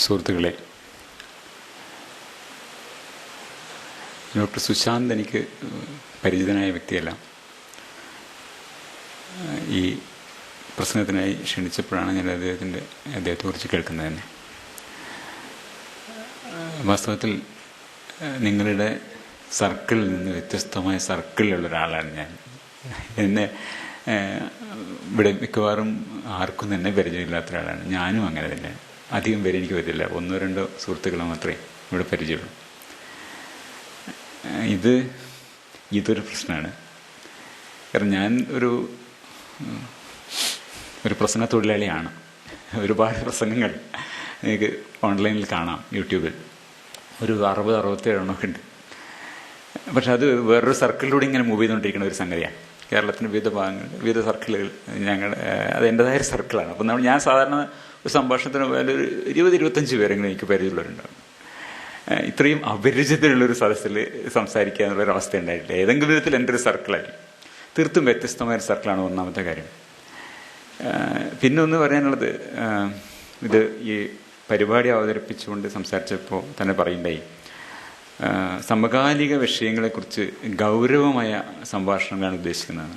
സുഹൃത്തുക്കളെ, ഡോക്ടർ സുശാന്ത് എനിക്ക് പരിചിതനായ വ്യക്തിയല്ല. ഈ പ്രസംഗത്തിനായി ക്ഷണിച്ചപ്പോഴാണ് ഞാൻ അദ്ദേഹത്തെക്കുറിച്ച് കേൾക്കുന്നത് തന്നെ. വാസ്തവത്തിൽ നിങ്ങളുടെ സർക്കിളിൽ നിന്ന് വ്യത്യസ്തമായ സർക്കിളിലുള്ള ഒരാളാണ് ഞാൻ. എന്നെ ഇവിടെ മിക്കവാറും ആർക്കും തന്നെ പരിചയമില്ലാത്ത ഒരാളാണ്. ഞാനും അങ്ങനെ തന്നെ. അധികം പേര് എനിക്ക് പറ്റില്ല. 1-2 സുഹൃത്തുക്കൾ മാത്രമേ ഇവിടെ പരിചയമുള്ളൂ. ഇതൊരു പ്രശ്നമാണ്. കാരണം ഞാൻ ഒരു പ്രസംഗ തൊഴിലാളിയാണ്. ഒരുപാട് പ്രസംഗങ്ങൾ എനിക്ക് ഓൺലൈനിൽ കാണാം, യൂട്യൂബിൽ. ഒരു 60-67 ഉണ്ട്. പക്ഷെ അത് വേറൊരു സർക്കിളിലൂടെ ഇങ്ങനെ മൂവ് ചെയ്തുകൊണ്ടിരിക്കുന്ന ഒരു സംഗതിയാണ്. കേരളത്തിൻ്റെ വിവിധ ഭാഗങ്ങൾ, വിവിധ സർക്കിളുകൾ, അത് എൻ്റെതായ ഒരു സർക്കിളാണ്. അപ്പം ഞാൻ സാധാരണ ഒരു സംഭാഷണത്തിന് പോയാൽ ഒരു 20-25 പേരെങ്കിലും എനിക്ക് പരിചയമുള്ളവരുണ്ടാകും. ഇത്രയും അപരിചിതമുള്ളൊരു സദസ്സിൽ സംസാരിക്കുക എന്നുള്ളൊരവസ്ഥ ഉണ്ടായിട്ടില്ല. ഏതെങ്കിലും വിധത്തിൽ എൻ്റെ ഒരു സർക്കിളായിരിക്കും. തീർത്തും വ്യത്യസ്തമായൊരു സർക്കിളാണ് ഒന്നാമത്തെ കാര്യം. പിന്നെ ഒന്ന് പറയാനുള്ളത്, ഇത് ഈ പരിപാടി അവതരിപ്പിച്ചുകൊണ്ട് സംസാരിച്ചപ്പോൾ തന്നെ പറയുണ്ടായി, സമകാലിക വിഷയങ്ങളെക്കുറിച്ച് ഗൗരവമായ സംഭാഷണങ്ങളാണ് ഉദ്ദേശിക്കുന്നത്.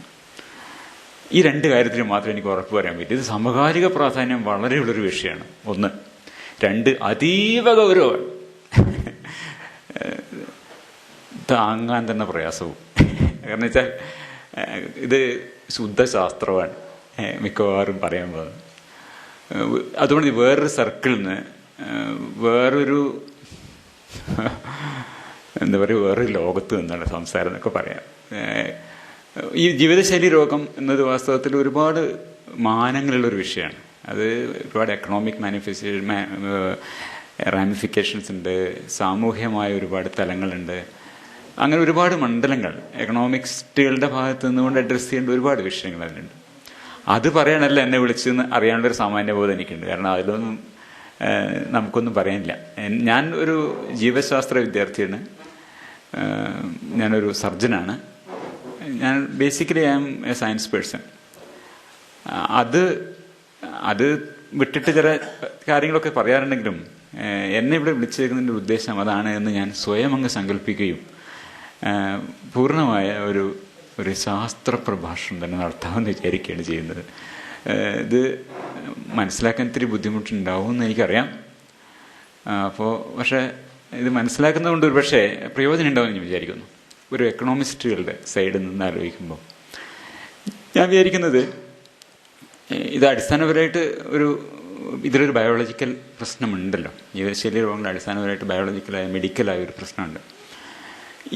ഈ 2 കാര്യത്തിൽ മാത്രമേ എനിക്ക് ഉറപ്പ് പറയാൻ പറ്റും. ഇത് സമകാലിക പ്രാധാന്യം വളരെയുള്ളൊരു വിഷയമാണ്, 1. 2, അതീവ ഗൗരവമാണ്, താങ്ങാൻ തന്നെ പ്രയാസവും. കാരണം വെച്ചാൽ ഇത് ശുദ്ധശാസ്ത്രമാണ് മിക്കവാറും പറയാൻ പോകുന്നത്. അതുകൊണ്ട് വേറൊരു സർക്കിളിൽ നിന്ന് വേറൊരു വേറൊരു ലോകത്ത് നിന്നുള്ള സംസാരം എന്നൊക്കെ പറയാം. ഈ ജീവിതശൈലി രോഗം എന്നത് വാസ്തവത്തിൽ ഒരുപാട് മാനങ്ങളുള്ളൊരു വിഷയമാണ്. അത് ഒരുപാട് എക്കണോമിക് റാമിഫിക്കേഷൻസ് ഉണ്ട്, സാമൂഹ്യമായ ഒരുപാട് തലങ്ങളുണ്ട്. അങ്ങനെ ഒരുപാട് മണ്ഡലങ്ങൾ എക്കണോമിക്സ്റ്റുകളുടെ ഭാഗത്ത് നിന്നുകൊണ്ട് അഡ്രസ്സ് ചെയ്യേണ്ട ഒരുപാട് വിഷയങ്ങൾ അതിലുണ്ട്. അത് പറയാനല്ല എന്നെ വിളിച്ചെന്ന് അറിയാനുള്ളൊരു സാമാന്യബോധം എനിക്കുണ്ട്. കാരണം അതിലൊന്നും നമുക്കൊന്നും പറയാനില്ല. ഞാൻ ഒരു ജീവശാസ്ത്ര വിദ്യാർത്ഥിയാണ്. ഞാനൊരു സർജനാണ്. ഞാൻ basically I am a science person. അത് വിട്ടിട്ട് ചില കാര്യങ്ങളൊക്കെ പറയാറുണ്ടെങ്കിലും എന്നെ ഇവിടെ വിളിച്ചേക്കുന്നതിൻ്റെ ഉദ്ദേശം അതാണ് എന്ന് ഞാൻ സ്വയം അങ്ങ് സങ്കല്പിക്കുകയും പൂർണ്ണമായ ഒരു ശാസ്ത്ര പ്രഭാഷണം തന്നെ നടത്താമെന്ന് വിചാരിക്കുകയാണ് ചെയ്യുന്നത്. ഇത് മനസ്സിലാക്കാൻ ഇത്തിരി ബുദ്ധിമുട്ടുണ്ടാവും എന്ന് എനിക്കറിയാം. പക്ഷേ ഇത് മനസ്സിലാക്കുന്നതുകൊണ്ട് ഒരു പക്ഷേ പ്രയോജനം ഉണ്ടാവുമെന്ന് ഞാൻ വിചാരിക്കുന്നു. ഒരു എക്കണോമിസ്റ്റുകളുടെ സൈഡിൽ നിന്ന് ആലോചിക്കുമ്പോൾ ഞാൻ വിചാരിക്കുന്നത്, ഇത് അടിസ്ഥാനപരമായിട്ട് ഇതിലൊരു ബയോളജിക്കൽ പ്രശ്നമുണ്ടല്ലോ. ജീവിതശൈലി രോഗങ്ങളുടെ അടിസ്ഥാനപരമായിട്ട് ബയോളജിക്കലായ മെഡിക്കലായ ഒരു പ്രശ്നമുണ്ട്.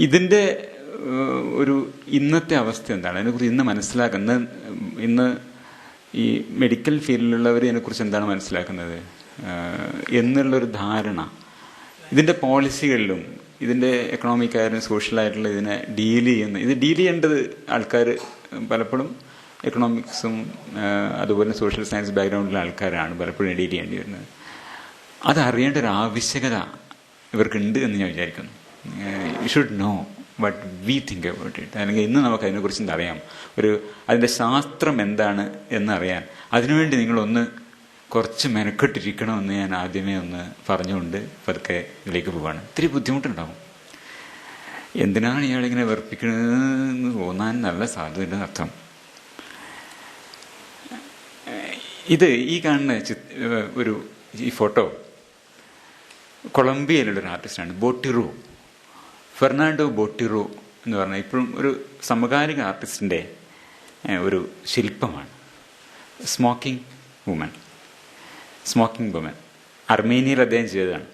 ഇതിൻ്റെ ഇന്നത്തെ അവസ്ഥ എന്താണ്, അതിനെക്കുറിച്ച് ഇന്ന് മനസ്സിലാക്കുന്നത്, ഇന്ന് ഈ മെഡിക്കൽ ഫീൽഡിലുള്ളവർ ഇതിനെക്കുറിച്ച് എന്താണ് മനസ്സിലാക്കുന്നത് എന്നുള്ളൊരു ധാരണ ഇതിൻ്റെ പോളിസികളിലും ഇതിൻ്റെ എക്കണോമിക് ആയാലും സോഷ്യലായിട്ടുള്ള ഇതിനെ ഡീൽ ചെയ്യേണ്ടത് ആൾക്കാർ പലപ്പോഴും എക്കണോമിക്സും അതുപോലെ സോഷ്യൽ സയൻസ് ബാക്ക്ഗ്രൗണ്ടിലുള്ള ആൾക്കാരാണ് പലപ്പോഴും ഡീൽ ചെയ്യേണ്ടി വരുന്നത്. അതറിയേണ്ട ഒരു ആവശ്യകത ഇവർക്കുണ്ട് എന്ന് ഞാൻ വിചാരിക്കുന്നു. You should know what we think about it. അല്ലെങ്കിൽ ഇന്ന് നമുക്ക് അതിനെക്കുറിച്ച് അറിയാം, അതിൻ്റെ ശാസ്ത്രം എന്താണ് എന്നറിയാൻ. അതിനുവേണ്ടി നിങ്ങളൊന്ന് കുറച്ച് മെനക്കെട്ടിരിക്കണമെന്ന് ഞാൻ ആദ്യമേ ഒന്ന് പറഞ്ഞുകൊണ്ട് പതുക്കെ ഇതിലേക്ക് പോവാണ്. ഇത്തിരി ബുദ്ധിമുട്ടുണ്ടാവും. എന്തിനാണ് ഇയാളിങ്ങനെ വെറുപ്പിക്കണമെന്ന് തോന്നാൻ നല്ല സാധ്യതയുടെ അർത്ഥം. ഈ കാണുന്ന ഈ ഫോട്ടോ കൊളംബിയയിലുള്ളൊരു ആർട്ടിസ്റ്റാണ്, ബോട്ടിറോ, ഫെർണാണ്ടോ ബോട്ടിറോ എന്ന് പറഞ്ഞാൽ ഇപ്പോഴും ഒരു സമകാലിക ആർട്ടിസ്റ്റിൻ്റെ ഒരു ശില്പമാണ്. Smoking woman. അർമേനിയയിൽ അദ്ദേഹം ചെയ്തതാണ്.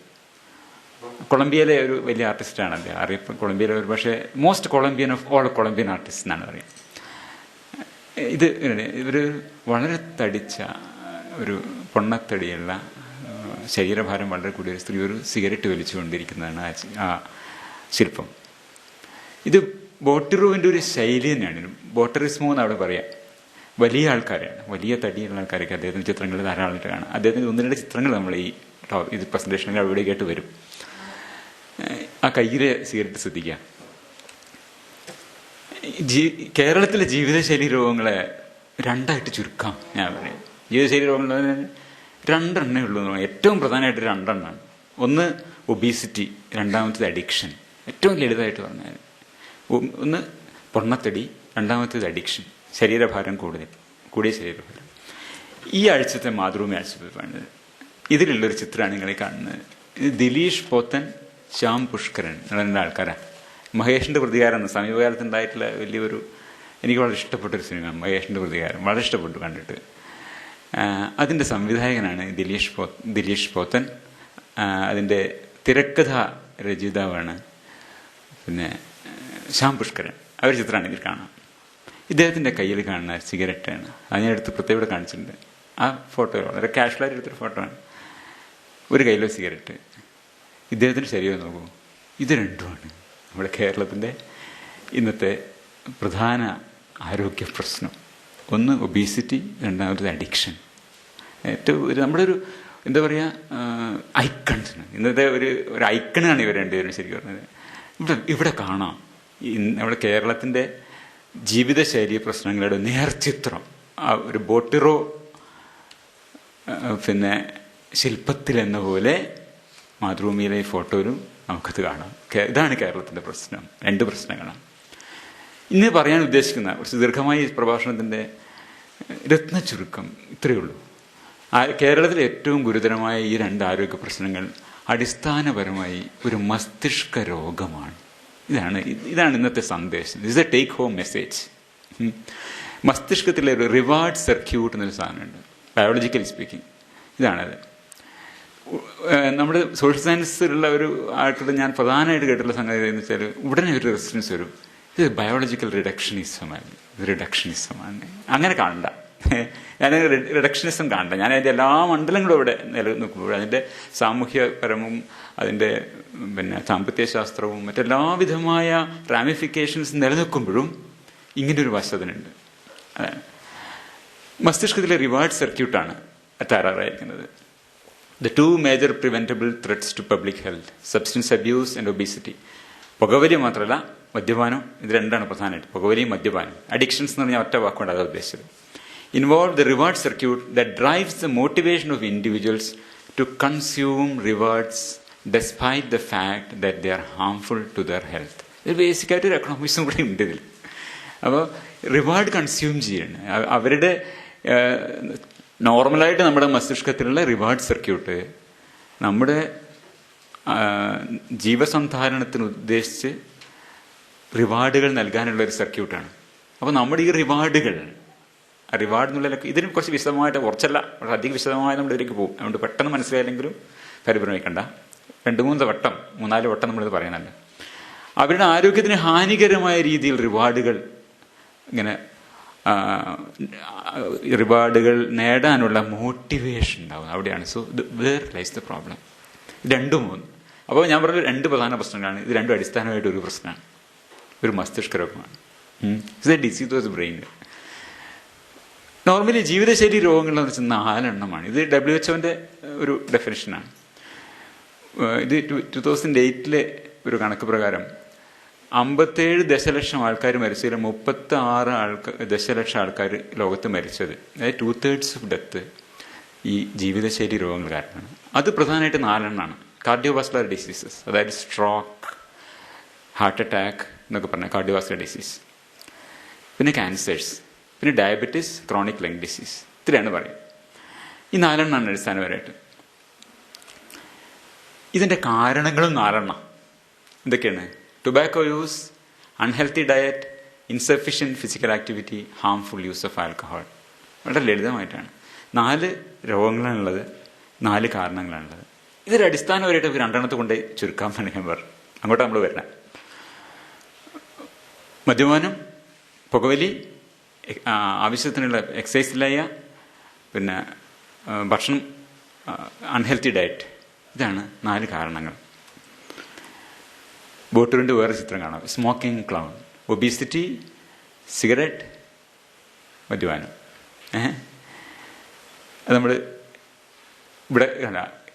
കൊളംബിയയിലെ ഒരു വലിയ ആർട്ടിസ്റ്റാണ് അദ്ദേഹം. കൊളംബിയയിലെ പക്ഷേ most Colombian of all Colombian artist എന്നാണ് പറയുക. ഇവർ വളരെ തടിച്ച ഒരു പൊണ്ണത്തടിയുള്ള ശരീരഭാരം വളരെ കൂടിയ ഒരു സ്ത്രീ ഒരു സിഗരറ്റ് വലിച്ചുകൊണ്ടിരിക്കുന്നതാണ് ആ ശില്പം. ഇത് ബോട്ടിറോവിൻ്റെ ഒരു ശൈലി തന്നെയാണ്. ബോട്ടറിസ്മോ എന്ന് അവിടെ പറയാം. വലിയ ആൾക്കാരാണ്, വലിയ തടിയുള്ള ആൾക്കാരൊക്കെ അദ്ദേഹത്തിൻ്റെ ചിത്രങ്ങൾ ധാരാളമായിട്ട് കാണാം. അദ്ദേഹത്തിൻ്റെ 1-2 ചിത്രങ്ങൾ നമ്മൾ ഇത് പ്രസൻറ്റേഷനിൽ അവിടേക്കായിട്ട് വരും. ആ കയ്യിലെ സിഗരറ്റ് ശ്രദ്ധിക്കുക. കേരളത്തിലെ ജീവിതശൈലി രോഗങ്ങളെ 2ആയിട്ട് ചുരുക്കാം ഞാൻ പറയാം. ജീവിതശൈലി രോഗങ്ങൾ രണ്ടെണ്ണേ ഉള്ളൂ എന്ന് പറഞ്ഞാൽ ഏറ്റവും പ്രധാനമായിട്ട് രണ്ടെണ്ണമാണ്. ഒന്ന് ഒബീസിറ്റി, രണ്ടാമത്തേത് അഡിക്ഷൻ. ഏറ്റവും ലളിതമായിട്ട് പറഞ്ഞാൽ ഒന്ന് പൊണ്ണത്തടി, രണ്ടാമത്തേത് അഡിക്ഷൻ, ശരീരഭാരം കൂടിയ ശരീരഭാരം. ഈ ആഴ്ചത്തെ മാതൃഭൂമി ആഴ്ചപ്പതിപ്പാണ്. ഇതിലുള്ളൊരു ചിത്രമാണ് നിങ്ങളീ കാണുന്നത്. ഇത് ദിലീഷ് പോത്തൻ, ശ്യാം പുഷ്കരൻ എന്ന രണ്ട് ആൾക്കാരാണ്. മഹേഷിൻ്റെ പ്രതികാരം എന്ന സമീപകാലത്തുണ്ടായിട്ടുള്ള വലിയൊരു, എനിക്ക് വളരെ ഇഷ്ടപ്പെട്ടൊരു സിനിമ മഹേഷിൻ്റെ പ്രതികാരം. വളരെ ഇഷ്ടപ്പെട്ടു കണ്ടിട്ട്. അതിൻ്റെ സംവിധായകനാണ് ദിലീഷ് പോത്തൻ. അതിൻ്റെ തിരക്കഥ രചയിതാവാണ് പിന്നെ ശ്യാം പുഷ്കരൻ. അവർ ചിത്രമാണ് ഇതിൽ കാണാം. ഇദ്ദേഹത്തിൻ്റെ കയ്യിൽ കാണുന്ന സിഗരറ്റാണ്. അത് ഞാൻ എടുത്ത് പ്രത്യേകം കാണിച്ചിട്ടുണ്ട്. ആ ഫോട്ടോ വളരെ കാഷ്വലായിട്ട് എടുത്തൊരു ഫോട്ടോ ആണ്. ഒരു കയ്യിലോ സിഗരറ്റ്. ഇദ്ദേഹത്തിൻ്റെ ശരീരം നോക്കൂ. ഇത് രണ്ടുമാണ് നമ്മുടെ കേരളത്തിൻ്റെ ഇന്നത്തെ പ്രധാന ആരോഗ്യ പ്രശ്നം. ഒന്ന് ഒബീസിറ്റി, രണ്ടാമത് അഡിക്ഷൻ. ഏറ്റവും നമ്മുടെ ഒരു എന്താ പറയുക, ഐക്കൺസാണ്. ഇന്നത്തെ ഒരു ഐക്കണാണ് ഇവർ രണ്ടുപേരും ശരിക്കും പറഞ്ഞത്. ഇവിടെ കാണാം നമ്മുടെ കേരളത്തിൻ്റെ ജീവിതശൈലി പ്രശ്നങ്ങളുടെ നേർചിത്രം. ആ ഒരു ബോട്ടിറോ പിന്നെ ശില്പത്തിൽ എന്ന പോലെ മാതൃഭൂമിയിലെ ഈ ഫോട്ടോയിലും നമുക്കത് കാണാം. ഇതാണ് കേരളത്തിൻ്റെ പ്രശ്നം. രണ്ട് പ്രശ്നങ്ങളാണ് ഇന്ന് പറയാൻ ഉദ്ദേശിക്കുന്ന. കുറച്ച് ദീർഘമായ പ്രഭാഷണത്തിൻ്റെ രത്ന ചുരുക്കം ഇത്രയേ ഉള്ളൂ. കേരളത്തിലെ ഏറ്റവും ഗുരുതരമായ ഈ രണ്ട് ആരോഗ്യ പ്രശ്നങ്ങൾ അടിസ്ഥാനപരമായി ഒരു മസ്തിഷ്ക രോഗമാണ്. ഇതാണ് ഇന്നത്തെ സന്ദേശം. This A take home message. മസ്തിഷ്കത്തിലെ ഒരു റിവാർഡ് സർക്യൂട്ട് എന്നൊരു സാധനമുണ്ട്, ബയോളജിക്കലി സ്പീക്കിംഗ്. ഇതാണത്. നമ്മുടെ സോഷ്യൽ സയൻസിലുള്ള ഒരു ആൾക്കുള്ള ഞാൻ പ്രധാനമായിട്ട് കേട്ടിട്ടുള്ള സംഗതി എന്ന് വെച്ചാൽ ഉടനെ ഒരു റെസിസ്റ്റൻസ് വരും. ഇത് ബയോളജിക്കൽ റിഡക്ഷനിസമാണ്. അങ്ങനെ കാണണ്ട. ഞാൻ റിഡക്ഷനിസം കാണണ്ട. ഞാൻ അതിൻ്റെ എല്ലാ മണ്ഡലങ്ങളും ഇവിടെ നിലനിൽക്കുമ്പോൾ അതിൻ്റെ സാമൂഹ്യപരവും അതിൻ്റെ പിന്നെ സാമ്പത്തിക ശാസ്ത്രവും മറ്റെല്ലാവിധമായ റാമിഫിക്കേഷൻസ് നിലനിൽക്കുമ്പോഴും ഇങ്ങനൊരു വശതനുണ്ട്. അതാണ് മസ്തിഷ്കത്തിലെ റിവാർഡ് സർക്യൂട്ടാണ് തകരാറായിരിക്കുന്നത്. The two major preventable threats to public health, substance abuse and obesity. പുകവലി മാത്രമല്ല, മദ്യപാനം. ഇത് രണ്ടാണ് പ്രധാനമായിട്ട്. പുകവലിയും മദ്യപാനം. അഡിക്ഷൻസ് എന്ന് പറഞ്ഞാൽ ഒറ്റ വാക്കുകൊണ്ട് അതാണ് ഉദ്ദേശിച്ചത്. Involve the reward circuit that drives the motivation of individuals to consume rewards despite the fact that they are harmful to their health. ഇത് ബേസിക്കായിട്ട് ഒരു എക്കണോമിക്സും കൂടെ ഉണ്ട് ഇതിൽ. അപ്പോൾ റിവാർഡ് കൺസ്യൂം ചെയ്യണം. അവരുടെ നോർമലായിട്ട് നമ്മുടെ മസ്തിഷ്കത്തിലുള്ള റിവാർഡ് സർക്യൂട്ട് നമ്മുടെ ജീവസന്ധാരണത്തിന് ഉദ്ദേശിച്ച് റിവാർഡുകൾ നൽകാനുള്ള ഒരു സർക്യൂട്ടാണ്. അപ്പോൾ നമ്മുടെ ഈ റിവാർഡ് എന്നുള്ള ഇതിനും കുറച്ച് വിശദമായിട്ട്, കുറച്ചല്ല അധികം വിശദമായി നമ്മുടെ ഇതിലേക്ക് പോകും. അതുകൊണ്ട് പെട്ടെന്ന് മനസ്സിലായില്ലെങ്കിലും പരിഭ്രമിക്കണ്ട. 2-3 വട്ടം 3-4 വട്ടം നമ്മളിത് പറയണല്ലോ. അവരുടെ ആരോഗ്യത്തിന് ഹാനികരമായ രീതിയിൽ റിവാർഡുകൾ നേടാനുള്ള മോട്ടിവേഷൻ ഉണ്ടാവും. അവിടെയാണ്. So where lies the problem. 2-3. അപ്പോൾ ഞാൻ പറഞ്ഞ 2 പ്രധാന പ്രശ്നങ്ങളാണ്. ഇത് രണ്ടും അടിസ്ഥാനമായിട്ട് ഒരു പ്രശ്നമാണ്, ഒരു മസ്തിഷ്ക രോഗമാണ്. It's A disease of the brain. Normally ജീവിതശൈലി രോഗങ്ങളെന്ന് വെച്ചാൽ 4 എണ്ണമാണ്. ഇത് WHO ഒരു ഡെഫിനിഷനാണ്. ഇത് 2008 ഒരു കണക്ക് പ്രകാരം 57 ദശലക്ഷം ആൾക്കാർ മരിച്ചതിൽ 36 ദശലക്ഷം ആൾക്കാർ ലോകത്ത് മരിച്ചത്, അതായത് 2/3 ഓഫ് ഡെത്ത് ഈ ജീവിതശൈലി രോഗങ്ങൾ കാരണമാണ്. അത് പ്രധാനമായിട്ട് 4 എണ്ണമാണ്. കാർഡിയോവാസ്കുലർ ഡിസീസസ്, അതായത് സ്ട്രോക്ക്, ഹാർട്ട് അറ്റാക്ക് എന്നൊക്കെ പറഞ്ഞ കാർഡിയോവാസ്കുലർ ഡിസീസ്, പിന്നെ ക്യാൻസേഴ്സ്, പിന്നെ ഡയബറ്റീസ്, ക്രോണിക് ലങ് ഡിസീസ്. ഇത്രയാണ് പറയും. ഈ 4 എണ്ണമാണ് അടിസ്ഥാനപരമായിട്ട്. ഇതിൻ്റെ കാരണങ്ങളും 4 എണ്ണം എന്തൊക്കെയാണ്? Tobacco use, unhealthy diet, insufficient physical activity, harmful use of alcohol. വളരെ ലളിതമായിട്ടാണ് 4 രോഗങ്ങളാണുള്ളത്, 4 കാരണങ്ങളാണുള്ളത്. ഇതൊരു അടിസ്ഥാനപരമായിട്ട് 2 എണ്ണത്തെ കൊണ്ട് ചുരുക്കാൻ വേണ്ടി ഞാൻ പറഞ്ഞു. അങ്ങോട്ട് നമ്മൾ വരണം. മദ്യപാനം, പുകവലി, ആവശ്യത്തിനുള്ള എക്സസൈസ് ഇല്ലായ്മ, പിന്നെ ഭക്ഷണം, അൺഹെൽത്തി ഡയറ്റ്. ഇതാണ് 4 കാരണങ്ങൾ. ബോട്ടൂറിൻ്റെ വേറെ ചിത്രം കാണാം. സ്മോക്കിംഗ് ക്ലൗൺ, ഒബീസിറ്റി, സിഗരറ്റ്, മദ്യപാനം. അത് നമ്മൾ ഇവിടെ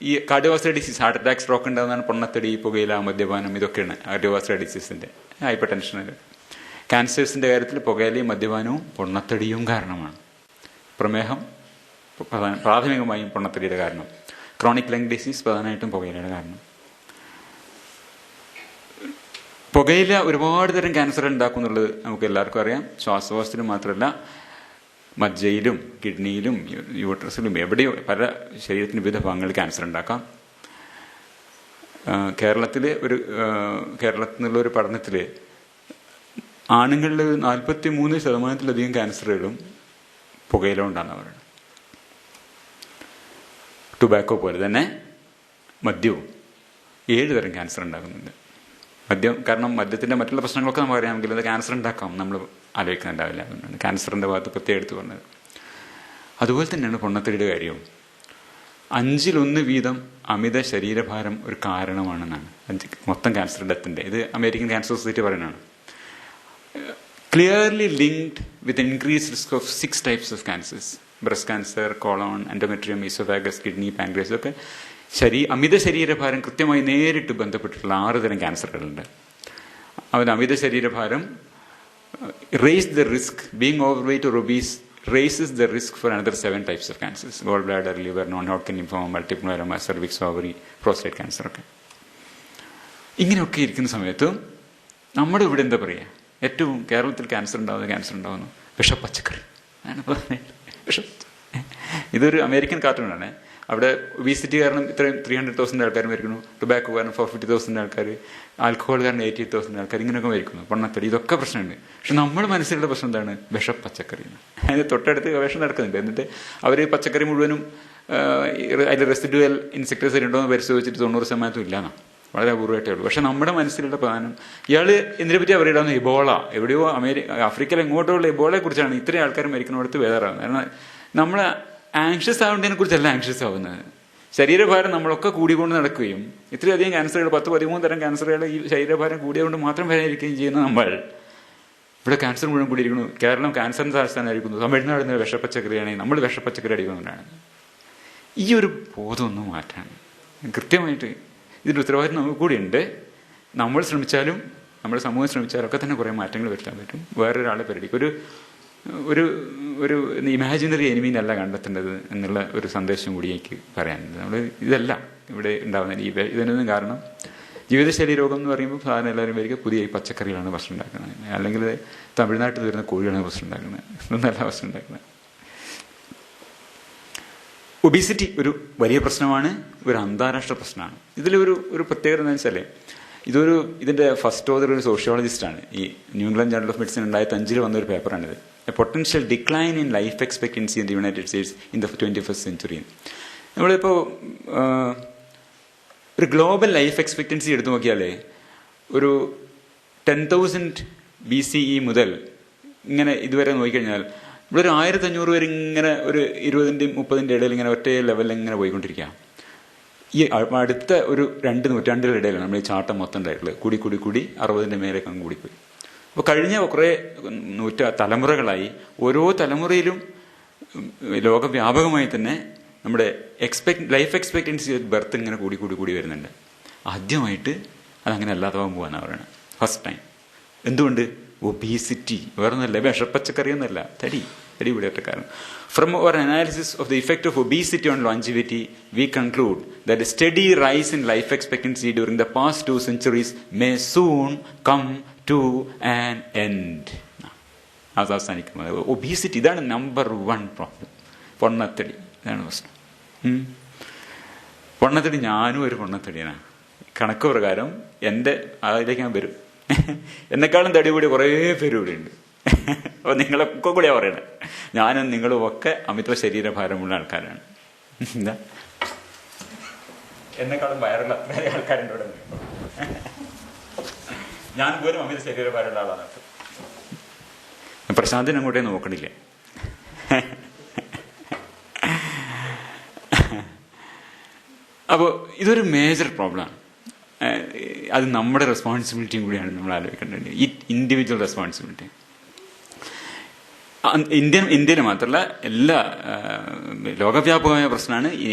ഈ cardiovascular disease, heart attack, stroke ഉണ്ടാകുന്നതാണ് പൊണ്ണത്തടി, പുകയില, മദ്യപാനം. ഇതൊക്കെയാണ് കാർഡിയോവാസ്കുലർ ഡിസീസിൻ്റെ, ഹൈപ്പർ ടെൻഷനിൽ. ക്യാൻസേഴ്സിൻ്റെ കാര്യത്തിൽ പുകയിലയും മദ്യപാനവും പൊണ്ണത്തടിയും കാരണമാണ്. പ്രമേഹം, പ്രാഥമികമായും പൊണ്ണത്തടിയുടെ കാരണം. ക്രോണിക് ലങ് ഡിസീസ് പ്രധാനമായിട്ടും പുകയിലയുടെ കാരണം. പുകയില ഒരുപാട് തരം ക്യാൻസർ ഉണ്ടാക്കും എന്നുള്ളത് നമുക്ക് എല്ലാവർക്കും അറിയാം. ശ്വാസകോശത്തിലും മാത്രമല്ല, മജ്ജയിലും കിഡ്നിയിലും യൂട്രസിലും എവിടെയോ പല ശരീരത്തിന് വിവിധ ഭാഗങ്ങളിൽ ക്യാൻസർ ഉണ്ടാക്കാം. കേരളത്തിൽ നിന്നുള്ള ഒരു പഠനത്തിൽ ആണുങ്ങളിൽ 43% ക്യാൻസറുകളും പുകയില കൊണ്ടാണ് പറയുന്നത്. ടുബാക്കോ പോലെ തന്നെ മദ്യവും 7 തരം ക്യാൻസർ ഉണ്ടാക്കുന്നുണ്ട്. മദ്യം, കാരണം മദ്യത്തിൻ്റെ മറ്റുള്ള പ്രശ്നങ്ങളൊക്കെ നമുക്ക് അറിയാമെങ്കിൽ അത് ക്യാൻസർ ഉണ്ടാക്കാം, നമ്മൾ ആലോചിക്കുന്നുണ്ടാവില്ല. അതുകൊണ്ടാണ് ക്യാൻസറിൻ്റെ ഭാഗത്ത് പ്രത്യേകം എടുത്ത് പറഞ്ഞത്. അതുപോലെ തന്നെയാണ് പൊണ്ണത്തടിയുടെ കാര്യവും. 1/5 വീതം അമിത ശരീരഭാരം ഒരു കാരണമാണെന്നാണ് മൊത്തം ക്യാൻസർ ഡെത്തിൻ്റെ. ഇത് അമേരിക്കൻ ക്യാൻസർ സൊസൈറ്റി പറയുന്നതാണ്. Clearly linked with increase risk of 6 types of cancers: breast cancer, colon, endometrium, oesophagus, kidney, pancreas. ഒക്കെ അമിത ശരീരഭാരം കൃത്യമായി നേരിട്ട് ബന്ധപ്പെട്ടിട്ടുള്ള 6 തരം ക്യാൻസറുകളുണ്ട്. അമിത ശരീരഭാരം raise the risk, being overweight or obese raises the risk for another 7 types of cancers: gallbladder, liver, non-Hodgkin lymphoma, multiple myeloma, cervix, ovary, prostate cancer. ഒക്കെ ഇങ്ങനെയൊക്കെ ഇരിക്കുന്ന സമയത്ത് നമ്മുടെ ഇവിടെ എന്താ പറയുക, ഏറ്റവും കേരളത്തിൽ ക്യാൻസർ ഉണ്ടാവുന്നു വിഷപ്പച്ചക്കറി. ഇതൊരു അമേരിക്കൻ കാർട്ടൂണാണ്. അവിടെ ഒബീസിറ്റി കാരണം ഇത്രയും 300,000 ആൾക്കാർ മരിക്കുന്നു, ടുബാക്കോ കാരണം 450,000 ആൾക്കാർ, ആൽക്കഹോൾ കാരണം 80,000 ആൾക്കാർ, ഇങ്ങനെയൊക്കെ മരിക്കുന്നു. പൊണ്ണത്തടി, ഇതൊക്കെ പ്രശ്നമുണ്ട്. പക്ഷെ നമ്മുടെ മനസ്സിലുള്ള പ്രശ്നം എന്താണ്? വിഷപ്പച്ചക്കറി. അതിന് തൊട്ടടുത്ത് ഗവേഷണം നടക്കുന്നുണ്ട്. എന്നിട്ട് അവർ പച്ചക്കറി മുഴുവനും അതിൽ റെസിഡുവൽ ഇൻസെക്ടിസൈഡ് ഉണ്ടോ എന്ന് പരിശോധിച്ചിട്ട് 90% ഇല്ലാന്നാണ്. വളരെ അപൂർവമായിട്ടേ ഉള്ളൂ. പക്ഷെ നമ്മുടെ മനസ്സിലുള്ള പ്രധാനം, ഇയാൾ എന്തിനെ പറ്റി അവരുടെ എബോള, എവിടെയോ ആഫ്രിക്കയിൽ എങ്ങോട്ടുള്ള എബോളയെ കുറിച്ചാണ് ഇത്രയും ആൾക്കാർ മരിക്കുന്നിടത്ത് വേദാറാകുന്നത്. കാരണം നമ്മൾ ആങ്ഷ്യസ് ആവേണ്ടതിനെ കുറിച്ചല്ല ആങ്ഷ്യസ് ആവുന്നത്. ശരീരഭാരം നമ്മളൊക്കെ കൂടിക്കൊണ്ട് നടക്കുകയും ഇത്രയധികം ക്യാൻസറുകൾ, 10-13 തരം ക്യാൻസറുകൾ ഈ ശരീരഭാരം കൂടിയതുകൊണ്ട് മാത്രം വരാതിരിക്കുകയും ചെയ്യുന്ന നമ്മൾ ഇവിടെ ക്യാൻസർ മുഴുവൻ കൂടിയിരിക്കുന്നു. കേരളം ക്യാൻസറിന് തലസ്ഥാനമായിരിക്കുന്നു. തമിഴ്നാട് നിന്ന് വിഷപ്പച്ചക്കറിയാണെങ്കിൽ നമ്മൾ വിഷപ്പച്ചക്കറി അടിക്കുന്നതുകൊണ്ടാണ്. ഈ ഒരു ബോധമൊന്നും മാറ്റാൻ കൃത്യമായിട്ട് ഇതിൻ്റെ ഉത്തരവാദിത്വം നമുക്ക് കൂടിയുണ്ട്. നമ്മൾ ശ്രമിച്ചാലും നമ്മുടെ സമൂഹം ശ്രമിച്ചാലും ഒക്കെ തന്നെ കുറേ മാറ്റങ്ങൾ വരുത്താൻ പറ്റും. വേറൊരാളെ പരിധിക്ക് ഒരു ഇമാജിനറി എനിമീനല്ല കണ്ടെത്തേണ്ടത് എന്നുള്ള ഒരു സന്ദേശം കൂടി എനിക്ക് പറയാനുണ്ട്. നമ്മൾ ഇതല്ല ഇവിടെ ഉണ്ടാകുന്നത്. ഇതിനൊന്നും കാരണം ജീവിതശൈലി രോഗം എന്ന് പറയുമ്പോൾ സാധാരണ എല്ലാവരും വരിക പുതിയ പച്ചക്കറികളാണ് ഭക്ഷണം ഉണ്ടാക്കുന്നത്, അല്ലെങ്കിൽ തമിഴ്നാട്ടിൽ വരുന്ന കോഴികളാണ് ഭക്ഷണം ഉണ്ടാക്കുന്നത്. ഇതൊന്നല്ല ഭക്ഷണം ഉണ്ടാക്കുന്നത്. ഒബീസിറ്റി ഒരു വലിയ പ്രശ്നമാണ്, ഒരു അന്താരാഷ്ട്ര പ്രശ്നമാണ്. ഇതിലൊരു പ്രത്യേകത എന്താ വെച്ചാൽ, ഇതിൻ്റെ ഫസ്റ്റ് ഓതർ ഒരു സോഷ്യോളജിസ്റ്റാണ്. ഈ New England journal of medicine 2005 വന്നൊരു പേപ്പറാണിത്. A potential decline in life expectancy in the United States in the 21st century. നമ്മളിപ്പോൾ ഒരു ഗ്ലോബൽ ലൈഫ് എക്സ്പെക്ടൻസി എടുത്തു നോക്കിയാലേ ഒരു 10,000 BCE മുതൽ ഇങ്ങനെ ഇതുവരെ നോക്കിക്കഴിഞ്ഞാൽ ഇവിടെ ഒരു 1500 വരെ ഇങ്ങനെ ഒരു 20-ന്റെയും 30-ന്റെ ഇടയിൽ ഇങ്ങനെ ഒറ്റ ലെവലിൽ ഇങ്ങനെ പോയിക്കൊണ്ടിരിക്കുക. ഈ അടുത്ത ഒരു 2 നൂറ്റാണ്ടുകളുടെ ഇടയിലാണ് നമ്മൾ ഈ ചാട്ടം മൊത്തം ഉണ്ടായിട്ടുള്ളത്. കൂടി 60-ന്റെ മേലേക്ക് അങ്ങ് കൂടിപ്പോയി. അപ്പോൾ കഴിഞ്ഞ കുറേ തലമുറകളായി ഓരോ തലമുറയിലും ലോകവ്യാപകമായി തന്നെ നമ്മുടെ ലൈഫ് എക്സ്പെക്ടൻസി ബർത്ത് ഇങ്ങനെ കൂടി വരുന്നുണ്ട്. ആദ്യമായിട്ട് അതങ്ങനെ അല്ലാതെ പോകാനാണ് പറയുന്നത്. First time. എന്തുകൊണ്ട്? ഒബീസിറ്റി. വേറൊന്നല്ല, വിഷപ്പച്ചക്കറിയൊന്നുമല്ല, തടി ഇവിടെ ഒറ്റ കാരണം. From our analysis of the effect of obesity on longevity, we conclude that a steady rise in life expectancy during the past 2 centuries may soon come to an end. അവസാനിക്കുന്നത് obesity. ഇതാണ് number 1 problem. പൊണ്ണത്തടി, ഇതാണ് പ്രശ്നം. പൊണ്ണത്തടി, ഞാനും ഒരു പൊണ്ണത്തടിയാണ്. കണക്ക് പ്രകാരം എൻ്റെ അതിലേക്ക് ഞാൻ വരും. എന്നെക്കാളും തടി കൂടി കുറേ പേര് ഇവിടെ ഉണ്ട്. അപ്പോൾ നിങ്ങളൊക്കെ കൂടിയാ പറയണേ. ഞാനും നിങ്ങളും ഒക്കെ അമിത ശരീരഭാരമുള്ള ആൾക്കാരാണ്. എന്താ എന്നെക്കാളും വയറുള്ള അത്രയും ആൾക്കാരുണ്ട് ഇവിടെ. ഞാൻ പോലും അമിത ശരീരഭാരമുള്ള ആളാണ്. പ്രശാന്തിന് അങ്ങോട്ടേ നോക്കണില്ലേ. അപ്പോൾ ഇതൊരു മേജർ പ്രോബ്ലമാണ്. അത് നമ്മുടെ റെസ്പോൺസിബിലിറ്റിയും കൂടിയാണ് നമ്മൾ ആലോചിക്കേണ്ടത്. ഈ ഇൻഡിവിജ്വൽ റെസ്പോൺസിബിലിറ്റി ഇന്ത്യയിൽ മാത്രമല്ല എല്ലാ ലോകവ്യാപകമായ പ്രശ്നമാണ്. ഈ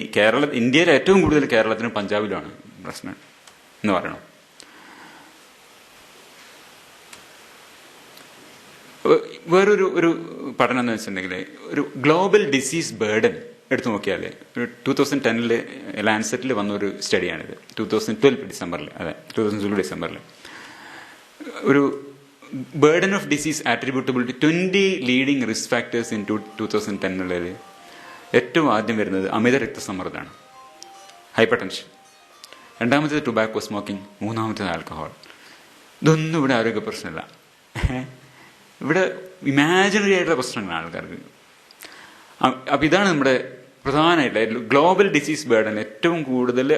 ഇന്ത്യയിൽ ഏറ്റവും കൂടുതൽ കേരളത്തിനും പഞ്ചാബിലുമാണ് പ്രശ്നം എന്ന് പറയണം. വേറൊരു പഠനം എന്ന് വെച്ചിട്ടുണ്ടെങ്കിൽ ഒരു ഗ്ലോബൽ ഡിസീസ് ബേർഡൻ എടുത്തു നോക്കിയാൽ 2010 ലാൻസെറ്റിൽ വന്ന ഒരു സ്റ്റഡിയാണിത്. 2012 ഡിസംബറിൽ, അതെ 2012 ഡിസംബറിൽ ഒരു burden of disease attributable to 20 leading risk factors in 2010 ഏറ്റവും ആദ്യം വരുന്നത് അമിത രക്തസമ്മർദ്ദമാണ്, ഹൈപ്പർ ടെൻഷൻ. രണ്ടാമത്തേത് ടൊബാക്കോ സ്മോക്കിംഗ്, മൂന്നാമത്തേത് ആൽക്കഹോൾ. ഇതൊന്നും ഇവിടെ ആരോഗ്യ പ്രശ്നമില്ല. ഇവിടെ ഇമാജിനറി ആയിട്ടുള്ള പ്രശ്നങ്ങളാണ് ആൾക്കാർക്ക്. അപ്പം ഇതാണ് നമ്മുടെ പ്രധാനമായിട്ടുള്ള ഗ്ലോബൽ ഡിസീസ് ബേർഡൻ. ഏറ്റവും കൂടുതൽ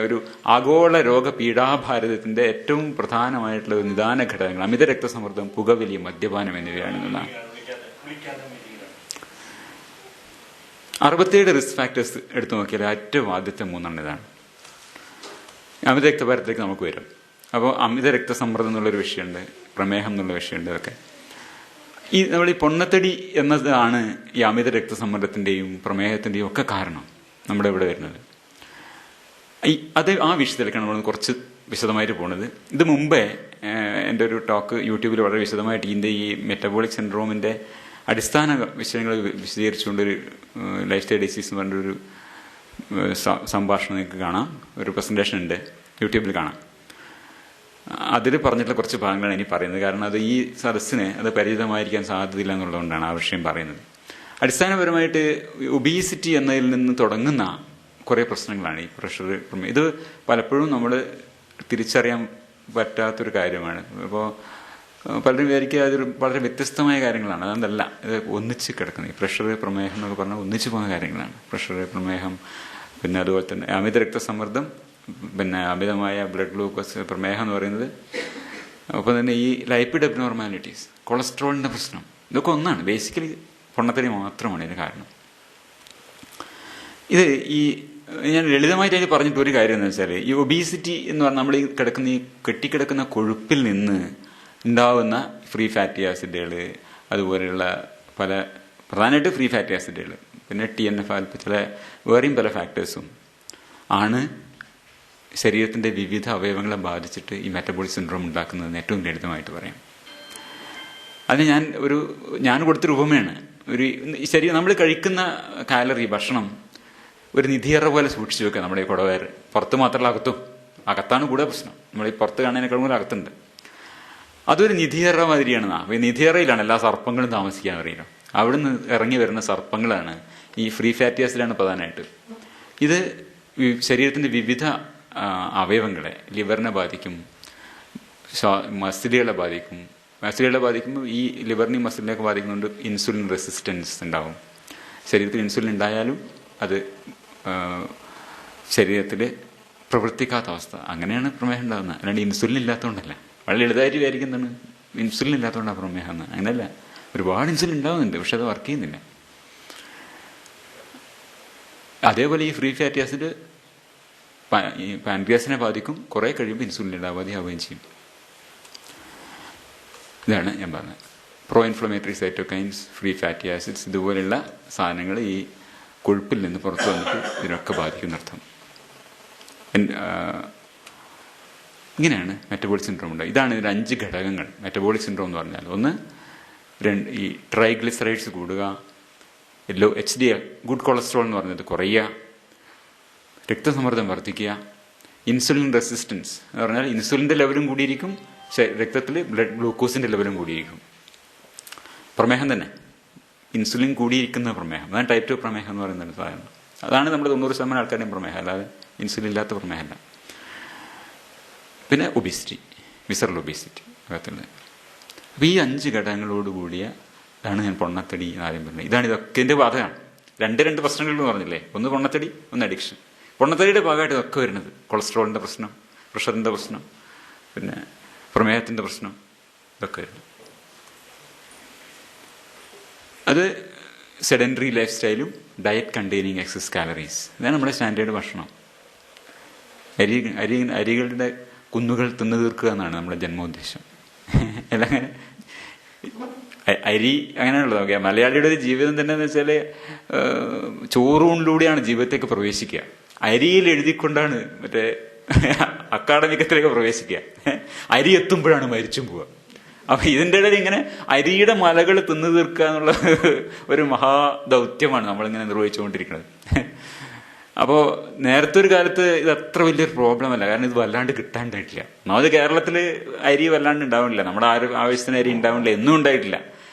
ഒരു ആഗോള രോഗ പീഡാഭാരതത്തിന്റെ ഏറ്റവും പ്രധാനമായിട്ടുള്ള ഒരു നിദാന ഘടകങ്ങൾ അമിത രക്തസമ്മർദ്ദം, പുകവലി, മദ്യപാനം എന്നിവയാണെന്നാണ്. 67 റിസ്ക് ഫാക്ടേഴ്സ് എടുത്തു നോക്കിയാൽ ഏറ്റവും ആദ്യത്തെ 3 ഇതാണ്. അമിത രക്തഭാരത്തിലേക്ക് നമുക്ക് വരും. അപ്പോൾ അമിത രക്തസമ്മർദ്ദം എന്നുള്ളൊരു വിഷയമുണ്ട്, പ്രമേഹം എന്നുള്ള വിഷയമുണ്ട്. ഇതൊക്കെ നമ്മൾ ഈ പൊണ്ണത്തടി എന്നതാണ് ഈ അമിത രക്തസമ്മർദ്ദത്തിന്റെയും പ്രമേഹത്തിന്റെയും ഒക്കെ കാരണം നമ്മുടെ ഇവിടെ വരുന്നത്. ആ വിഷയത്തിലേക്കാണ് നമ്മൾ കുറച്ച് വിശദമായിട്ട് പോകുന്നത്. ഇത് മുമ്പേ എൻ്റെ ഒരു ടോക്ക് യൂട്യൂബിൽ വളരെ വിശദമായിട്ട് ഇതിൻ്റെ ഈ മെറ്റബോളിക് സിൻഡ്രോമിന്റെ അടിസ്ഥാന വിഷയങ്ങൾ വിശദീകരിച്ചുകൊണ്ടൊരു ലൈഫ് സ്റ്റൈൽ ഡിസീസ് എന്ന് പറഞ്ഞൊരു സംഭാഷണം നിങ്ങൾക്ക് കാണാം, ഒരു പ്രസന്റേഷൻ ഉണ്ട്, യൂട്യൂബിൽ കാണാം. അതിൽ പറഞ്ഞിട്ടുള്ള കുറച്ച് ഭാഗങ്ങളാണ് ഇനി പറയുന്നത്. കാരണം അത് ഈ സദസ്സിന് അത് പരിചിതമായിരിക്കാൻ സാധ്യതയില്ല എന്നുള്ളതുകൊണ്ടാണ് ആ വിഷയം പറയുന്നത്. അടിസ്ഥാനപരമായിട്ട് ഒബീസിറ്റി എന്നതിൽ നിന്ന് തുടങ്ങുന്ന കുറേ പ്രശ്നങ്ങളാണ് ഈ പ്രഷർ. ഇത് പലപ്പോഴും നമ്മൾ തിരിച്ചറിയാൻ പറ്റാത്തൊരു കാര്യമാണ്. അപ്പോൾ പലരും വിചാരിക്കുക അതൊരു വളരെ വ്യത്യസ്തമായ കാര്യങ്ങളാണ്. അതല്ല, ഇത് ഒന്നിച്ച് കിടക്കുന്നത്. ഈ പ്രഷർ, പ്രമേഹം എന്നൊക്കെ പറഞ്ഞാൽ ഒന്നിച്ച് പോകുന്ന കാര്യങ്ങളാണ്. പ്രഷർ, പ്രമേഹം, പിന്നെ അതുപോലെ തന്നെ അമിത രക്തസമ്മർദ്ദം, പിന്നെ അമിതമായ ബ്ലഡ് ഗ്ലൂക്കോസ്, പ്രമേഹം എന്ന് പറയുന്നത്. ഒപ്പം തന്നെ ഈ ലൈപ്പിഡ് അബ്നോർമാലിറ്റീസ്, കൊളസ്ട്രോളിന്റെ പ്രശ്നം, ഇതൊക്കെ ഒന്നാണ്. ബേസിക്കലി പൊണ്ണത്തടി മാത്രമാണ് ഇതിന് കാരണം. ഇത് ഈ ഞാൻ ലളിതമായിട്ട് അതിന് പറഞ്ഞിട്ട് ഒരു കാര്യം എന്ന് വെച്ചാൽ, ഈ ഒബീസിറ്റി എന്ന് പറഞ്ഞാൽ നമ്മൾ ഈ കെട്ടിക്കിടക്കുന്ന കൊഴുപ്പിൽ നിന്ന് ഉണ്ടാവുന്ന ഫ്രീ ഫാറ്റി ആസിഡുകൾ, അതുപോലെയുള്ള പല പ്രധാനമായിട്ട് ഫ്രീ ഫാറ്റി ആസിഡുകൾ, പിന്നെ TNF, ചില വേറെയും പല ഫാക്ടേഴ്സും ആണ് ശരീരത്തിന്റെ വിവിധ അവയവങ്ങളെ ബാധിച്ചിട്ട് ഈ മെറ്റബോളിക് സിൻഡ്രോം ഉണ്ടാക്കുന്നതെന്ന് ഏറ്റവും ലളിതമായിട്ട് പറയാം. അതിന് ഞാൻ കൊടുത്തൊരു ഉപമയാണ്. ശരീരം നമ്മൾ കഴിക്കുന്ന കാലറി, ഭക്ഷണം ഒരു നിധിയറ പോലെ സൂക്ഷിച്ചു വെക്കുക. നമ്മുടെ ഈ കുടവയർ പുറത്ത് മാത്രമല്ല, അകത്താണ് കൂടെ പ്രശ്നം. നമ്മൾ ഈ പുറത്ത് കാണുന്നതിനേക്കാളും കൂടെ അകത്തുണ്ട്. അതൊരു നിധിയറ മാതിരിയാണ്. അപ്പൊ ഈ നിധിയറയിലാണ് എല്ലാ സർപ്പങ്ങളും താമസിക്കാൻ അറിയുക. അവിടുന്ന് ഇറങ്ങി വരുന്ന സർപ്പങ്ങളാണ് ഈ ഫ്രീ ഫാറ്റി ആസിഡാണ് പ്രധാനമായിട്ട്. ഇത് ശരീരത്തിന്റെ വിവിധ അവയവങ്ങളെ, ലിവറിനെ ബാധിക്കും, മസിലുകളെ ബാധിക്കും. മസിലുകളെ ബാധിക്കുമ്പോൾ ഈ ലിവറിനെയും മസിലിനെയൊക്കെ ബാധിക്കുന്നുണ്ട്. ഇൻസുലിൻ റെസിസ്റ്റൻസ് ഉണ്ടാവും. ശരീരത്തിൽ ഇൻസുലിൻ ഉണ്ടായാലും അത് ശരീരത്തിൽ പ്രവർത്തിക്കാത്ത അവസ്ഥ, അങ്ങനെയാണ് പ്രമേഹം ഉണ്ടാകുന്നത്. അല്ലാണ്ട് ഇൻസുലിൻ ഇല്ലാത്തതുകൊണ്ടല്ല. വളരെ ലളിതമായിട്ട് വിചാരിക്കുന്നതാണ് ഇൻസുലിൻ ഇല്ലാത്തതുകൊണ്ടാണ് പ്രമേഹം എന്ന്. അങ്ങനെയല്ല, ഒരുപാട് ഇൻസുലിൻ ഉണ്ടാകുന്നുണ്ട്, പക്ഷെ അത് വർക്ക് ചെയ്യുന്നില്ല. അതേപോലെ ഈ ഫ്രീ ഫാറ്റി ആസിഡ് ഈ പാൻക്രിയാസിനെ ബാധിക്കും. കുറെ കഴിയുമ്പോൾ ഇൻസുലിൻ ഉണ്ടാവാതെയാവുകയും ചെയ്യും. ഇതാണ് ഞാൻ പറഞ്ഞത്. Pro inflammatory cytokines, free fatty acids, ഇതുപോലെയുള്ള സാധനങ്ങൾ ഈ കൊഴുപ്പിൽ നിന്ന് പുറത്തു വന്നിട്ട് ഇതിനൊക്കെ ബാധിക്കുന്നർത്ഥം. ഇങ്ങനെയാണ് മെറ്റബോളിക് സിൻഡ്രോം ഉണ്ടാകുക. ഇതാണ് ഇതിന്റെ 5 ഘടകങ്ങൾ മെറ്റബോളിക് സിൻഡ്രോം എന്ന് പറഞ്ഞാൽ. ഒന്ന്, ഈ ട്രൈഗ്ലിസറൈഡ്സ് കൂടുക, HDL ഗുഡ് കൊളസ്ട്രോൾ എന്ന് പറഞ്ഞത് കുറയുക, രക്തസമ്മർദ്ദം വർദ്ധിക്കുക, ഇൻസുലിൻ റെസിസ്റ്റൻസ് എന്ന് പറഞ്ഞാൽ ഇൻസുലിന്റെ ലെവലും കൂടിയിരിക്കും, രക്തത്തിൽ ബ്ലഡ് ഗ്ലൂക്കോസിന്റെ ലെവലും കൂടിയിരിക്കും. പ്രമേഹം തന്നെ, ഇൻസുലിൻ കൂടിയിരിക്കുന്ന പ്രമേഹം, അതാണ് ടൈപ്പ് 2 പ്രമേഹം എന്ന് പറയുന്നത് സാധനം. അതാണ് നമ്മുടെ 90% ആൾക്കാരുടെയും പ്രമേഹം, അല്ലാതെ ഇൻസുലിൻ ഇല്ലാത്ത പ്രമേഹമല്ല. പിന്നെ ഒബിസിറ്റി, വിസറൽ ഒബിസിറ്റി അകത്തുള്ളത്. അപ്പൊ ഈ 5 ഘടകങ്ങളോട് കൂടിയ ഇതാണ് ഞാൻ പൊണ്ണത്തടി ആദ്യം പറഞ്ഞത്. ഇതാണ് ഇതൊക്കെ എന്റെ ബാധകമാണ്. രണ്ട് പ്രശ്നങ്ങളെന്ന് പറഞ്ഞില്ലേ, ഒന്ന് പൊണ്ണത്തടി, ഒന്ന് അഡിക്ഷൻ. പൊണ്ണത്തടിയുടെ ഭാഗമായിട്ട് ഇതൊക്കെ വരുന്നത് കൊളസ്ട്രോളിന്റെ പ്രശ്നം, പ്രഷറിന്റെ പ്രശ്നം, പിന്നെ പ്രമേഹത്തിന്റെ പ്രശ്നം, ഇതൊക്കെ വരുന്നത്. അത് സെഡൻറ്ററി ലൈഫ് സ്റ്റൈലും ഡയറ്റ് കണ്ടെയ്നിങ് എക്സസ് കാലറീസ്, ഇതാണ് നമ്മുടെ സ്റ്റാൻഡേർഡ് ഭക്ഷണം. അരികളുടെ കുന്നുകൾ തിന്നു തീർക്കുക എന്നാണ് നമ്മുടെ ജന്മോദ്ദേശം. അതങ്ങനെ അരി അങ്ങനെയുള്ളത്. മലയാളിയുടെ ഒരു ജീവിതം തന്നെ എന്ന് വെച്ചാല് ചോറൂണിലൂടെയാണ് ജീവിതത്തേക്ക് പ്രവേശിക്കുക. അരിയിൽ എഴുതിക്കൊണ്ടാണ് മറ്റേ അക്കാഡമികത്തിലേക്ക് പ്രവേശിക്കുക. അരി എത്തുമ്പോഴാണ് മരിച്ചും പോവുക. അപ്പൊ ഇതിൻ്റെ ഇടയിൽ ഇങ്ങനെ അരിയുടെ മലകൾ തിന്നു തീർക്കുക എന്നുള്ള ഒരു മഹാദൗത്യമാണ് നമ്മളിങ്ങനെ നിർവഹിച്ചുകൊണ്ടിരിക്കുന്നത്. അപ്പോൾ നേരത്തെ ഒരു കാലത്ത് ഇത് അത്ര വലിയൊരു പ്രോബ്ലം അല്ല, കാരണം ഇത് വല്ലാണ്ട് കിട്ടാണ്ടായിട്ടില്ല. ഒന്നാമത് കേരളത്തിൽ അരി വല്ലാണ്ട് ഉണ്ടാവുന്നില്ല, നമ്മുടെ ആവശ്യത്തിന് അരി ഉണ്ടാവുന്നില്ല, എന്നും ഉണ്ടായിട്ടില്ല.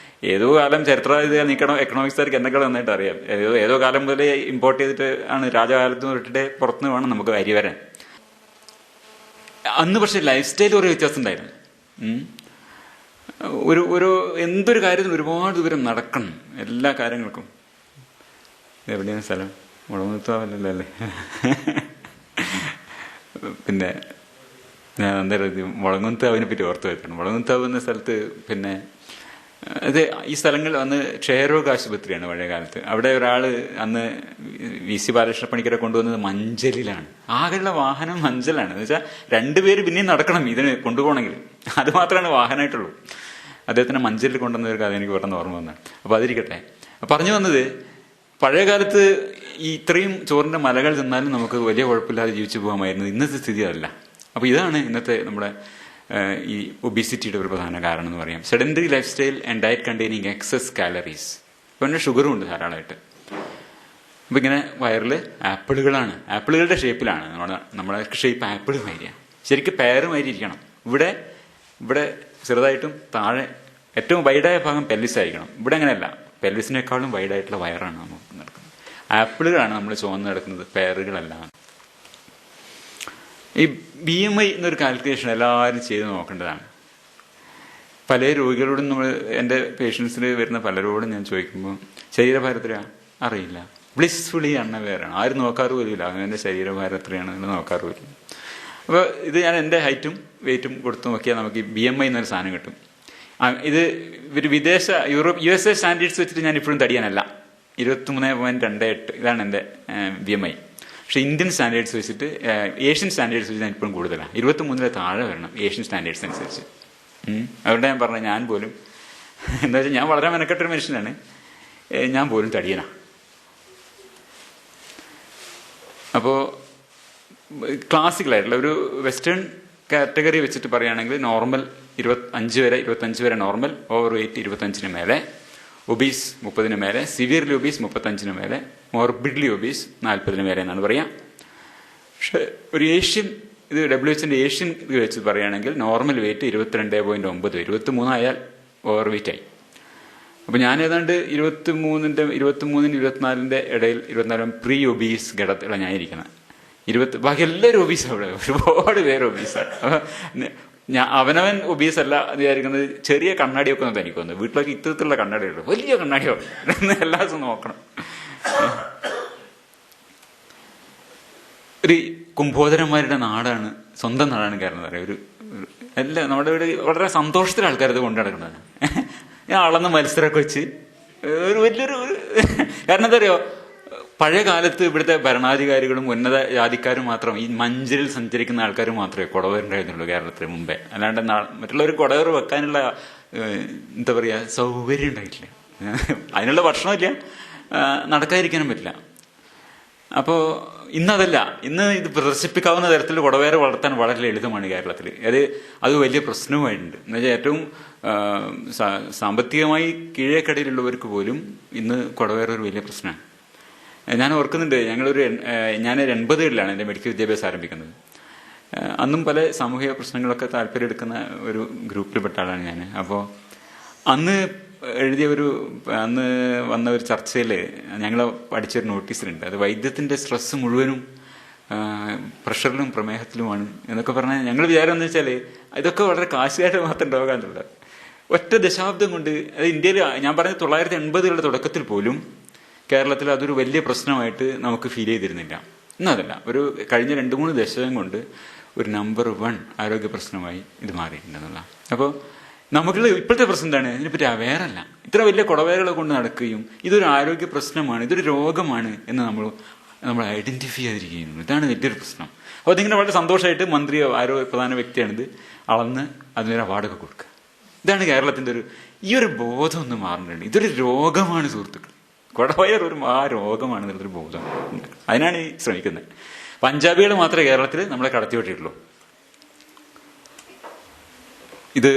ഏതോ കാലം ചരിത്ര നീക്കണം, എക്കണോമിക്സുകാർക്ക് എന്നൊക്കെ നന്നായിട്ട് അറിയാം. ഏതോ കാലം മുതലേ ഇമ്പോർട്ട് ചെയ്തിട്ട് ആണ്, രാജകാലത്ത് തൊട്ടിട്ട് പുറത്തുനിന്ന് വേണം നമുക്ക് അരി വരാൻ. അന്ന് പക്ഷെ ലൈഫ് സ്റ്റൈൽ ഒരു വ്യത്യാസം ഉണ്ടായിരുന്നു. ഒരു എന്തൊരു കാര്യത്തിനും ഒരുപാട് ദൂരം നടക്കണം, എല്ലാ കാര്യങ്ങൾക്കും. എവിടെയാണ് സ്ഥലം? മുളകുന്നത്താവല്ലോ അല്ലേ? പിന്നെ ഞാൻ എന്തായാലും മുളകുന്നത്താവിനെ പറ്റി ഓർത്ത് വെക്കണം. മുളകുന്നത്താവ് എന്ന സ്ഥലത്ത് പിന്നെ അത് ഈ സ്ഥലങ്ങളിൽ അന്ന് ക്ഷയരോഗ ആശുപത്രിയാണ് പഴയ കാലത്ത്. അവിടെ ഒരാള് അന്ന് VC ബാലകൃഷ്ണ പണിക്കരെ കൊണ്ടുവന്നത് മഞ്ചലിലാണ്. ആകെയുള്ള വാഹനം മഞ്ചലാണ്. എന്ന് വെച്ചാൽ രണ്ടുപേര് പിന്നെയും നടക്കണം ഇതിന് കൊണ്ടുപോകണമെങ്കിൽ, അത് മാത്രമാണ് വാഹനമായിട്ടുള്ളൂ. അദ്ദേഹത്തിന് മഞ്ചലിൽ കൊണ്ടുവന്ന ഒരു കഥ എനിക്ക് പെട്ടെന്ന് ഓർമ്മ വന്നതാണ്. അപ്പൊ അതിരിക്കട്ടെ, പറഞ്ഞു വന്നത് പഴയ കാലത്ത് ഈ ഇത്രയും ചോറിന്റെ മലകൾ തിന്നാലും നമുക്ക് വലിയ കുഴപ്പമില്ലാതെ ജീവിച്ചു പോകാമായിരുന്നു. ഇന്നത്തെ സ്ഥിതി അതല്ല. അപ്പൊ ഇതാണ് ഇന്നത്തെ നമ്മുടെ ഈ ഒബീസിറ്റിയുടെ ഒരു പ്രധാന കാരണം എന്ന് പറയാം. Sedentary lifestyle and diet containing excess calories. ഇപ്പൊ പിന്നെ ഷുഗറും ഉണ്ട് ധാരാളമായിട്ട്. അപ്പൊ ഇങ്ങനെ വയറില് ആപ്പിളുകളാണ്, ആപ്പിളുകളുടെ ഷേപ്പിലാണ്. നമ്മുടെ ഷേപ്പ് ആപ്പിൾ മാതിരിയാണ്. ശരിക്കും പേറുമാതിരി ഇരിക്കണം. ഇവിടെ ചെറുതായിട്ടും താഴെ ഏറ്റവും വൈഡായ ഭാഗം പെൽവിസ് ആയിരിക്കണം. ഇവിടെ അങ്ങനെയല്ല, പെൽവിസിനേക്കാളും വൈഡായിട്ടുള്ള വയറാണ് നമുക്ക് നടക്കുന്നത്. ആപ്പിളുകളാണ് നമ്മൾ ചുവന്ന് നടക്കുന്നത്, പേറുകളല്ല. ഈ BMI എന്നൊരു കാൽക്കുലേഷൻ എല്ലാവരും ചെയ്ത് നോക്കേണ്ടതാണ്. പല രോഗികളോടും എൻ്റെ പേഷ്യൻസിന് വരുന്ന പലരോടും ഞാൻ ചോദിക്കുമ്പോൾ ശരീരഭാരം എത്രയാണ് അറിയില്ല, ബ്ലിസ്ഫുള്ളി അൺഅവെയറാണ്, ആരും നോക്കാറ് പോലുമില്ല. അവൻ്റെ ശരീരഭാരം എത്രയാണെന്ന് നോക്കാറ് പോലും. അപ്പോൾ ഇത് ഞാൻ എൻ്റെ ഹൈറ്റും വെയിറ്റും കൊടുത്തു നോക്കിയാൽ നമുക്ക് ഈ BMI എന്നൊരു സാധനം കിട്ടും. ഇത് ഒരു വിദേശ USA സ്റ്റാൻഡേർഡ്സ് വെച്ചിട്ട് ഞാൻ ഇപ്പോഴും തടിയാനല്ല. 23.28 ഇതാണ് എൻ്റെ BMI. പക്ഷെ ഇന്ത്യൻ സ്റ്റാൻഡേർഡ്സ് വെച്ചിട്ട്, ഏഷ്യൻ സ്റ്റാൻഡേർഡ്സ് വെച്ച് ഞാൻ ഇപ്പോഴും കൂടുതലാണ്. 23 താഴെ വരണം ഏഷ്യൻ സ്റ്റാൻഡേർഡ്സ് അനുസരിച്ച്. അവരുടെ ഞാൻ പറഞ്ഞ ഞാൻ പോലും എന്താ വെച്ചാൽ ഞാൻ വളരെ മെനക്കെട്ടൊരു മനുഷ്യനാണ്, ഞാൻ പോലും തടിയനാ. അപ്പോൾ ക്ലാസിക്കലായിട്ടുള്ള ഒരു വെസ്റ്റേൺ കാറ്റഗറി വെച്ചിട്ട് പറയുകയാണെങ്കിൽ നോർമൽ 25 വരെ നോർമൽ, ഓവർ വെയിറ്റ് 25 മേലെ, ഒബീസ് 30 മേലെ, സിവിയർലി ഒബീസ് 35 മേലെ, മോർബിഡ്ലി ഒബീസ് 40 മേലെ എന്നാണ് പറയാം. പക്ഷെ ഒരു ഏഷ്യൻ ഇത് WHO ഏഷ്യൻ ഇത് വെച്ച് പറയുകയാണെങ്കിൽ നോർമൽ വെയിറ്റ് 22.9, 23 ആയാൽ ഓവർ വെയിറ്റ് ആയി. അപ്പൊ ഞാൻ ഏതാണ്ട് 23-24 ഇടയിൽ, 24 പ്രീ ഒബീസ് ഘടത്തിലാണ് ഞാൻ ഇരിക്കുന്നത്. ബാക്കി എല്ലാവരും ഒബീസാണ്. അവിടെ ഒരുപാട് പേര് ഒബീസാണ്. അവനവൻ ഒബീസ് അല്ല വിചാരിക്കുന്നത്. ചെറിയ കണ്ണാടിയൊക്കെ ഒന്ന് എനിക്ക് വന്നു. വീട്ടിലൊക്കെ ഇത്തരത്തിലുള്ള കണ്ണാടിയുള്ളൂ, വലിയ കണ്ണാടിയോ എല്ലാ ദിവസവും നോക്കണം. ഒരു കുംഭോദരന്മാരുടെ നാടാണ്, സ്വന്തം നാടാണ് കേരളം എന്ന് പറയാം. എല്ലാ നമ്മുടെ ഇവിടെ വളരെ സന്തോഷത്തിൽ ആൾക്കാരത് കൊണ്ടു നടക്കുന്നത്. ഞാൻ അളന്ന് മത്സരമൊക്കെ വെച്ച് ഒരു വലിയൊരു കാരണം എന്താ പറയുക, പഴയ കാലത്ത് ഇവിടുത്തെ ഭരണാധികാരികളും ഉന്നത ജാതിക്കാരും മാത്രം, ഈ മഞ്ചലിൽ സഞ്ചരിക്കുന്ന ആൾക്കാർ മാത്രമേ കുടവറുണ്ടായിരുന്നുള്ളൂ കേരളത്തിന് മുമ്പേ. അല്ലാണ്ട് മറ്റുള്ളവർ കുടവറ് വെക്കാനുള്ള എന്താ പറയുക സൗകര്യം ഉണ്ടായിട്ടില്ല, അതിനുള്ള ഭക്ഷണമില്ല, നടക്കാതിരിക്കാനും പറ്റില്ല. അപ്പോൾ ഇന്നതല്ല, ഇന്ന് ഇത് പ്രദർശിപ്പിക്കാവുന്ന തരത്തിൽ കുടവേര വളർത്താൻ വളരെ ലളിതമാണ് കേരളത്തിൽ. അത് വലിയ പ്രശ്നവുമായിട്ടുണ്ട്. എന്നുവെച്ചാൽ ഏറ്റവും സാമ്പത്തികമായി കീഴേക്കടയിലുള്ളവർക്ക് പോലും ഇന്ന് കുടവേര ഒരു വലിയ പ്രശ്നമാണ്. ഞാൻ ഓർക്കുന്നുണ്ട്, ഞാൻ 80കളിലാണ് എൻ്റെ മെഡിക്കൽ വിദ്യാഭ്യാസം ആരംഭിക്കുന്നത്. അന്നും പല സാമൂഹിക പ്രശ്നങ്ങളൊക്കെ താല്പര്യം എടുക്കുന്ന ഒരു ഗ്രൂപ്പിൽപ്പെട്ട ആളാണ് ഞാൻ. അപ്പോൾ അന്ന് അന്ന് വന്ന ഒരു ചർച്ചയിൽ ഞങ്ങൾ പഠിച്ചൊരു നോട്ടീസിലുണ്ട്, അത് വൈദ്യത്തിൻ്റെ സ്ട്രെസ് മുഴുവനും പ്രഷറിലും പ്രമേഹത്തിലുമാണ് എന്നൊക്കെ പറഞ്ഞാൽ ഞങ്ങൾ വിചാരം എന്ന് വെച്ചാൽ ഇതൊക്കെ വളരെ കാശുകാരുടെ മാത്രം രോഗമാണുള്ളത്. ഒറ്റ ദശാബ്ദം കൊണ്ട്, അത് ഇന്ത്യയിൽ ഞാൻ പറഞ്ഞ 1980കളുടെ തുടക്കത്തിൽ പോലും കേരളത്തിൽ അതൊരു വലിയ പ്രശ്നമായിട്ട് നമുക്ക് ഫീൽ ചെയ്തിരുന്നില്ല. എന്നതല്ല, ഒരു കഴിഞ്ഞ 2-3 ദശകം കൊണ്ട് ഒരു നമ്പർ 1 ആരോഗ്യ പ്രശ്നമായി ഇത് മാറിയിട്ടുണ്ടെന്നുള്ള. അപ്പോൾ നമുക്കുള്ള ഇപ്പോഴത്തെ പ്രശ്നം എന്താണ്? ഇതിനെപ്പറ്റി അവെയറല്ല. ഇത്ര വലിയ കുടവേരകളെ കൊണ്ട് നടക്കുകയും ഇതൊരു ആരോഗ്യ പ്രശ്നമാണ്, ഇതൊരു രോഗമാണ് എന്ന് നമ്മൾ ഐഡന്റിഫൈ ചെയ്തിരിക്കുന്നു. ഇതാണ് വലിയൊരു പ്രശ്നം. അപ്പോൾ അതിങ്ങനെ വളരെ സന്തോഷമായിട്ട് മന്ത്രിയോ ആരോ പ്രധാന വ്യക്തിയാണിത് അളന്ന് അതിനൊരു അവാർഡൊക്കെ കൊടുക്കുക. ഇതാണ് കേരളത്തിൻ്റെ ഈ ഒരു ബോധം ഒന്ന് മാറേണ്ടത്. ഇതൊരു രോഗമാണ് സുഹൃത്തുക്കൾ, കുടവയർ ഒരു രോഗമാണ് എന്നുള്ളൊരു ബോധം. അതിനാണ് ഈ ശ്രമിക്കുന്നത്. പഞ്ചാബികൾ മാത്രമേ കേരളത്തിൽ നമ്മളെ കടത്തിവിട്ടിട്ടുള്ളൂ. ഇത്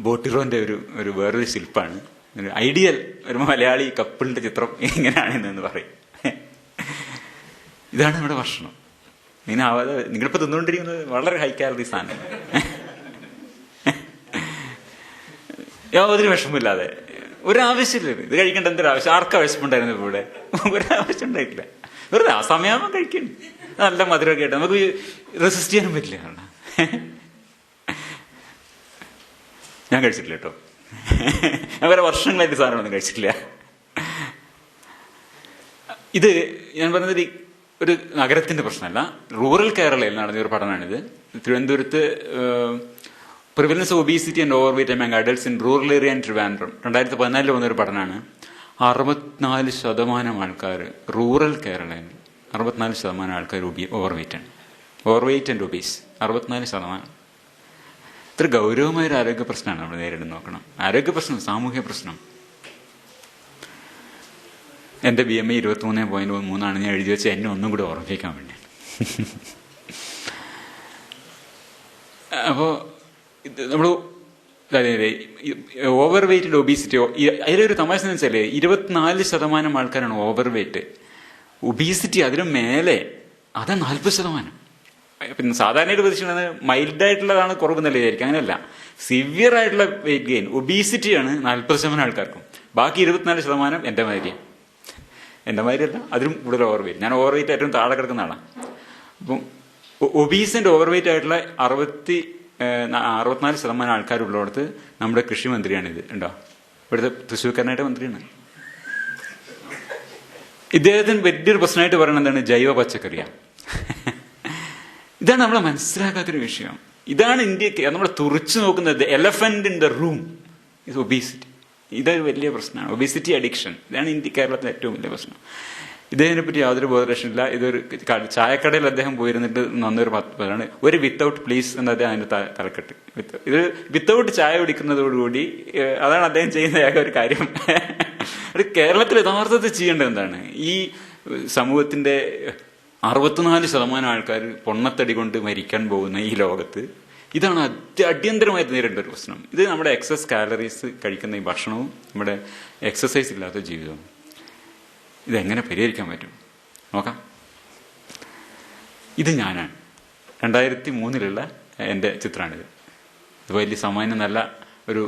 ബോട്ടിറോന്റെ ഒരു വേറൊരു ശില്പമാണ്. ഒരു ഐഡിയൽ ഒരു മലയാളി കപ്പിളിന്റെ ചിത്രം ഇങ്ങനെയാണെന്ന് പറയും. ഇതാണ് നമ്മുടെ ഭക്ഷണം. ഇങ്ങനെ ആവാതെ നിങ്ങളിപ്പോ തിന്നുകൊണ്ടിരിക്കുന്നത് വളരെ ഹൈ കാലറി സാധനം. യാതൊരു വിഷമില്ലാതെ, ഒരാവശ്യമില്ല. ഇത് കഴിക്കേണ്ട എന്തൊരാവശ്യം? ആർക്കാ വിഷമുണ്ടായിരുന്നു ഇവിടെ? ഒരാവശ്യം ഉണ്ടായിട്ടില്ല. വെറുതെ ആ സമയമാകുമ്പോൾ കഴിക്കണം. നല്ല മധുരമൊക്കെ ആയിട്ട് നമുക്ക് റെസിസ്റ്റ് ചെയ്യാനും പറ്റില്ല. ഞാൻ കഴിച്ചിട്ടില്ല കേട്ടോ. ഞാൻ വേറെ വർഷങ്ങളായിട്ട് സാധനമൊന്നും കഴിച്ചിട്ടില്ല. ഇത് ഞാൻ പറഞ്ഞത് ഒരു നഗരത്തിന്റെ പ്രശ്നമല്ല, റൂറൽ കേരളയിൽ നടന്ന ഒരു പഠനമാണിത്. തിരുവനന്തപുരത്ത് prevalence of obesity and overweight among adults in rural area and Trivandrum 2014 വന്നൊരു പഠനമാണ്. 64% ആൾക്കാർ റൂറൽ കേരളയിൽ 64% ആൾക്കാർ ഓവർ വെയ്റ്റ് ആണ്. Overweight and obese 64%. ഇത്ര ഗൗരവമായ ഒരു ആരോഗ്യ പ്രശ്നമാണ് നമ്മൾ നേരിടുന്ന. നോക്കണം, ആരോഗ്യ പ്രശ്നം, സാമൂഹ്യ പ്രശ്നം. എന്റെ BMI 23.3 ഞാൻ എഴുതി വെച്ച് എന്നെ ഒന്നും കൂടി ഓർമ്മിക്കാൻ വേണ്ടി. അപ്പോ നമ്മൾ ഓവർ വെയ്റ്റ് ഒബീസിറ്റി, അതിലൊരു തമാശ എന്ന് വെച്ചാല് 24% ആൾക്കാരാണ് ഓവർ വെയ്റ്റ്. ഒബീസിറ്റി അതിലും മേലെ അതാണ് 40%. പിന്നെ സാധാരണയായിട്ട് പ്രതീക്ഷിക്കുന്നത് മൈൽഡായിട്ടുള്ളതാണ് കുറവെന്നല്ലേ വിചാരിക്കും. അങ്ങനെയല്ല, സിവിയർ ആയിട്ടുള്ള വെയിറ്റ് ഗെയിൻ ഒബീസിറ്റിയാണ് 40% ആൾക്കാർക്കും. ബാക്കി 24% എന്റെ മാതിരിയാണ്. എന്റെ മാതിരിയല്ല, അതിലും കൂടുതൽ ഓവർ വെയിറ്റ്. ഞാൻ ഓവർ വെയിറ്റ് ഏറ്റവും താഴെ കിടക്കുന്ന ആളാണ്. അപ്പം ഒബീസിന്റെ ഓവർ വെയിറ്റ് ആയിട്ടുള്ള 64% ആൾക്കാരുള്ളിടത്ത് നമ്മുടെ കൃഷി മന്ത്രിയാണിത്. ഉണ്ടോ? ഇവിടുത്തെ തൃശ്ശൂർക്കാരനായിട്ട് മന്ത്രിയാണ്. ഇദ്ദേഹത്തിന് വലിയൊരു പ്രശ്നമായിട്ട് പറയുന്നത് എന്താണ്? ജൈവ പച്ചക്കറിയാണ്. ഇതാണ് നമ്മളെ മനസ്സിലാക്കാത്തൊരു വിഷയം. ഇതാണ് ഇന്ത്യക്ക് നമ്മളെ തുറച്ചു നോക്കുന്നത്. Elephant in the room is obesity. ഇതൊരു വലിയ പ്രശ്നമാണ്, ഒബീസിറ്റി അഡിക്ഷൻ. ഇതാണ് കേരളത്തിലെ ഏറ്റവും വലിയ പ്രശ്നം. ഇദ്ദേഹത്തിനെ പറ്റി യാതൊരു ബോധലക്ഷണില്ല. ഇതൊരു ചായക്കടയിൽ അദ്ദേഹം പോയിരുന്നിട്ട് നന്നൊരു പത്താണ് ഒരു വിത്തൗട്ട് പ്ലീസ് എന്ന് അദ്ദേഹം അതിന്റെ തലക്കെട്ട്. ഇത് വിത്തൗട്ട് ചായ കുടിക്കുന്നതോടുകൂടി അതാണ് അദ്ദേഹം ചെയ്യുന്ന ഏക ഒരു കാര്യം. അത് കേരളത്തിൽ യഥാർത്ഥത്തിൽ ചെയ്യേണ്ടത് എന്താണ്? ഈ സമൂഹത്തിന്റെ 64% ആൾക്കാർ പൊണ്ണത്തടി കൊണ്ട് മരിക്കാൻ പോകുന്ന ഈ ലോകത്ത് ഇതാണ് അടിയന്തരമായിട്ട് നേരിടേണ്ട ഒരു പ്രശ്നം. ഇത് നമ്മുടെ എക്സസ് കാലറീസ് കഴിക്കുന്ന ഈ ഭക്ഷണവും നമ്മുടെ എക്സസൈസ് ഇല്ലാത്ത ജീവിതവും. ഇതെങ്ങനെ പരിഹരിക്കാൻ പറ്റും നോക്കാം. ഇത് ഞാനാണ്. 2003 എൻ്റെ ചിത്രമാണിത്. ഇത് വലിയ സാമാന്യം നല്ല ഒരു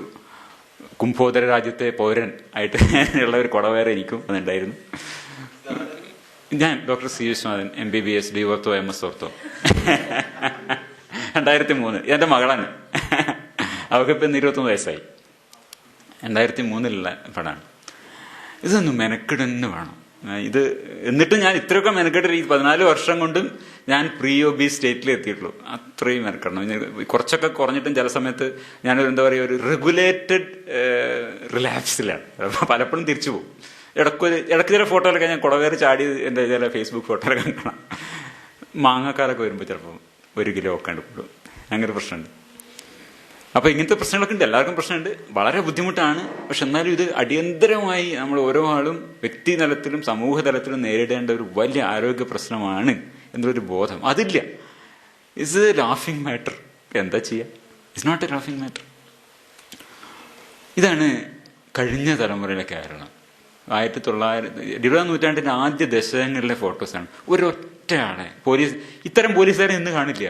കുംഭോദര രാജ്യത്തെ പൗരൻ ആയിട്ട് ഉള്ള ഒരു കുടവേറെ എനിക്കും അതുണ്ടായിരുന്നു. ഞാൻ doctor C Viswanathan, MBBS, D ortho, MS ortho. 2003. എന്റെ മകളാണ്. അവൾക്കിപ്പം 21 വയസ്സായി. 2003 പടമാണ്. ഇതൊന്നും മെനക്കെടന്നെ വേണം. ഇത് എന്നിട്ടും ഞാൻ ഇത്രയൊക്കെ മെനക്കെട്ട് 14 വർഷം കൊണ്ടും ഞാൻ പ്രീ ഒബീസ് സ്റ്റേറ്റിൽ എത്തിയിട്ടുള്ളൂ. അത്രയും മെനക്കെടണം. കുറച്ചൊക്കെ കുറഞ്ഞിട്ടും ചില സമയത്ത് ഞാനൊരു എന്താ പറയുക, ഒരു റെഗുലേറ്റഡ് റിലാക്സിലാണ്. പലപ്പോഴും തിരിച്ചു പോകും. ഇടയ്ക്ക് ചില ഫോട്ടോയിലൊക്കെ ഞാൻ കുടവേറി ചാടി എൻ്റെ ചില ഫേസ്ബുക്ക് ഫോട്ടോയിലൊക്കെ കാണാം. മാങ്ങാക്കാലൊക്കെ വരുമ്പോൾ ചിലപ്പോൾ 1 കിലോ ഒക്കെ കൂടും. അങ്ങനെ പ്രശ്നമുണ്ട്. അപ്പൊ ഇങ്ങനത്തെ പ്രശ്നങ്ങളൊക്കെ ഉണ്ട്, എല്ലാവർക്കും പ്രശ്നമുണ്ട്. വളരെ ബുദ്ധിമുട്ടാണ്. പക്ഷെ എന്നാലും ഇത് അടിയന്തരമായി നമ്മൾ ഓരോ ആളും വ്യക്തി തലത്തിലും സമൂഹ തലത്തിലും നേരിടേണ്ട ഒരു വലിയ ആരോഗ്യ പ്രശ്നമാണ് എന്നൊരു ബോധം അതില്ല. It's a laughing matter. എന്താ ചെയ്യുക? It's not a laughing matter. ഇതാണ് കഴിഞ്ഞ തലമുറയിലെ കേരളം. 2000 നൂറ്റാണ്ടിന്റെ ആദ്യ ദശകങ്ങളിലെ ഫോട്ടോസാണ്. ഒരൊറ്റ ആളെ ഇത്തരം പോലീസുകാരെ ഇന്ന് കാണില്ല.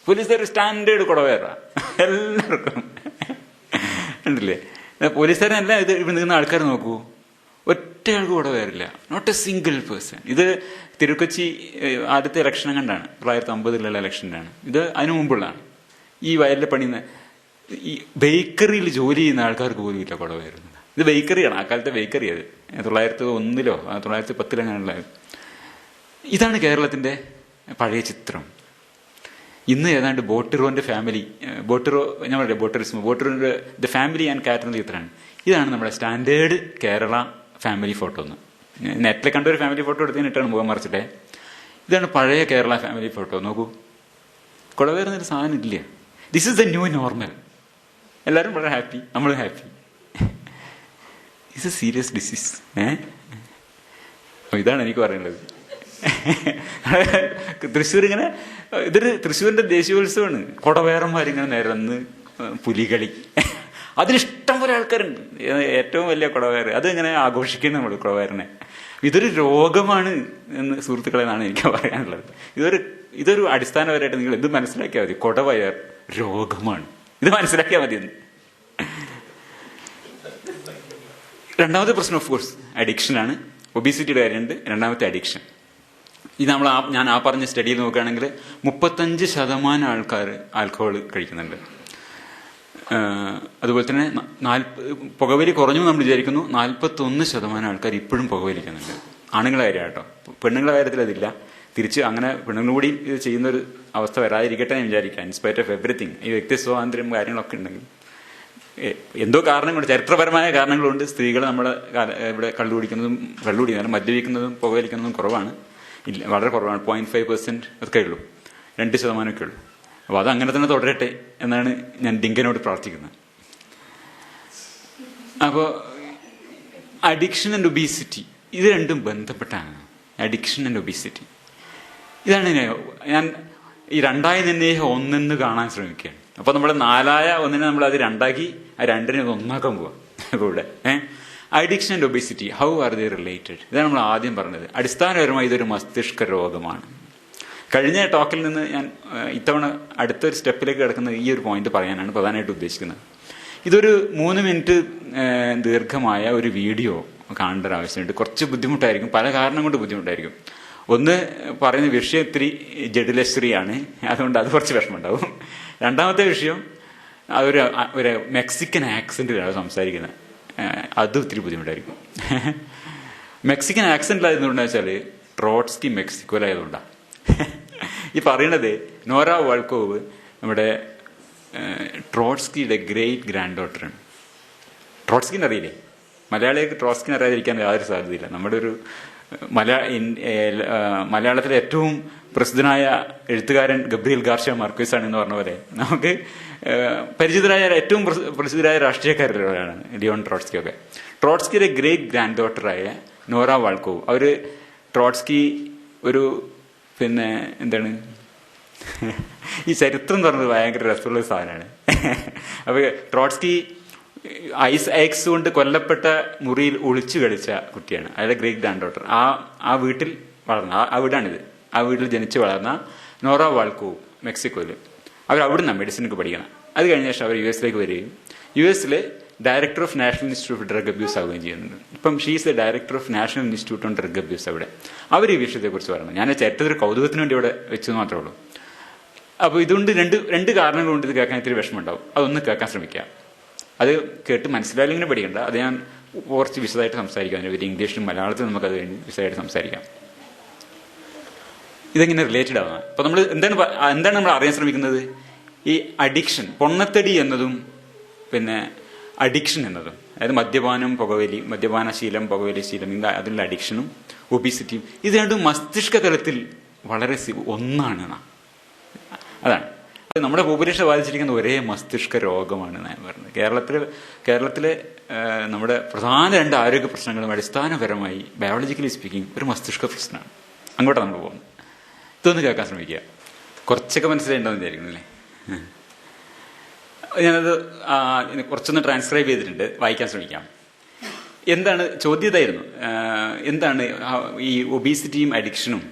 പോലീസുകാർ സ്റ്റാൻഡേർഡ് കുടവേറ എല്ലാവർക്കും ഉണ്ടല്ലേ. പോലീസുകാരല്ല, ഇത് ഇവിടെ നിൽക്കുന്ന ആൾക്കാർ നോക്കൂ, ഒറ്റയാൾക്ക് കുടവേറില്ല. Not a single person. ഇത് തിരുക്കൊച്ചി ആദ്യത്തെ ഇലക്ഷൻ കണ്ടാണ്, 1950 ഇലക്ഷനിലാണ്. ഇത് അതിനു മുമ്പുള്ളതാണ്. ഈ വയലിലെ പണിയുന്ന ഈ ബേക്കറിയിൽ ജോലി ചെയ്യുന്ന ആൾക്കാർക്ക് പോലും ഇല്ല കുടവേറുന്നത്. ഇത് ബേക്കറിയാണ്, ആ കാലത്തെ ബേക്കറി. അത് 1901 1910 അങ്ങനെയുള്ളത്. ഇതാണ് കേരളത്തിന്റെ പഴയ ചിത്രം. ഇന്ന് ഏതാണ്ട് ബോട്ടിറോന്റെ ഫാമിലി, ഞാൻ പറയാം ബോട്ടിറോന്റെ ദ ഫാമിലി ആൻഡ് കാറ്റ് എന്ന ചിത്രമാണ്. ഇതാണ് നമ്മുടെ സ്റ്റാൻഡേർഡ് കേരള ഫാമിലി ഫോട്ടോ. എന്ന് നെറ്റിൽ കണ്ട ഒരു ഫാമിലി ഫോട്ടോ എടുത്തതിനിട്ടാണ് മുഖം മറിച്ചിട്ടേ. ഇതാണ് പഴയ കേരള ഫാമിലി ഫോട്ടോ. നോക്കൂ, കുടവേറുന്നൊരു സാധനം ഇല്ല. This is the new normal. എല്ലാവരും വളരെ ഹാപ്പി, നമ്മളും happy. It's A serious disease. ഇതാണ് എനിക്ക് പറയുന്നത്. തൃശ്ശൂർ ഇങ്ങനെ, ഇതൊരു തൃശ്ശൂരിന്റെ ദേശീയോത്സവമാണ്. കുടവേറന്മാരിങ്ങനെ നിരന്ന് പുലികളി. അതിലിഷ്ടം പോലെ ആൾക്കാരുണ്ട്. ഏറ്റവും വലിയ കുടവയർ, അതിങ്ങനെ ആഘോഷിക്കുന്നു നമ്മൾ കുടവയറിനെ. ഇതൊരു രോഗമാണ് എന്ന് സുഹൃത്തുക്കളെ എന്നാണ് എനിക്ക് പറയാനുള്ളത്. ഇതൊരു അടിസ്ഥാനപരമായിട്ട് നിങ്ങൾ എന്ത് മനസ്സിലാക്കിയാൽ മതി, കുടവയർ രോഗമാണ്, ഇത് മനസ്സിലാക്കിയാൽ മതി എന്ന്. രണ്ടാമത്തെ പ്രശ്നം ഓഫ് കോഴ്സ് അഡിക്ഷനാണ്. ഒബീസിറ്റിയുടെ കാര്യമുണ്ട്. രണ്ടാമത്തെ അഡിക്ഷൻ. ഇത് ഞാൻ പറഞ്ഞ സ്റ്റഡിയിൽ നോക്കുകയാണെങ്കിൽ 35% ആൾക്കാർ ആൽക്കഹോൾ കഴിക്കുന്നുണ്ട്. അതുപോലെ തന്നെ പുകവലി കുറഞ്ഞു നമ്മൾ വിചാരിക്കുന്നു. 41% ആൾക്കാർ ഇപ്പോഴും പുകവലിക്കുന്നുണ്ട്. ആണുങ്ങളുടെ കാര്യം കേട്ടോ. പെണ്ണുങ്ങളുടെ കാര്യത്തിൽ അതില്ല. തിരിച്ച് അങ്ങനെ പെണ്ണുങ്ങളും കൂടി ഇത് ചെയ്യുന്നൊരു അവസ്ഥ വരാതിരിക്കട്ടെ എന്ന് വിചാരിക്കാം. ഇൻസ്പൈറ്റ് ഓഫ് എവറിത്തിങ്, ഈ വ്യക്തി സ്വാതന്ത്ര്യം കാര്യങ്ങളൊക്കെ ഉണ്ടെങ്കിൽ എന്തോ കാരണം കൊണ്ട്, ചരിത്രപരമായ കാരണങ്ങളുണ്ട് സ്ത്രീകൾ നമ്മുടെ ഇവിടെ കള്ളുകുടിക്കുന്നതും മദ്യപിക്കുന്നതും പുകവലിക്കുന്നതും കുറവാണ്. ഇല്ല, വളരെ കുറവാണ്. 0.5% ഒക്കെ ഉള്ളൂ, 2% ഒക്കെ ഉള്ളൂ. അപ്പോൾ അത് അങ്ങനെ തന്നെ തുടരട്ടെ എന്നാണ് ഞാൻ ഡിങ്കനോട് പ്രാർത്ഥിക്കുന്നത്. അപ്പോൾ അഡിക്ഷൻ ആൻഡ് ഒബീസിറ്റി ഇത് രണ്ടും ബന്ധപ്പെട്ടാണ്. അഡിക്ഷൻ ആൻഡ് ഒബീസിറ്റി ഇതാണ് ഞാൻ ഈ 2-1 കാണാൻ ശ്രമിക്കുകയാണ്. അപ്പോൾ നമ്മൾ 4-1 നമ്മൾ അത് 2 ആ 2 1 പോവാം ഇവിടെ. Addiction and obesity, how are they related? ഇതാണ് നമ്മൾ ആദ്യം പറഞ്ഞത്. അടിസ്ഥാനപരമായി ഇതൊരു മസ്തിഷ്ക രോഗമാണ്. കഴിഞ്ഞ ടോക്കിൽ നിന്ന് ഞാൻ ഇത്തവണ അടുത്തൊരു സ്റ്റെപ്പിലേക്ക് കിടക്കുന്ന ഈ ഒരു പോയിന്റ് പറയാനാണ് പ്രധാനമായിട്ട് ഉദ്ദേശിക്കുന്നത്. ഇതൊരു 3 മിനിറ്റ് ദീർഘമായ ഒരു വീഡിയോ കാണേണ്ട ഒരു ആവശ്യമുണ്ട്. കുറച്ച് ബുദ്ധിമുട്ടായിരിക്കും, പല കാരണം കൊണ്ട് ബുദ്ധിമുട്ടായിരിക്കും. ഒന്ന്, പറയുന്ന വിഷയം ഇത്തിരി ജഡിലശ്രീയാണ്, അതുകൊണ്ട് അത് കുറച്ച് വിഷമമുണ്ടാവും. രണ്ടാമത്തെ വിഷയം ഒരു മെക്സിക്കൻ ആക്സെന്റിലാണ് സംസാരിക്കുന്നത്, അതും ഇത്തിരി ബുദ്ധിമുട്ടായിരിക്കും. മെക്സിക്കൻ ആക്സെന്റിലായതുകൊണ്ടാ വെച്ചാൽ ട്രോട്സ്കി മെക്സിക്കോയിലായതുകൊണ്ടാണ്. ഈ പറയണത് നോറ വാൾക്കോവ് നമ്മുടെ ട്രോട്സ്കിയുടെ ഗ്രേറ്റ് ഗ്രാൻഡ് ഡോട്ടറാണ്. ട്രോട്സ്കിനെ അറിയില്ലേ? മലയാളികൾക്ക് ട്രോട്സ്കിനെ അറിയാതിരിക്കാൻ യാതൊരു സാധ്യതയില്ല. നമ്മുടെ ഒരു മലയാളത്തിലെ ഏറ്റവും പ്രസിദ്ധനായ എഴുത്തുകാരൻ ഗബ്രിയേൽ ഗാർഷ്യ മാർക്വേസ് ആണ് എന്ന് പറഞ്ഞ പോലെ നമുക്ക് പരിചിതരായ ഏറ്റവും പ്രസിദ്ധരായ രാഷ്ട്രീയക്കാരിലാണ് ലിയോൺ ട്രോട്സ്കിയൊക്കെ. ട്രോട്സ്കിയുടെ ഗ്രേറ്റ് ഗ്രാൻഡ് ഡോട്ടറായ നോറ വാൾക്കോവ്, അവര് ട്രോട്സ്കി ഒരു എന്താണ് ഈ ചരിത്രം എന്ന് പറഞ്ഞത് ഭയങ്കര രസമുള്ള സാധനമാണ്. അപ്പൊ ട്രോട്സ്കി ഐസ് കൊണ്ട് കൊല്ലപ്പെട്ട മുറിയിൽ ഒളിച്ചു കളിച്ച കുട്ടിയാണ്. അയാളുടെ ഗ്രേറ്റ് ഗ്രാൻഡ് ഡോട്ടർ. ആ വീട്ടിൽ വളർന്ന, ആ വീടാണിത്, ആ വീട്ടിൽ ജനിച്ചു വളർന്ന നോറ വാൾക്കോവ് മെക്സിക്കോയിൽ. അവർ അവിടുന്ന് മെഡിസിനൊക്കെ പഠിക്കണം. അത് കഴിഞ്ഞ ശേഷം അവർ US വരികയും US director of national institute of drug abuse ആവുകയും ചെയ്യുന്നുണ്ട്. ഇപ്പം she's the director of national institute on drug abuse. അവിടെ അവർ ഈ വിഷയത്തെക്കുറിച്ച് പറഞ്ഞു. ഞാൻ ചരിത്രത്തിൽ കൗതുകത്തിന് വേണ്ടി ഇവിടെ വെച്ചത് മാത്രമേ ഉള്ളൂ. അപ്പോൾ ഇതുകൊണ്ട് രണ്ട് കാരണങ്ങൾ കൊണ്ട് ഇത് കേൾക്കാൻ ഇത്തിരി വിഷമമുണ്ടാവും. അതൊന്ന് കേൾക്കാൻ ശ്രമിക്കുക. അത് കേട്ട് മനസ്സിലായില്ലെങ്കിൽ പഠിക്കണ്ട. അത് ഞാൻ കുറച്ച് വിശദമായിട്ട് സംസാരിക്കാം. ഒരു ഇംഗ്ലീഷിലും മലയാളത്തിലും നമുക്കത് കഴിഞ്ഞ് വിശദമായിട്ട് സംസാരിക്കാം. ഇതെങ്ങനെ റിലേറ്റഡ് ആവുക? അപ്പൊ നമ്മൾ എന്താണ് നമ്മൾ അറിയാൻ ശ്രമിക്കുന്നത്? ഈ അഡിക്ഷൻ, പൊണ്ണത്തടി എന്നതും അഡിക്ഷൻ എന്നതും, അതായത് മദ്യപാനം, പുകവലി, മദ്യപാനശീലം, പുകവലി ശീലം, അതിലുള്ള അഡിക്ഷനും ഒബീസിറ്റിയും, ഇത് രണ്ടും മസ്തിഷ്ക തലത്തിൽ വളരെ ഒന്നാണ്. അതാണ് നമ്മുടെ പോപ്പുലേഷൻ ബാധിച്ചിരിക്കുന്ന ഒരേ മസ്തിഷ്ക രോഗമാണ് ഞാൻ പറഞ്ഞത്. കേരളത്തിലെ നമ്മുടെ പ്രധാന 2 ആരോഗ്യ പ്രശ്നങ്ങളും അടിസ്ഥാനപരമായി ബയോളജിക്കലി സ്പീക്കിംഗ് ഒരു മസ്തിഷ്ക പ്രശ്നമാണ്. അങ്ങോട്ടാണ് നമ്മൾ പോകുന്നത്. ഇതൊന്ന് കേൾക്കാൻ ശ്രമിക്കുക. കുറച്ചൊക്കെ മനസ്സിലായിട്ടുണ്ടെന്ന് വിചാരിക്കുന്നു അല്ലേ? ഞാനത് കുറച്ചൊന്ന് ട്രാൻസ്ക്രൈബ് ചെയ്തിട്ടുണ്ട്, വായിക്കാൻ ശ്രമിക്കാം. എന്താണ് ചോദ്യം? ഇതായിരുന്നു, എന്താണ് ഈ ഒബീസിറ്റിയും അഡിക്ഷനും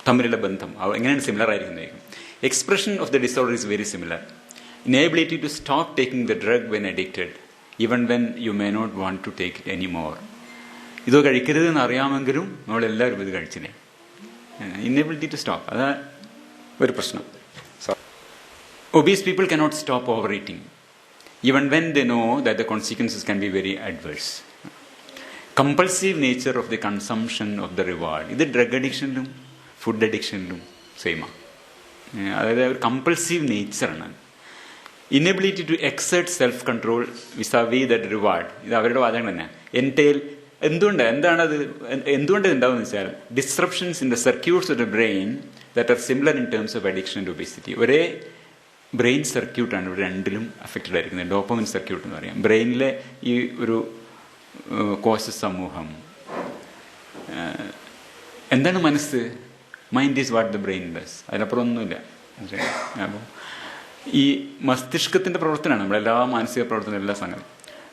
തമ്മിലുള്ള ബന്ധം, എങ്ങനെയാണ് similar ആയിരിക്കുന്നതായിരിക്കും? Expression of the disorder is very similar. Inability to stop taking the drug when addicted, even when you may not want to take it anymore. ഇത് കഴിക്കരുതെന്ന് അറിയാമെങ്കിലും നമ്മളെല്ലാവരും ഇത് കഴിച്ചില്ലേ. Inability to stop, അതാണ് ഒരു പ്രശ്നം. Obese people cannot stop overeating, even when they know that the consequences can be very adverse. Compulsive nature of the consumption of the reward, ഇത് drug അഡിക്ഷനിലും ഫുഡ് അഡിക്ഷനിലും സെയിമാണ്. അതായത് ഒരു കമ്പൾസീവ് നേച്ചറാണ്. Inability to exert self control vis-a-vis that reward, ഇത് അവരുടെ വാദങ്ങൾ തന്നെ. എന്തുകൊണ്ട് ഉണ്ടാവുമെന്ന് വെച്ചാൽ disruptions in the circuits of the brain that are similar in terms of addiction and obesity. ഒരേ ബ്രെയിൻ സർക്യൂട്ടാണ് ഇവിടെ രണ്ടിലും അഫക്റ്റഡ് ആയിരിക്കുന്നത്. ഡോപ്പമിൻ സർക്യൂട്ട് എന്ന് പറയാം. ബ്രെയിനിലെ ഈ ഒരു കോശ സമൂഹം, എന്താണ് മനസ്സ്? Mind is what the brain does. അതിനപ്പുറം ഒന്നുമില്ല. അപ്പോൾ ഈ മസ്തിഷ്കത്തിന്റെ പ്രവർത്തനമാണ് നമ്മളെല്ലാ മാനസിക പ്രവർത്തനം എല്ലാ സംഗതി.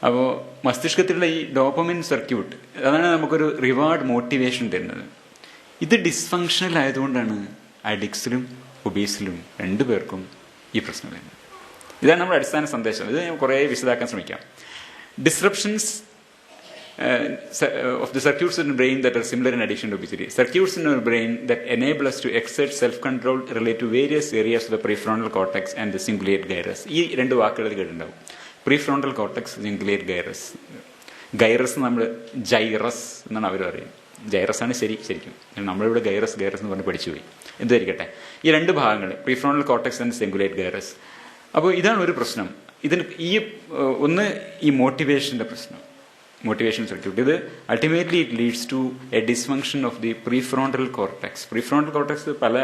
അപ്പോൾ മസ്തിഷ്കത്തിലുള്ള ഈ ഡോപ്പമിൻ സർക്യൂട്ട് അതാണ് നമുക്കൊരു റിവാർഡ് മോട്ടിവേഷൻ തരുന്നത്. ഇത് ഡിസ്ഫങ്ഷണൽ ആയതുകൊണ്ടാണ് അഡിക്സിലും ഒബീസിലും രണ്ടുപേർക്കും ഈ പ്രശ്നം വരുന്നത്. ഇതാണ് നമ്മുടെ അടിസ്ഥാന സന്ദേശം. ഇത് ഞാൻ കുറേ വിശദമാക്കാൻ ശ്രമിക്കാം. Disruptions of the circuits in the brain that are similar in addiction to obesity. Circuits in our brain that enable us to exert self-control relate to various areas of the prefrontal cortex and the cingulate gyrus. ഈ രണ്ട് വാക്കുകൾ കേട്ടിട്ടുണ്ടാവും. Prefrontal cortex, cingulate gyrus. Gyrus നമ്മൾ Jairus എന്നാണ് അവർ പറയുന്നത്. Jairus ആണ് ശരിക്കും. നമ്മളിവിടെ ഗൈറസ് എന്ന് പറഞ്ഞ് പഠിച്ചുപോയി. എന്തായിരിക്കട്ടെ, ഈ രണ്ട് ഭാഗങ്ങൾ prefrontal cortex and cingulate gyrus. അപ്പോൾ ഇതാണ് ഒരു പ്രശ്നം. ഇതിന് ഒന്ന് ഈ മോട്ടിവേഷൻ്റെ പ്രശ്നം, മോട്ടിവേഷൻ സർക്യൂട്ട്. ഇത് ultimately it leads to a dysfunction of the prefrontal cortex. Prefrontal cortex പല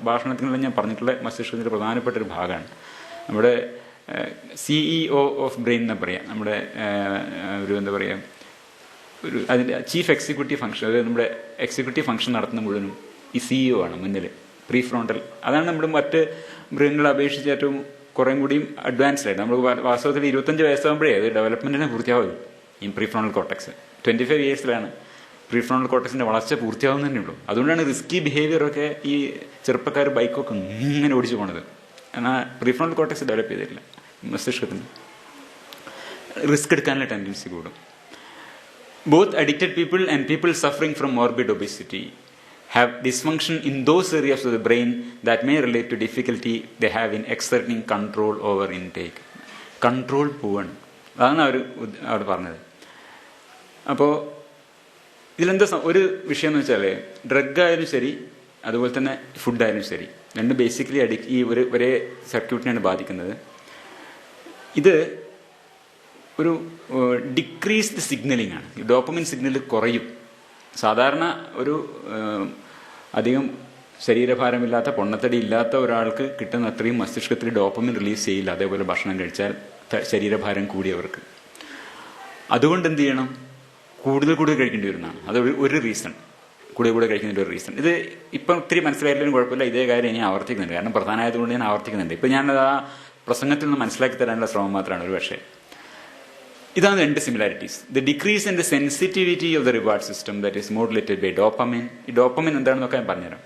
ഭാഷണത്തിലും ഞാൻ പറഞ്ഞിട്ടുള്ള മസ്തിഷ്കത്തിൻ്റെ പ്രധാനപ്പെട്ട ഒരു ഭാഗമാണ്. നമ്മുടെ CEO ഓഫ് ബ്രെയിൻ എന്ന് പറയാം. നമ്മുടെ ഒരു എന്താ പറയുക, ഒരു അതിൻ്റെ ചീഫ് എക്സിക്യൂട്ടീവ് ഫംഗ്ഷൻ, അതായത് നമ്മുടെ എക്സിക്യൂട്ടീവ് ഫംഗ്ഷൻ നടത്തുന്ന മുഴുവനും ഈ CEO ആണ് മുന്നിൽ. പ്രീഫ്രോണ്ടൽ അതാണ് നമ്മുടെ മറ്റ് മൃഗങ്ങളെ അപേക്ഷിച്ച് ഏറ്റവും കുറേ കൂടിയും അഡ്വാൻസ്ഡ് ആയിട്ട്. നമ്മൾ വാസ്തവത്തിൽ 25 വയസ്സാകുമ്പോഴേ അത് ഡെവലപ്മെൻറ്റിനെ പൂർത്തിയാവും. ഈ പ്രീഫ്രോണ്ടൽ കോർട്ടെക്സ് 25 ഇയേഴ്സിലാണ് പ്രീഫ്രോണ്ടൽ കോർട്ടെക്സിൻ്റെ വളർച്ച പൂർത്തിയാവുന്നതന്നെ ഉള്ളൂ. അതുകൊണ്ടാണ് റിസ്കി ബിഹേവിയറൊക്കെ ഈ ചെറുപ്പക്കാർ ബൈക്കൊക്കെ ഇങ്ങനെ ഓടിച്ചു പോണത്. എന്നാൽ പ്രീഫ്രോണ്ടൽ കോർട്ടെക്സ് ഡെവലപ്പ് ചെയ്തിട്ടില്ല. മസ്തിഷ്കത്തിന് റിസ്ക് എടുക്കാനുള്ള ടെൻഡൻസി കൂടും. Both addicted people and people suffering from morbid obesity have dysfunction in those areas of the brain that may relate to difficulty they have in exerting control over intake. Control പോവാണ്, അതാണ് അവർ പറഞ്ഞത്. അപ്പോൾ ഇതിലെന്താ ഒരു വിഷയം എന്ന് വെച്ചാൽ, ഡ്രഗ് ആയാലും ശരി അതുപോലെ തന്നെ ഫുഡായാലും ശരി, രണ്ട് ബേസിക്കലി ഈ ഒരേ സർക്യൂട്ടിനെയാണ് ബാധിക്കുന്നത്. ഇത് ഒരു ഡിക്രീസ്ഡ് സിഗ്നലിംഗ് ആണ്. ഈ ഡോപ്പമിൻ സിഗ്നൽ കുറയും. സാധാരണ ഒരു അധികം ശരീരഭാരമില്ലാത്ത പൊണ്ണത്തടി ഇല്ലാത്ത ഒരാൾക്ക് കിട്ടുന്ന അത്രയും മസ്തിഷ്കത്തിൽ ഡോപ്പമിൻ റിലീസ് ചെയ്യില്ല. അതേപോലെ ഭക്ഷണം കഴിച്ചാൽ ശരീരഭാരം കൂടിയവർക്ക്. അതുകൊണ്ട് എന്ത് ചെയ്യണം, കൂടുതൽ കഴിക്കേണ്ടി വരുന്നതാണ്. അത് ഒരു റീസൺ, കൂടുതൽ കഴിക്കുന്നതിൻ്റെ ഒരു റീസൺ. ഇത് ഇപ്പം ഒത്തിരി മനസ്സിലായില്ലെങ്കിലും കുഴപ്പമില്ല, ഇതേ കാര്യം ഞാൻ ആവർത്തിക്കുന്നുണ്ട്. കാരണം പ്രധാനമായതുകൊണ്ട് ഞാൻ ആവർത്തിക്കുന്നുണ്ട്. ഇപ്പം ഞാനത് ആ പ്രസംഗത്തിൽ നിന്ന് മനസ്സിലാക്കി തരാനുള്ള ശ്രമം മാത്രമാണ് ഒരു പക്ഷേ. ഇതാണ് രണ്ട് similarities. The decrease in the sensitivity of the reward system that is modulated by dopamine. ഈ ഡോപ്പമിൻ എന്താണെന്നൊക്കെ ഞാൻ പറഞ്ഞുതരാം.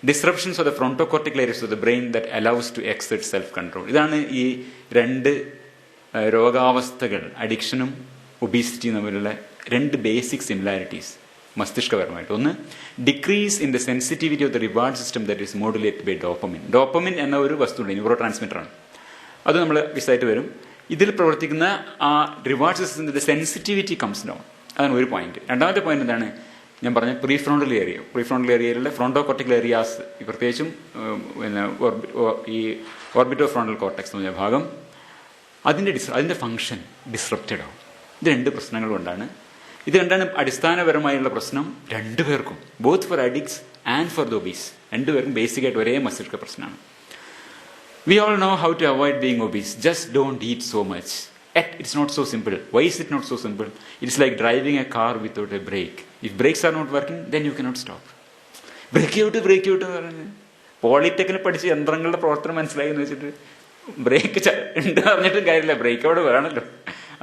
Disruptions of the frontocortical areas of the brain that allows to exert self control. ഇതാണ് ഈ രണ്ട് രോഗാവസ്ഥകൾ, അഡിക്ഷനും ഒബീസിറ്റിയും തമ്മിലുള്ള രണ്ട് ബേസിക് സിമിലാരിറ്റീസ് മസ്തിഷ്കപരമായിട്ട്. ഒന്ന്, decrease in the sensitivity of the reward system that is modulated by dopamine. Dopamine എന്ന ഒരു വസ്തുണ്ട്, ന്യൂറോ ട്രാൻസ്മിറ്ററാണ്. അത് നമ്മൾ വിശദമായിട്ട് വരും. ഇതിൽ പ്രവർത്തിക്കുന്ന ആ റിവാർഡ് സിസ്റ്റത്തിന്റെ സെൻസിറ്റിവിറ്റി കംസ് ഡൗൺ. അതാണ് ഒരു പോയിന്റ്. രണ്ടാമത്തെ പോയിന്റ് എന്താണ്, ഞാൻ പറഞ്ഞ പ്രീഫ്രോണ്ടൽ ഏരിയ. പ്രീഫ്രോണ്ടൽ ഏരിയയിലുള്ള ഫ്രോണ്ടോകോർട്ടിക്കൽ ഏരിയാസ്, പ്രത്യേകിച്ചും പിന്നെ ഈ ഓർബിറ്റോ ഫ്രോണ്ടൽ കോർട്ടെക്സ് എന്ന് പറഞ്ഞ ഭാഗം, അതിന്റെ ഫംഗ്ഷൻ ഡിസ്റപ്റ്റഡ് ആവും. ഇത് രണ്ട് പ്രശ്നങ്ങൾ കൊണ്ടാണ്. ഇത് രണ്ടാണ് അടിസ്ഥാനപരമായുള്ള പ്രശ്നം രണ്ടുപേർക്കും, both for addicts and for the obese. രണ്ടുപേർക്കും ബേസിക്കായിട്ട് ഒരേ മസ്തിഷ്ക പ്രശ്നമാണ്. We all know how to avoid being obese. Just don't eat so much. Yet it's not so simple. Why is it not so simple? It's like driving a car without a brake. If brakes are not working, then you cannot stop. Break out പറഞ്ഞ് പോളിടെക്നിൽ പഠിച്ച് യന്ത്രങ്ങളുടെ പ്രവർത്തനം മനസ്സിലായി എന്ന് വെച്ചിട്ട് break ഉണ്ട് പറഞ്ഞിട്ടും കാര്യമില്ല, ബ്രേക്ക് അവിടെ വേണമല്ലോ.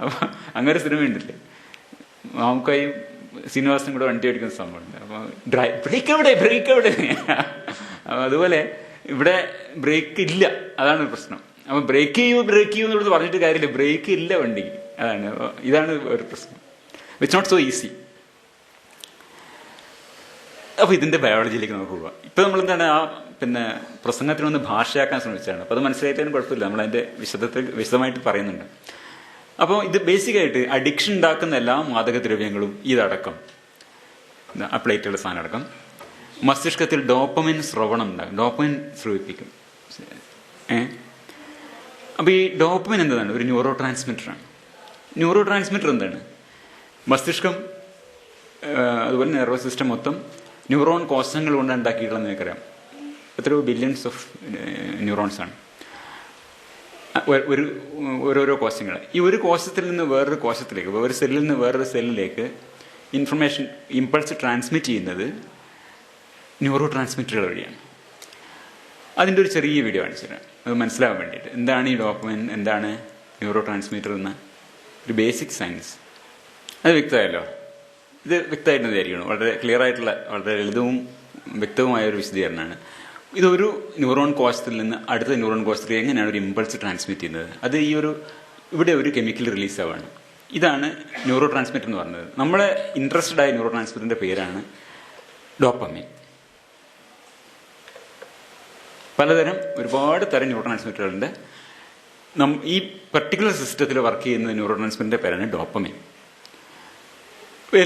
അപ്പം അങ്ങനെ ഒരു സിനിമ ഉണ്ടല്ലേ, നമുക്കായി ശ്രീനിവാസനും കൂടെ വണ്ടി ഓടിക്കുന്ന സംഭവമുണ്ട്. അപ്പോൾ ബ്രേക്ക് എവിടെ. അതുപോലെ ഇവിടെ ബ്രേക്ക് ഇല്ല, അതാണ് പ്രശ്നം. അപ്പം ബ്രേക്ക് ചെയ്യൂ എന്നുള്ളത് പറഞ്ഞിട്ട് കാര്യമില്ല, ബ്രേക്ക് ഇല്ല വണ്ടിക്ക്. ഇതാണ് ഒരു പ്രശ്നം. It's not so easy. അപ്പോൾ ഇതിന്റെ ബയോളജിയിലേക്ക് നമുക്ക് പോകാം. ഇപ്പം നമ്മളെന്താണ് പിന്നെ പ്രസംഗത്തിനൊന്ന് ഭാഷയാക്കാൻ ശ്രമിച്ചതാണ്. അപ്പോൾ അത് മനസ്സിലായിട്ടാലും കുഴപ്പമില്ല, നമ്മളതിന്റെ വിശദമായിട്ട് പറയുന്നുണ്ട്. അപ്പോൾ ഇത് ബേസിക്കായിട്ട് അഡിക്ഷൻ ഉണ്ടാക്കുന്ന എല്ലാ മാദകദ്രവ്യങ്ങളും ഇതടക്കം, ആ പ്ലേറ്റുള്ള സാധനം അടക്കം മസ്തിഷ്കത്തിൽ ഡോപ്പമിൻ സ്രവണം ഉണ്ടാകും, ഡോപ്പമിൻ സ്രവിപ്പിക്കും. അപ്പോൾ ഈ ഡോപ്പമിൻ എന്താണ്, ഒരു ന്യൂറോ ട്രാൻസ്മിറ്ററാണ്. ന്യൂറോ ട്രാൻസ്മിറ്റർ എന്താണ്, മസ്തിഷ്കം അതുപോലെ നെർവസ് സിസ്റ്റം മൊത്തം ന്യൂറോൺ കോശങ്ങൾ കൊണ്ട് ഉണ്ടാക്കിയിട്ടുള്ളതെന്ന് എനിക്കറിയാം. എത്രയോ ബില്യൺസ് ഓഫ് ന്യൂറോൺസ് ആണ് ഓരോരോ കോശങ്ങൾ. ഈ ഒരു കോശത്തിൽ നിന്ന് വേറൊരു കോശത്തിലേക്ക്, ഒരു സെല്ലിൽ നിന്ന് വേറൊരു സെല്ലിലേക്ക് ഇൻഫർമേഷൻ ഇമ്പൾസ് ട്രാൻസ്മിറ്റ് ചെയ്യുന്നത് ന്യൂറോ ട്രാൻസ്മിറ്ററുകൾ വഴിയാണ്. അതിൻ്റെ ഒരു ചെറിയ വീഡിയോ കാണിച്ചു തരാം. അത് മനസ്സിലാവാൻ വേണ്ടിയിട്ട്. എന്താണ് ഈ ഡോപ്പമിൻ, എന്താണ് ന്യൂറോ ട്രാൻസ്മിറ്റർ എന്ന ഒരു ബേസിക് സയൻസ് അത് വ്യക്തമായല്ലോ. ഇത് വ്യക്തമായിട്ട് വിചാരിക്കണം. വളരെ ക്ലിയർ ആയിട്ടുള്ള, വളരെ ലളിതവും വ്യക്തവുമായ ഒരു വിശദീകരണമാണ്. ഇതൊരു ന്യൂറോൺ കോശത്തിൽ നിന്ന് അടുത്ത ന്യൂറോൺ കോശത്തിൽ എങ്ങനെയാണ് ഒരു ഇമ്പൾസ് ട്രാൻസ്മിറ്റ് ചെയ്യുന്നത്, അത് ഈ ഒരു ഇവിടെ ഒരു കെമിക്കൽ റിലീസ് ആവാണ്. ഇതാണ് ന്യൂറോ ട്രാൻസ്മിറ്റർ എന്ന് പറയുന്നത്. നമ്മളെ ഇൻട്രസ്റ്റഡ് ആയ ന്യൂറോ ട്രാൻസ്മിറ്ററിന്റെ പേരാണ് ഡോപ്പമിൻ. പലതരം ഒരുപാട് തരം ന്യൂറോ ട്രാൻസ്മിറ്ററുകളുണ്ട്. ഈ പർട്ടിക്കുലർ സിസ്റ്റത്തിൽ വർക്ക് ചെയ്യുന്ന ന്യൂറോ ട്രാൻസ്മിറ്ററിന്റെ പേരാണ് ഡോപ്പമിൻ.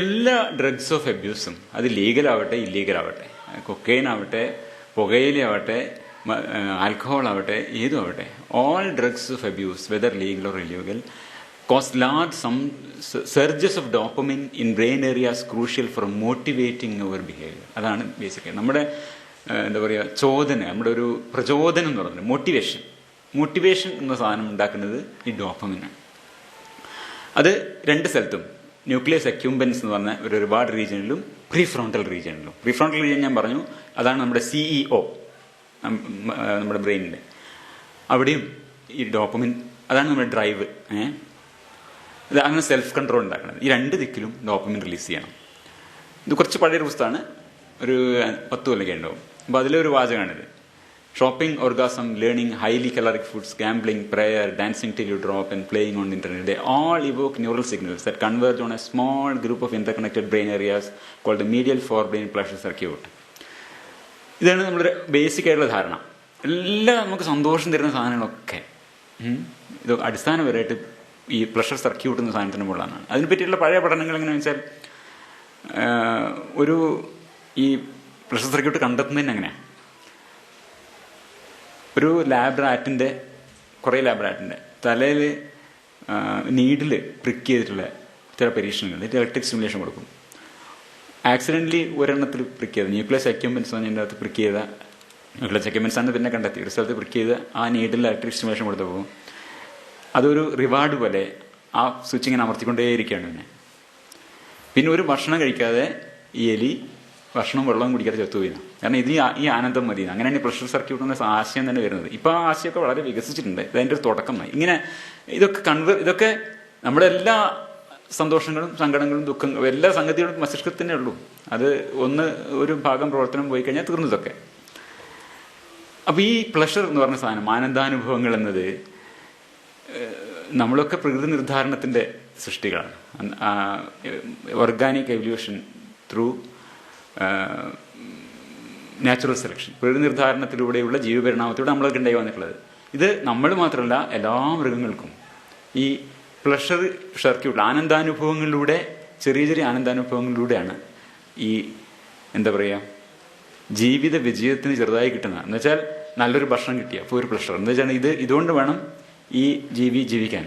എല്ലാ ഡ്രഗ്സ് ഓഫ് അബ്യൂസും, അത് ലീഗലാവട്ടെ ഇല്ലീഗലാവട്ടെ, കൊക്കൈൻ ആവട്ടെ, പുകയിലാവട്ടെ, ആൽക്കഹോൾ ആവട്ടെ, ഏതും ആവട്ടെ, all drugs of abuse whether legal or illegal cause large surges of dopamine in brain areas crucial for motivating our behaviour. അതാണ് ബേസിക്കലി നമ്മുടെ എന്താ പറയുക ചോദന, നമ്മുടെ ഒരു പ്രചോദനം എന്ന് പറയുന്നത് മോട്ടിവേഷൻ എന്ന സാധനം ഉണ്ടാക്കുന്നത് ഈ ഡോപ്പമിനാണ്. അത് രണ്ട് സ്ഥലത്തും, ന്യൂക്ലിയസ് അക്യൂംബൻസ് എന്ന് പറഞ്ഞ ഒരു റിവാർഡ് റീജിയനിലും പ്രീഫ്രോണ്ടൽ റീജിയനിലും. പ്രീഫ്രോണ്ടൽ റീജിയൻ ഞാൻ പറഞ്ഞു, അതാണ് നമ്മുടെ CEO, നമ്മുടെ ബ്രെയിനിൻ്റെ. അവിടെയും ഈ ഡോപ്പമിൻ, അതാണ് നമ്മുടെ ഡ്രൈവ്. ഇത് അങ്ങനെ സെൽഫ് കൺട്രോൾ ഉണ്ടാക്കുന്നത്. ഈ രണ്ട് ദിക്കിലും ഡോപ്പമിൻ റിലീസ് ചെയ്യണം. ഇത് കുറച്ച് പഴയൊരു പുസ്തകമാണ്, ഒരു 10 കൊല്ലൊക്കെ ഉണ്ടാവും. അപ്പോൾ അതിലൊരു വാചകമാണിത്: shopping, orgasm, learning, highly caloric foods, gambling, prayer, dancing till you drop and playing on the internet, they all evoke neural signals that converge on a small group of interconnected brain areas called the medial forebrain pleasure circuit. ഇതാണ് നമ്മുടെ basic ആയിട്ടുള്ള ധാരണ. എല്ലാം നമുക്ക് സന്തോഷം തരുന്ന സാധനങ്ങളൊക്കെ ഇത് അടിസ്ഥാനപരമായിട്ട് ഈ പ്ലഷർ സർക്യൂട്ട് എന്ന സാധനത്തിന് മുകളിലാണ്. അതിനെപ്പറ്റിയുള്ള പഴയ പഠനങ്ങൾ എങ്ങനെയാണെന്ന് വെച്ചാൽ, ഈ പ്ലഷർ സർക്യൂട്ട് കണ്ടെത്തുന്നതിന് എങ്ങനെയാണ്, ഒരു കുറേ ലാബ് റാറ്റിൻ്റെ തലയിൽ നീഡിൽ പ്രിക്ക് ചെയ്തിട്ടുള്ള ചില പരീക്ഷണങ്ങൾ, ഇലക്ട്രിക് സ്റ്റിമുലേഷൻ കൊടുക്കും. ആക്സിഡൻ്റലി ഒരെണ്ണത്തിൽ പ്രിക്ക് ചെയ്ത ന്യൂക്ലിയസ് അക്യൂംബൻസ് അതിൻ്റെ അകത്ത് പ്രിക്ക് ചെയ്ത ന്യൂക്ലിയസ് അക്യൂംബൻസ് ആണ് പിന്നെ കണ്ടെത്തി. ഒരു സ്ഥലത്ത് പ്രിക്ക് ചെയ്ത് ആ നീഡിൽ ഇലക്ട്രിക് സ്റ്റിമുലേഷൻ കൊടുത്തപ്പോൾ അതൊരു റിവാർഡ് പോലെ ആ സ്വിച്ച് ഇങ്ങനെ അമർത്തിക്കൊണ്ടേയിരിക്കുകയാണ്. പിന്നെ ഒരു ഭക്ഷണം കഴിക്കാതെ ഈ എലി ഭക്ഷണം വെള്ളവും കുടിക്കാതെ ചത്തുപോയിരുന്നു. കാരണം ഇത് ഈ ആനന്ദം മതി. അങ്ങനെയാണ് ഈ പ്രഷർ സർക്യൂട്ട് എന്ന ആശയം തന്നെ വരുന്നത്. ഇപ്പോൾ ആ ആശയമൊക്കെ വളരെ വികസിച്ചിട്ടുണ്ട്. ഇതിൻ്റെ ഒരു തുടക്കമായി. ഇങ്ങനെ ഇതൊക്കെ നമ്മുടെ എല്ലാ സന്തോഷങ്ങളും സങ്കടങ്ങളും ദുഃഖങ്ങളും എല്ലാ സംഗതികളും മസ്തിഷ്കത്തിനേ ഉള്ളൂ. അത് ഒരു ഭാഗം പ്രവർത്തനം പോയി കഴിഞ്ഞാൽ തീർന്നതൊക്കെ. അപ്പോൾ ഈ പ്ലഷർ എന്ന് പറഞ്ഞ സാധനം, ആനന്ദാനുഭവങ്ങൾ എന്നത് നമ്മളൊക്കെ പ്രകൃതി നിർദ്ധാരണത്തിൻ്റെ സൃഷ്ടികളാണ്. Organic evolution through natural selection, പ്രകൃതി നിർദ്ധാരണത്തിലൂടെയുള്ള ജീവപരിണാമത്തിലൂടെ നമ്മളൊക്കെ ഉണ്ടായി വന്നിട്ടുള്ളത്. ഇത് നമ്മൾ മാത്രമല്ല, എല്ലാ മൃഗങ്ങൾക്കും ഈ പ്ലഷർ സർക്യൂട്ട്, ആനന്ദാനുഭവങ്ങളിലൂടെ, ചെറിയ ചെറിയ ആനന്ദാനുഭവങ്ങളിലൂടെയാണ് ഈ എന്താ പറയുക ജീവിത വിജയത്തിന് ചെറുതായി കിട്ടുന്നത്. എന്ന് വെച്ചാൽ നല്ലൊരു ഭക്ഷണം കിട്ടിയ അപ്പോൾ ഒരു പ്ലഷർ, എന്ന് വെച്ചാൽ ഇതുകൊണ്ട് വേണം ഈ ജീവിക്കാൻ,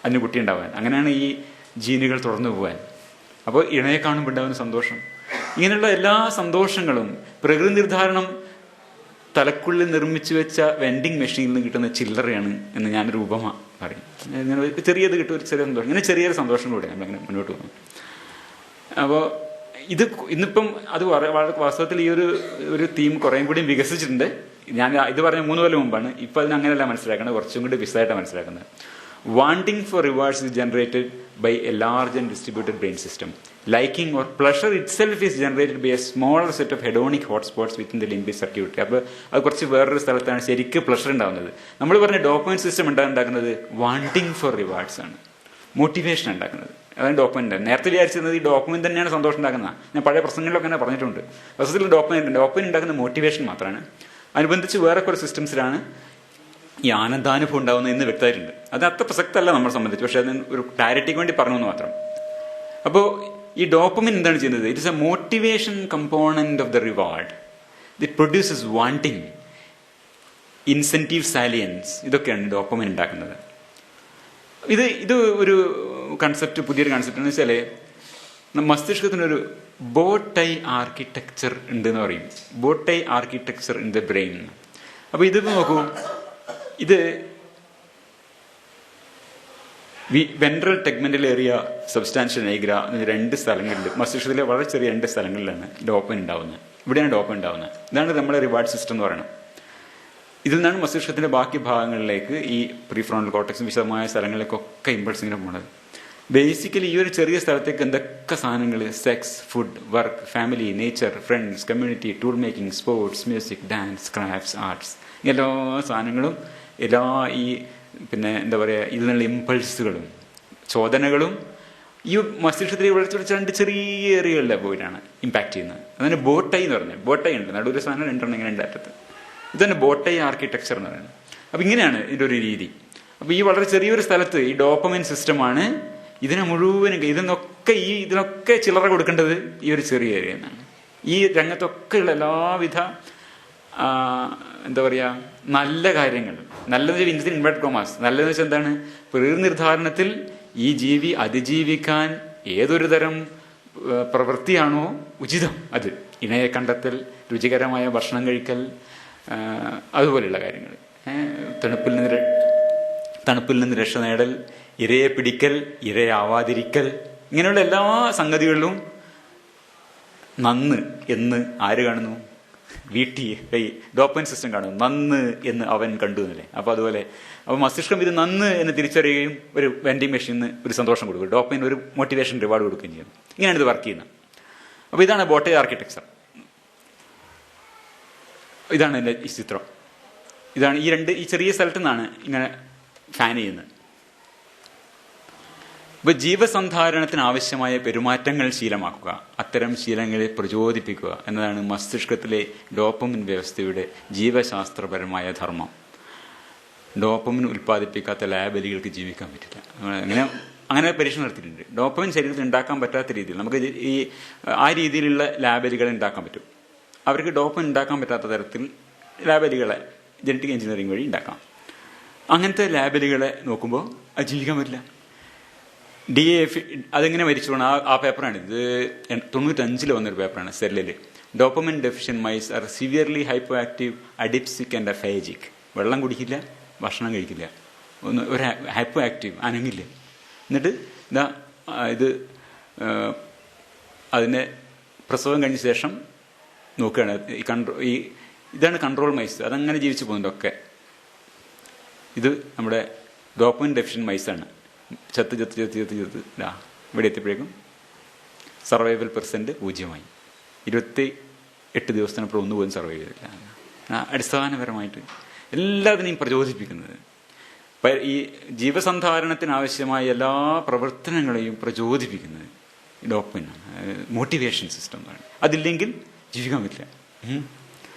അതിന് കുട്ടി ഉണ്ടാവാൻ. അങ്ങനെയാണ് ഈ ജീനുകൾ തുടർന്നു പോകാൻ. അപ്പോൾ ഇണയെ കാണുമ്പോൾ ഉണ്ടാകുന്ന സന്തോഷം, ഇങ്ങനെയുള്ള എല്ലാ സന്തോഷങ്ങളും പ്രകൃതി നിർദ്ധാരണം തലക്കുള്ളിൽ നിർമ്മിച്ചു വെച്ച വെൻഡിങ് മെഷീനിൽ നിന്ന് കിട്ടുന്ന ചില്ലറയാണ് എന്ന് ഞാനൊരു ഉപമ പറയും. ഇങ്ങനെ ചെറിയത് കിട്ടും, ഒരു ചെറിയ സന്തോഷം, ഇങ്ങനെ ചെറിയൊരു സന്തോഷങ്ങളിലൂടെ നമ്മളിങ്ങനെ മുന്നോട്ട് പോകുന്നു. അപ്പോൾ ഇന്നിപ്പം അത് വാസ്തവത്തിൽ ഈ ഒരു തീം കുറേയും കൂടി വികസിച്ചിട്ടുണ്ട്. ഞാൻ ഇത് പറഞ്ഞ 3 കൊല്ലം മുമ്പാണ്. ഇപ്പം അതിനങ്ങനെയല്ല മനസ്സിലാക്കുന്നത്, കുറച്ചും കൂടി വിശദമായിട്ടാണ് മനസ്സിലാക്കുന്നത്. Wanting for rewards is generated by a large and distributed brain system. Liking or pleasure itself is generated by a smaller set of hedonic hotspots within the limbic circuit. അപ്പോൾ അത് കുറച്ച് വേറൊരു സ്ഥലത്താണ് ശരിക്കും പ്ലഷർ ഉണ്ടാകുന്നത്. നമ്മൾ പറഞ്ഞ ഡോപ്പമിൻ സിസ്റ്റം ഉണ്ടാക്കുന്നത് വാണ്ടിങ് ഫോർ റിവാർഡ്സ് ആണ്, മോട്ടിവേഷൻ ഉണ്ടാക്കുന്നത്. അതാണ് ഡോപ്പമിൻ. നേരത്തെ വിചാരിച്ചിരുന്നത് ഈ ഡോപ്പമിൻ തന്നെയാണ് സന്തോഷം ഉണ്ടാക്കുന്നത്. ഞാൻ പഴയ പ്രസംഗങ്ങളിലൊക്കെ തന്നെ പറഞ്ഞിട്ടുണ്ട്. വസ്തുത്തിൽ ഡോപ്പമിൻ ഉണ്ടാക്കുന്ന മോട്ടിവേഷൻ മാത്രമാണ്. അനുബന്ധിച്ച് വേറെ കുറേ സിസ്റ്റംസിലാണ് ഈ ആനന്ദാനുഭവം ഉണ്ടാകുന്നത് എന്ന് വ്യക്തമായിട്ടുണ്ട്. അത് അത്ര പ്രസക്തമല്ല നമ്മളെ സംബന്ധിച്ച്, പക്ഷെ അതിന് ഒരു ക്ലാരിറ്റിക്ക് വേണ്ടി പറഞ്ഞു എന്ന് മാത്രം. അപ്പോൾ ഈ ഡോപ്പമിൻ എന്താണ് ചെയ്യുന്നത്? It is A motivation component of the reward. It produces wanting, incentive salience, ഇതൊക്കെയാണ് ഡോപ്പമിൻ ഉണ്ടാക്കുന്നത്. ഇത് ഒരു കൺസെപ്റ്റ്, പുതിയൊരു കൺസെപ്റ്റ് എന്ന് വെച്ചാൽ മസ്തിഷ്കത്തിനൊരു ബോട്ടൈ ആർക്കിടെക്ചർ ഉണ്ട് എന്ന് പറയും. ബോട്ടൈ ആർക്കിടെക്ചർ ഇൻ ദ ബ്രെയിൻ. അപ്പോൾ ഇത് നോക്കൂ, ഇത് വെൻട്രൽ ടെഗ്മെന്റൽ ഏരിയ, സബ്സ്റ്റാൻഷ്യൽ നൈഗ്ര എന്ന 2 സ്ഥലങ്ങളിൽ, മസ്തിഷ്കത്തിലെ വളരെ ചെറിയ 2 സ്ഥലങ്ങളിലാണ് ഡോപ്പമിൻ ഉണ്ടാവുന്നത്. ഇവിടെയാണ് ഡോപ്പമിൻ ഉണ്ടാവുന്നത്. ഇതാണ് നമ്മുടെ റിവാർഡ് സിസ്റ്റം എന്ന് പറയുന്നത്. ഇതിൽ നിന്നാണ് മസ്തിഷ്കത്തിന്റെ ബാക്കി ഭാഗങ്ങളിലേക്ക്, ഈ പ്രീഫ്രോണ്ടൽ കോർട്ടക്സും വിശദമായ സ്ഥലങ്ങളിലേക്കൊക്കെ ഇമ്പൾസ് ഇങ്ങനെ പോണത്. ബേസിക്കലി ഈ ഒരു ചെറിയ സ്ഥലത്തേക്ക് എന്തൊക്കെ സാധനങ്ങൾ, sex, food, work, family, nature, friends, community, tool making, sports, music, dance, crafts, arts, എല്ലാ സാധനങ്ങളും, എല്ലാ ഈ പിന്നെ എന്താ പറയുക, ഇതിൽ നിന്നുള്ള ഇമ്പൾസുകളും ചോദനകളും ഈ മസ്തിഷ്കത്തിൽ വിളിച്ച് രണ്ട് ചെറിയ ഏറിയകളിലെ പോയിട്ടാണ് ഇമ്പാക്ട് ചെയ്യുന്നത്. അതിന് ബോട്ടൈ എന്ന് പറഞ്ഞത്. ബോട്ടൈ ഉണ്ട്, നടുവിലെ സാധനം രണ്ടെണ്ണം ഇങ്ങനെ ഉണ്ടാറ്റത്ത്. ഇതന്നെ ബോട്ടൈ ആർക്കിടെക്ചർ എന്ന് പറയുന്നത്. അപ്പം ഇങ്ങനെയാണ് ഇതിൻ്റെ ഒരു രീതി. അപ്പം ഈ വളരെ ചെറിയൊരു സ്ഥലത്ത് ഈ ഡോപ്പമിൻ സിസ്റ്റമാണ് ഇതിനെ മുഴുവനും, ഇതിനൊക്കെ ചില്ലറ കൊടുക്കേണ്ടത് ഈ ഒരു ചെറിയ ഏരിയ എന്നാണ്. ഈ രംഗത്തൊക്കെയുള്ള എല്ലാവിധ എന്താ പറയുക നല്ല കാര്യങ്ങൾ, നല്ലതെന്ന് വെച്ചാൽ ഇൻവേർട്ടഡ് കോമാസ്, നല്ലതെന്ന് വെച്ചാൽ എന്താണ്, പ്രകൃതിനിർദ്ധാരണത്തിൽ ഈ ജീവി അതിജീവിക്കാൻ ഏതൊരു തരം പ്രവൃത്തിയാണോ ഉചിതം, അത് ഇണയെ കണ്ടെത്തൽ, രുചികരമായ ഭക്ഷണം കഴിക്കൽ, അതുപോലെയുള്ള കാര്യങ്ങൾ, തണുപ്പിൽ നിന്ന് രക്ഷ നേടൽ, ഇരയെ പിടിക്കൽ, ഇരയാവാതിരിക്കൽ, ഇങ്ങനെയുള്ള എല്ലാ സംഗതികളിലും നന്ന് എന്ന് ആര് കാണുന്നു? ഡോപ്പമിൻ സിസ്റ്റം കാണുന്നു. നന്ന് എന്ന് അവൻ കണ്ടു എന്നല്ലേ. അപ്പൊ അതുപോലെ അപ്പൊ മസ്തിഷ്കം ഇത് നന്ന് എന്ന് തിരിച്ചറിയുകയും ഒരു വെൻഡിങ് മെഷീന് ഒരു സന്തോഷം കൊടുക്കും, ഡോപ്പമിൻ ഒരു മോട്ടിവേഷൻ റിവാർഡ് കൊടുക്കുകയും ചെയ്യുന്നു. ഇങ്ങനെയാണ് ഇത് വർക്ക് ചെയ്യുന്നത്. അപ്പൊ ഇതാണ് ബോട്ടൈ ആർക്കിടെക്ചർ. ഇതാണ് എൻ്റെ ഈ ചിത്രം. ഇതാണ് ഈ ചെറിയ സ്ഥലത്തു നിന്നാണ് ഇങ്ങനെ ഫാൻ ചെയ്യുന്നത്. ഇപ്പൊ ജീവസന്ധാരണത്തിന് ആവശ്യമായ പെരുമാറ്റങ്ങൾ ശീലമാക്കുക, അത്തരം ശീലങ്ങളെ പ്രചോദിപ്പിക്കുക എന്നതാണ് മസ്തിഷ്കത്തിലെ ഡോപ്പമിൻ വ്യവസ്ഥയുടെ ജീവശാസ്ത്രപരമായ ധർമ്മം. ഡോപ്പമിൻ ഉൽപ്പാദിപ്പിക്കാത്ത ലാബലികൾക്ക് ജീവിക്കാൻ പറ്റില്ല. അങ്ങനെ പരീക്ഷണം നടത്തിയിട്ടുണ്ട്. ഡോപ്പമിൻ ശരീരത്തിൽ ഉണ്ടാക്കാൻ പറ്റാത്ത രീതിയിൽ നമുക്ക് ആ രീതിയിലുള്ള ലാബലികളെ ഉണ്ടാക്കാൻ പറ്റും. അവർക്ക് ഡോപ്പമിൻ ഉണ്ടാക്കാൻ പറ്റാത്ത തരത്തിൽ ലാബലികളെ ജനറ്റിക് എഞ്ചിനീയറിംഗ് വഴി ഉണ്ടാക്കാം. അങ്ങനത്തെ ലാബലികളെ നോക്കുമ്പോൾ അത് ജീവിക്കാൻ പറ്റില്ല. DAF അതെങ്ങനെ മരിച്ചു പോകണം? ആ പേപ്പറാണ് ഇത്. 95 വന്നൊരു പേപ്പറാണ് സെല്ലില്. Dopamine deficient mice are severely hypoactive, adipsic and aphagic. വെള്ളം കുടിക്കില്ല, ഭക്ഷണം കഴിക്കില്ല, ഒരു ഹൈപ്പോ ആക്റ്റീവ്, അനങ്ങില്ല. എന്നിട്ട് ഇത് അതിൻ്റെ പ്രസവം കഴിഞ്ഞ ശേഷം നോക്കുകയാണ്. ഇതാണ് കൺട്രോൾ മൈസ്. അതങ്ങനെ ജീവിച്ചു പോകുന്നുണ്ടൊക്കെ. ഇത് നമ്മുടെ ഡോപ്പമിൻ ഡെഫിഷ്യൻ മൈസാണ്. ചത്ത് ഇവിടെ എത്തിയപ്പോഴേക്കും സർവൈവൽ പെർസെന്റ് 0. 28 ദിവസത്തിനപ്പുറം ഒന്നുപോലും സർവൈവ് ചെയ്തില്ല. അടിസ്ഥാനപരമായിട്ട് എല്ലാത്തിനെയും പ്രചോദിപ്പിക്കുന്നത്, ഈ ജീവസന്ധാരണത്തിനാവശ്യമായ എല്ലാ പ്രവർത്തനങ്ങളെയും പ്രചോദിപ്പിക്കുന്നത് ഡോപ്പമിനാണ്. മോട്ടിവേഷൻ സിസ്റ്റം എന്ന് പറയുന്നത്. അതില്ലെങ്കിൽ ജീവിക്കാൻ പറ്റില്ല.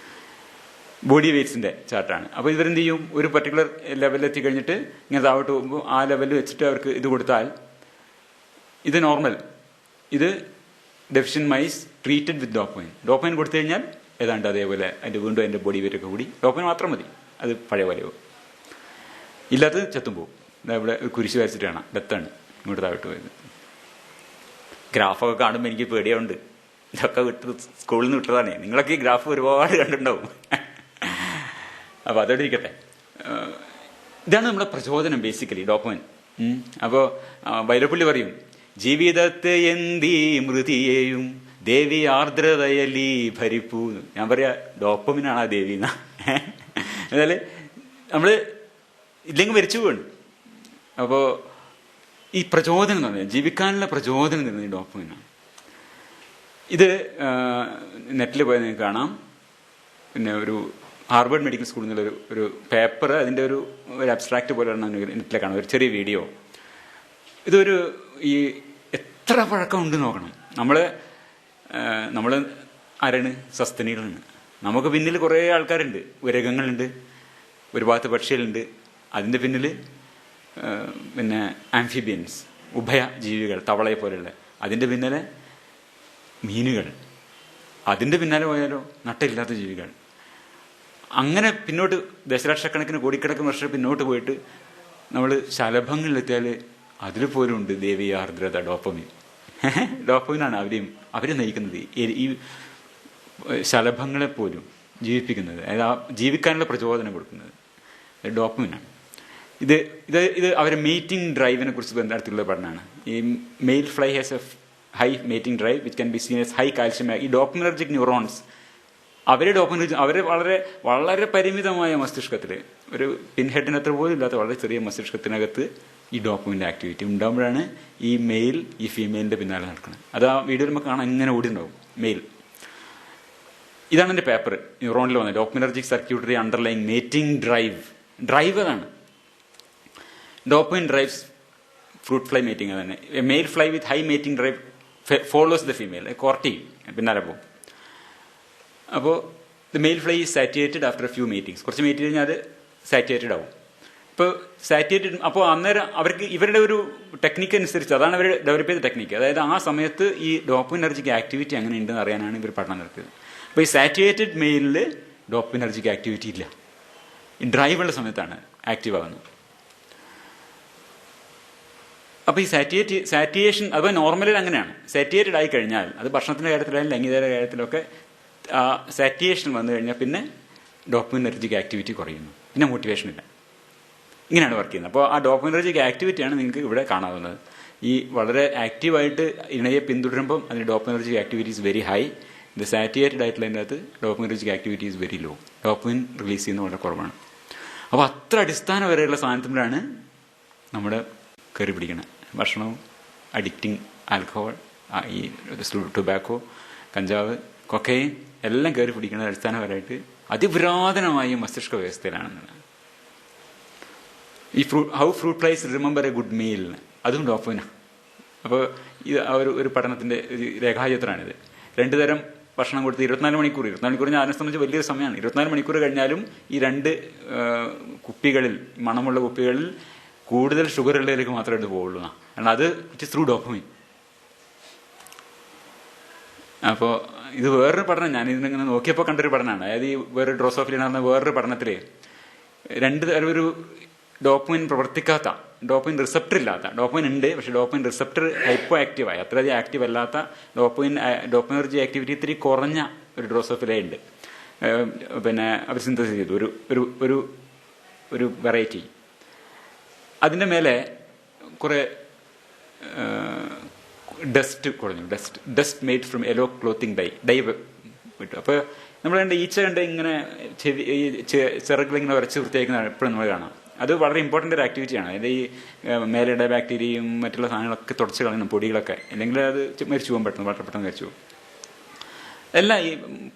ബോഡി വെയ്റ്റ്സിന്റെ ചാർട്ടാണ്. അപ്പോൾ ഇവരെന്ത് ചെയ്യും? ഒരു പർട്ടിക്കുലർ ലെവലിൽ എത്തിക്കഴിഞ്ഞിട്ട് ഇങ്ങനെ താഴോട്ട് പോകുമ്പോൾ ആ ലെവലിൽ വെച്ചിട്ട് അവർക്ക് ഇത് കൊടുത്താൽ ഇത് നോർമൽ, ഇത് deficient mice treated with dopamine കൊടുത്തു കഴിഞ്ഞാൽ ഏതാണ്ട് അതേപോലെ വീണ്ടും അതിന്റെ ബോഡി വെയിറ്റ് ഒക്കെ കൂടി. ഡോപ്പമിൻ മാത്രം മതി, അത് പഴയ പോലെയോ. ഇല്ലാത്തത് ചത്തും പോകും. ഇവിടെ ഒരു കുരിശ് വരച്ചിട്ട് കാണാം, ഡെത്താണ് ഇങ്ങോട്ട് താഴോട്ട് പോയത്. ഗ്രാഫൊക്കെ കാണുമ്പോൾ എനിക്ക് പേടിയുണ്ട്. ഇതൊക്കെ സ്കൂളിൽ നിന്ന് വിട്ടതാണേ. നിങ്ങളൊക്കെ ഈ ഗ്രാഫ് ഒരുപാട് കണ്ടിട്ടുണ്ടാവും. അപ്പൊ അതോടിരിക്കട്ടെ. ഇതാണ് നമ്മുടെ പ്രചോദനം ബേസിക്കലി, ഡോപ്പമിൻ. അപ്പോ വൈലപ്പള്ളി പറയും, ജീവിതത്തെ എന്തി മൃതിയെയും ദേവി ആർദ്രതയലി ഭരിപ്പൂ. ഞാൻ പറയാ ഡോപ്പമിനാണ് ആ ദേവി എന്നാ. എന്നാല് നമ്മള് ഇല്ലെങ്കിൽ മരിച്ചു പോവാണ്. അപ്പോ ഈ പ്രചോദനം എന്ന് പറഞ്ഞാൽ ജീവിക്കാനുള്ള പ്രചോദനം തരുന്നത് ഡോപ്പമിനാണ്. ഇത് നെറ്റിൽ പോയാൽ നിങ്ങൾക്ക് കാണാം. പിന്നെ ഒരു ഹാർവേഡ് മെഡിക്കൽ സ്കൂളിൽ നിന്നുള്ള ഒരു പേപ്പർ, അതിൻ്റെ ഒരു അബ്സ്ട്രാക്ട് പോലെ നെറ്റിലെ കാണാം, ഒരു ചെറിയ വീഡിയോ. ഇതൊരു എത്ര പഴക്കമുണ്ട് നോക്കണം. നമ്മൾ ആരാണ്? സസ്തനികളാണ്. നമുക്ക് പിന്നിൽ കുറേ ആൾക്കാരുണ്ട്. ഉരകങ്ങളുണ്ട്, ഒരു ഭാഗത്ത് പക്ഷികളുണ്ട്, അതിൻ്റെ പിന്നിൽ പിന്നെ ആംഫിബിയൻസ്, ഉഭയജീവികൾ, തവളയെ പോലെയുള്ള, അതിൻ്റെ പിന്നിലെ മീനുകൾ, അതിൻ്റെ പിന്നാലെ പോയാലോ നട്ടയില്ലാത്ത ജീവികൾ. അങ്ങനെ പിന്നോട്ട് ദശലക്ഷക്കണക്കിന് കോടിക്കണക്കിന് വർഷം പിന്നോട്ട് പോയിട്ട് നമ്മൾ ശലഭങ്ങളിലെത്തിയാൽ അതിൽ പോലും ഉണ്ട് ദേവീയ ആർദ്രത, ഡോപ്പമിൻ. ഡോപ്പമിനാണ് അവരെ നയിക്കുന്നത്. ഈ ശലഭങ്ങളെ പോലും ജീവിപ്പിക്കുന്നത്, അതായത് ജീവിക്കാനുള്ള പ്രചോദനം കൊടുക്കുന്നത് ഡോപ്പമിനാണ്. ഇത് അവരെ മീറ്റിംഗ് ഡ്രൈവിനെ കുറിച്ച് ബന്ധത്തിലുള്ള പഠനമാണ്. ഈ male fly has a high mating drive which can be seen as high calcium. ഈ ഡോപ്പമിനർജിക് ന്യൂറോൺസ് അവരെ ഡോപ്പമിനർജി അവരെ വളരെ വളരെ പരിമിതമായ മസ്തിഷ്കത്തിൽ, ഒരു പിൻഹെഡിനത്ര പോലും ഇല്ലാത്ത വളരെ ചെറിയ മസ്തിഷ്കത്തിനകത്ത് ഈ ഡോപ്പമിൻ്റെ ആക്ടിവിറ്റി ഉണ്ടാകുമ്പോഴാണ് ഈ മെയിൽ ഈ ഫീമെയിലിൻ്റെ പിന്നാലെ നടക്കുന്നത്. അത് ആ വീഡിയോയിൽ നമുക്ക് കാണാൻ ഇങ്ങനെ ഓടിണ്ടാവും മെയിൽ. ഇതാണ് എൻ്റെ പേപ്പർ, ന്യൂറോണിൽ വന്നത് dopaminergic circuitry underlying mating drive അതാണ്. Dopamine drives fruit fly mating. തന്നെ male fly with high mating drive follows the female, കോർട്ടി പിന്നാലെ പോകും. അപ്പോൾ the male fly is satiated after a few meetings. കുറച്ച് മീറ്റ് കഴിഞ്ഞാൽ അത് സാറ്റിയേറ്റഡ് ആവും. ഇപ്പോൾ സാറ്റിയേറ്റഡ്, അപ്പോൾ അന്നേരം അവർക്ക് ഇവരുടെ ഒരു ടെക്നിക്ക് അനുസരിച്ച്, അതാണ് അവർ ഡെവലപ്പ് ചെയ്ത ടെക്നിക്ക്. അതായത് ആ സമയത്ത് ഈ ഡോപ്പമിനർജിക് ആക്ടിവിറ്റി അങ്ങനെ ഉണ്ടെന്ന് അറിയാനാണ് ഇവർ പഠനം നടത്തിയത്. അപ്പോൾ ഈ സാറ്റിയേറ്റഡ് മെയിലിൽ ഡോപ്പമിനർജിക് ആക്ടിവിറ്റി ഇല്ല, ഈ ഡ്രൈവുള്ള സമയത്താണ് ആക്റ്റീവ് ആകുന്നത്. അപ്പോൾ ഈ സാറ്റിയേഷൻ അതുപോലെ നോർമലിൽ അങ്ങനെയാണ്. സാറ്റിയേറ്റഡ് ആയി കഴിഞ്ഞാൽ അത് ഭക്ഷണത്തിൻ്റെ കാര്യത്തിലായാലും ലൈംഗികതയുടെ കാര്യത്തിലൊക്കെ സാറ്റിയേഷൻ വന്നു കഴിഞ്ഞാൽ പിന്നെ ഡോപ്പമിനർജിക് ആക്ടിവിറ്റി കുറയുന്നു, പിന്നെ മോട്ടിവേഷൻ ഇല്ല. ഇങ്ങനെയാണ് വർക്ക് ചെയ്യുന്നത്. അപ്പോൾ ആ ഡോപ്പമിനർജിക് ആക്ടിവിറ്റിയാണ് നിങ്ങൾക്ക് ഇവിടെ കാണാവുന്നത്. ഈ വളരെ ആക്റ്റീവായിട്ട് ഇണയെ പിന്തുടരുമ്പം അതിന് dopaminergic activity is very high. ഇത് സാറ്റിയേറ്റഡ് ആയിട്ടുള്ളതിൻ്റെ അകത്ത് dopaminergic activity is very low. Dopamine release ചെയ്യുന്നത് വളരെ കുറവാണ്. അപ്പോൾ അത്ര അടിസ്ഥാന വരെയുള്ള സാധനത്തിലാണ് നമ്മുടെ കയറി പിടിക്കുന്നത്. ഭക്ഷണവും, അഡിക്റ്റിങ് ആൽക്കഹോൾ, ഈ ടൊബാക്കോ, കഞ്ചാവ്, കൊക്കൈൻ എല്ലാം കയറി പിടിക്കുന്നത് അടിസ്ഥാനപരമായിട്ട് അതിപുരാതനമായ മസ്തിഷ്ക വ്യവസ്ഥയിലാണെന്നാണ്. ഈ how fruit flies remember A good meal, അതും ഡോപ്പമിനാണ്. അപ്പോൾ ഇത് ഒരു പഠനത്തിൻ്റെ രേഖാചിത്രമാണിത്. 2 തരം ഭക്ഷണം കൊടുത്ത് 24 മണിക്കൂർ ഞാൻ അതിനെ സംബന്ധിച്ച് വലിയൊരു സമയമാണ്. 24 മണിക്കൂർ കഴിഞ്ഞാലും ഈ 2 കുപ്പികളിൽ, മണമുള്ള കുപ്പികളിൽ കൂടുതൽ ഷുഗർ ഉള്ളതിലേക്ക് മാത്രമേ ഇത് പോവുള്ളൂ. കാരണം അത് ഇറ്റ് ഇസ് ത്രൂ ഡോപ്പമിൻ. അപ്പോൾ ഇത് വേറൊരു പഠനം, ഞാൻ ഇതിനിങ്ങനെ നോക്കിയപ്പോൾ കണ്ടൊരു പഠനമാണ്. അതായത് ഈ വേറൊരു ഡ്രോസോഫിലിൻ എന്ന വേറൊരു പഠനത്തിൽ 2 തരം ഒരു ഡോപ്പമിൻ പ്രവർത്തിക്കാത്ത, ഡോപ്പമിൻ റിസപ്റ്റർ ഇല്ലാത്ത, ഡോപ്പമിൻ ഉണ്ട് പക്ഷെ ഡോപ്പമിൻ റിസപ്റ്റർ ഹൈപ്പോ ആക്റ്റീവായി, അത്രയധികം ആക്റ്റീവ് അല്ലാത്ത ഡോപ്പമിനർജി ആക്ടിവിറ്റി ഇത്തിരി കുറഞ്ഞ ഒരു ഡ്രോസോഫില ഉണ്ട്. പിന്നെ അവർ സിന്തസിസ് ചെയ്തു ഒരു വെറൈറ്റി. അതിൻ്റെ മേലെ കുറേ ഡസ്റ്റ് കുറഞ്ഞു, dust made from yellow clothing dye വിട്ടു. അപ്പോൾ നമ്മൾ കണ്ട ഈച്ച കണ്ട് ഇങ്ങനെ ചിറകിലിങ്ങനെ ഉരച്ച് വൃത്തിയാക്കുന്ന എപ്പോഴും നമ്മൾ കാണാം. അത് വളരെ ഇമ്പോർട്ടൻ്റ് ഒരു ആക്ടിവിറ്റിയാണ്. അതായത് ഈ മേലയുടെ ബാക്ടീരിയയും മറ്റുള്ള സാധനങ്ങളൊക്കെ തുടച്ച് കളയണം, പൊടികളൊക്കെ, അല്ലെങ്കിൽ അത് മരിച്ചു പോകാൻ പെട്ടെന്ന്, വളരെ പെട്ടെന്ന് മരിച്ചു പോകും. എല്ലാം ഈ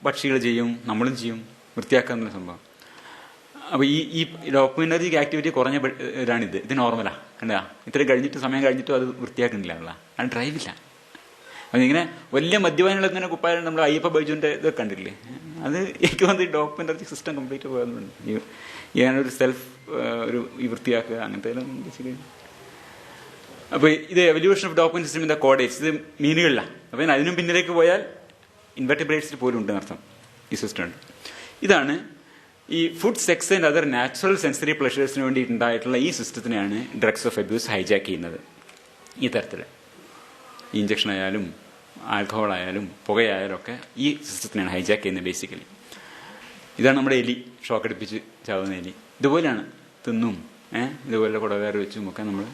പക്ഷികൾ ചെയ്യും, നമ്മളും ചെയ്യും, വൃത്തിയാക്കുന്ന സംഭവം. അപ്പോൾ ഈ ഡോപ്പമിനർജിക് ആക്ടിവിറ്റി കുറഞ്ഞ ഇതാണിത്. ഇത് നോർമലാണ്. കണ്ടാ ഇത്രയും കഴിഞ്ഞിട്ട്, സമയം കഴിഞ്ഞിട്ടും അത് വൃത്തിയാക്കുന്നില്ല എന്നുള്ള, അത് ഡ്രൈവില്ല. അപ്പം ഇങ്ങനെ വലിയ മദ്യപാനികളൊക്കെ ഇങ്ങനെ കുപ്പായം നമ്മൾ അയ്യപ്പ ബൈജുവിൻ്റെ ഇതൊക്കെ കണ്ടില്ലേ, അത് എനിക്ക് വന്ന് ഡോപ്പമിനർജിക് സിസ്റ്റം കംപ്ലീറ്റ് പോകുന്നുണ്ട്. ഞാനൊരു സെൽഫ് ഈ വൃത്തിയാക്കുക അങ്ങനത്തെ എല്ലാം ശരി. അപ്പോൾ ഇത് evolution of dopamine system in the chordates, ഇത് മീനുകളിലാണ്. അപ്പം അതിനും പിന്നിലേക്ക് പോയാൽ ഇൻവെർട്ടിബ്രേറ്റ്സിൽ പോലും ഉണ്ടെന്നർത്ഥം ഈ സിസ്റ്റം ഉണ്ട്. ഇതാണ് ഈ food, sex and other natural sensory പ്ലഷേഴ്സിന് വേണ്ടിയിട്ടുണ്ടായിട്ടുള്ള ഈ സിസ്റ്റത്തിനെയാണ് ഡ്രഗ്സ് ഓഫ് അബ്യൂസ് ഹൈജാക്ക് ചെയ്യുന്നത്. ഈ തരത്തിൽ ഇഞ്ചക്ഷൻ ആയാലും ആൽക്കഹോൾ ആയാലും പുകയായാലും ഒക്കെ ഈ സിസ്റ്റത്തിനാണ് ഹൈജാക്ക് ചെയ്യുന്നത് ബേസിക്കലി. ഇതാണ് നമ്മുടെ എലി, ഷോക്കടിപ്പിച്ച് ചാവുന്ന എലി. ഇതുപോലെയാണ് തിന്നും ഇതുപോലെ കുടവേറ് വെച്ചും ഒക്കെ നമ്മൾ